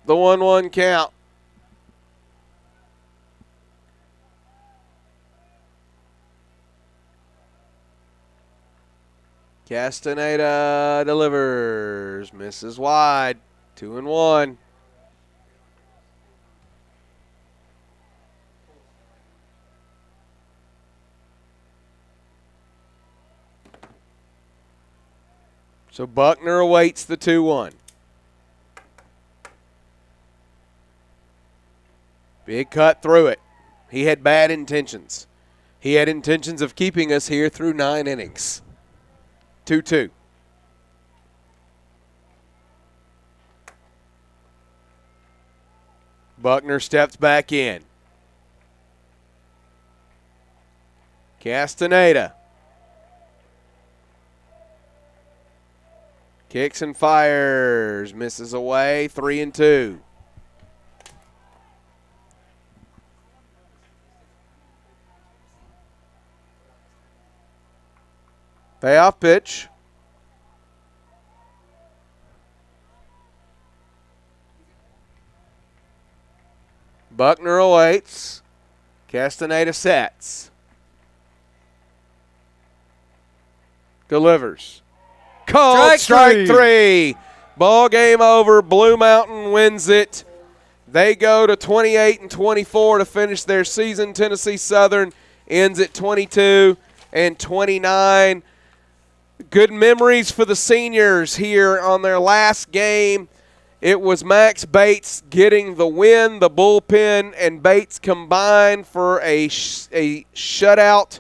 S10: The 1-1 count. Castaneda delivers, misses wide, 2-1. So Buckner awaits the 2-1. Big cut through it. He had bad intentions. He had intentions of keeping us here through 9 innings. 2-2. Buckner steps back in. Castaneda. Kicks and fires. Misses away. 3-2. Payoff pitch. Buckner awaits. Castaneda sets. Delivers. Called strike three. Ball game over. Blue Mountain wins it. They go to 28-24 to finish their season. Tennessee Southern ends at 22-29. Good memories for the seniors here on their last game. It was Max Bates getting the win. The bullpen and Bates combined for a shutout.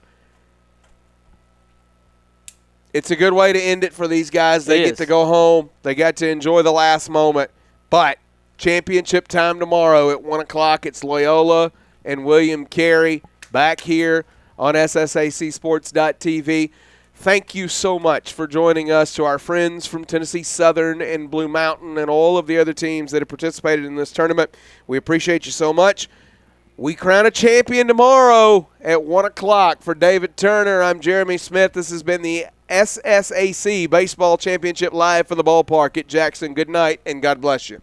S10: It's a good way to end it for these guys. They get to go home. They got to enjoy the last moment. But championship time tomorrow at 1 o'clock. It's Loyola and William Carey back here on SSACsports.tv. Thank you so much for joining us, to our friends from Tennessee Southern and Blue Mountain and all of the other teams that have participated in this tournament. We appreciate you so much. We crown a champion tomorrow at 1 o'clock. For David Turner, I'm Jeremy Smith. This has been the SSAC Baseball Championship live from the ballpark at Jackson. Good night, and God bless you.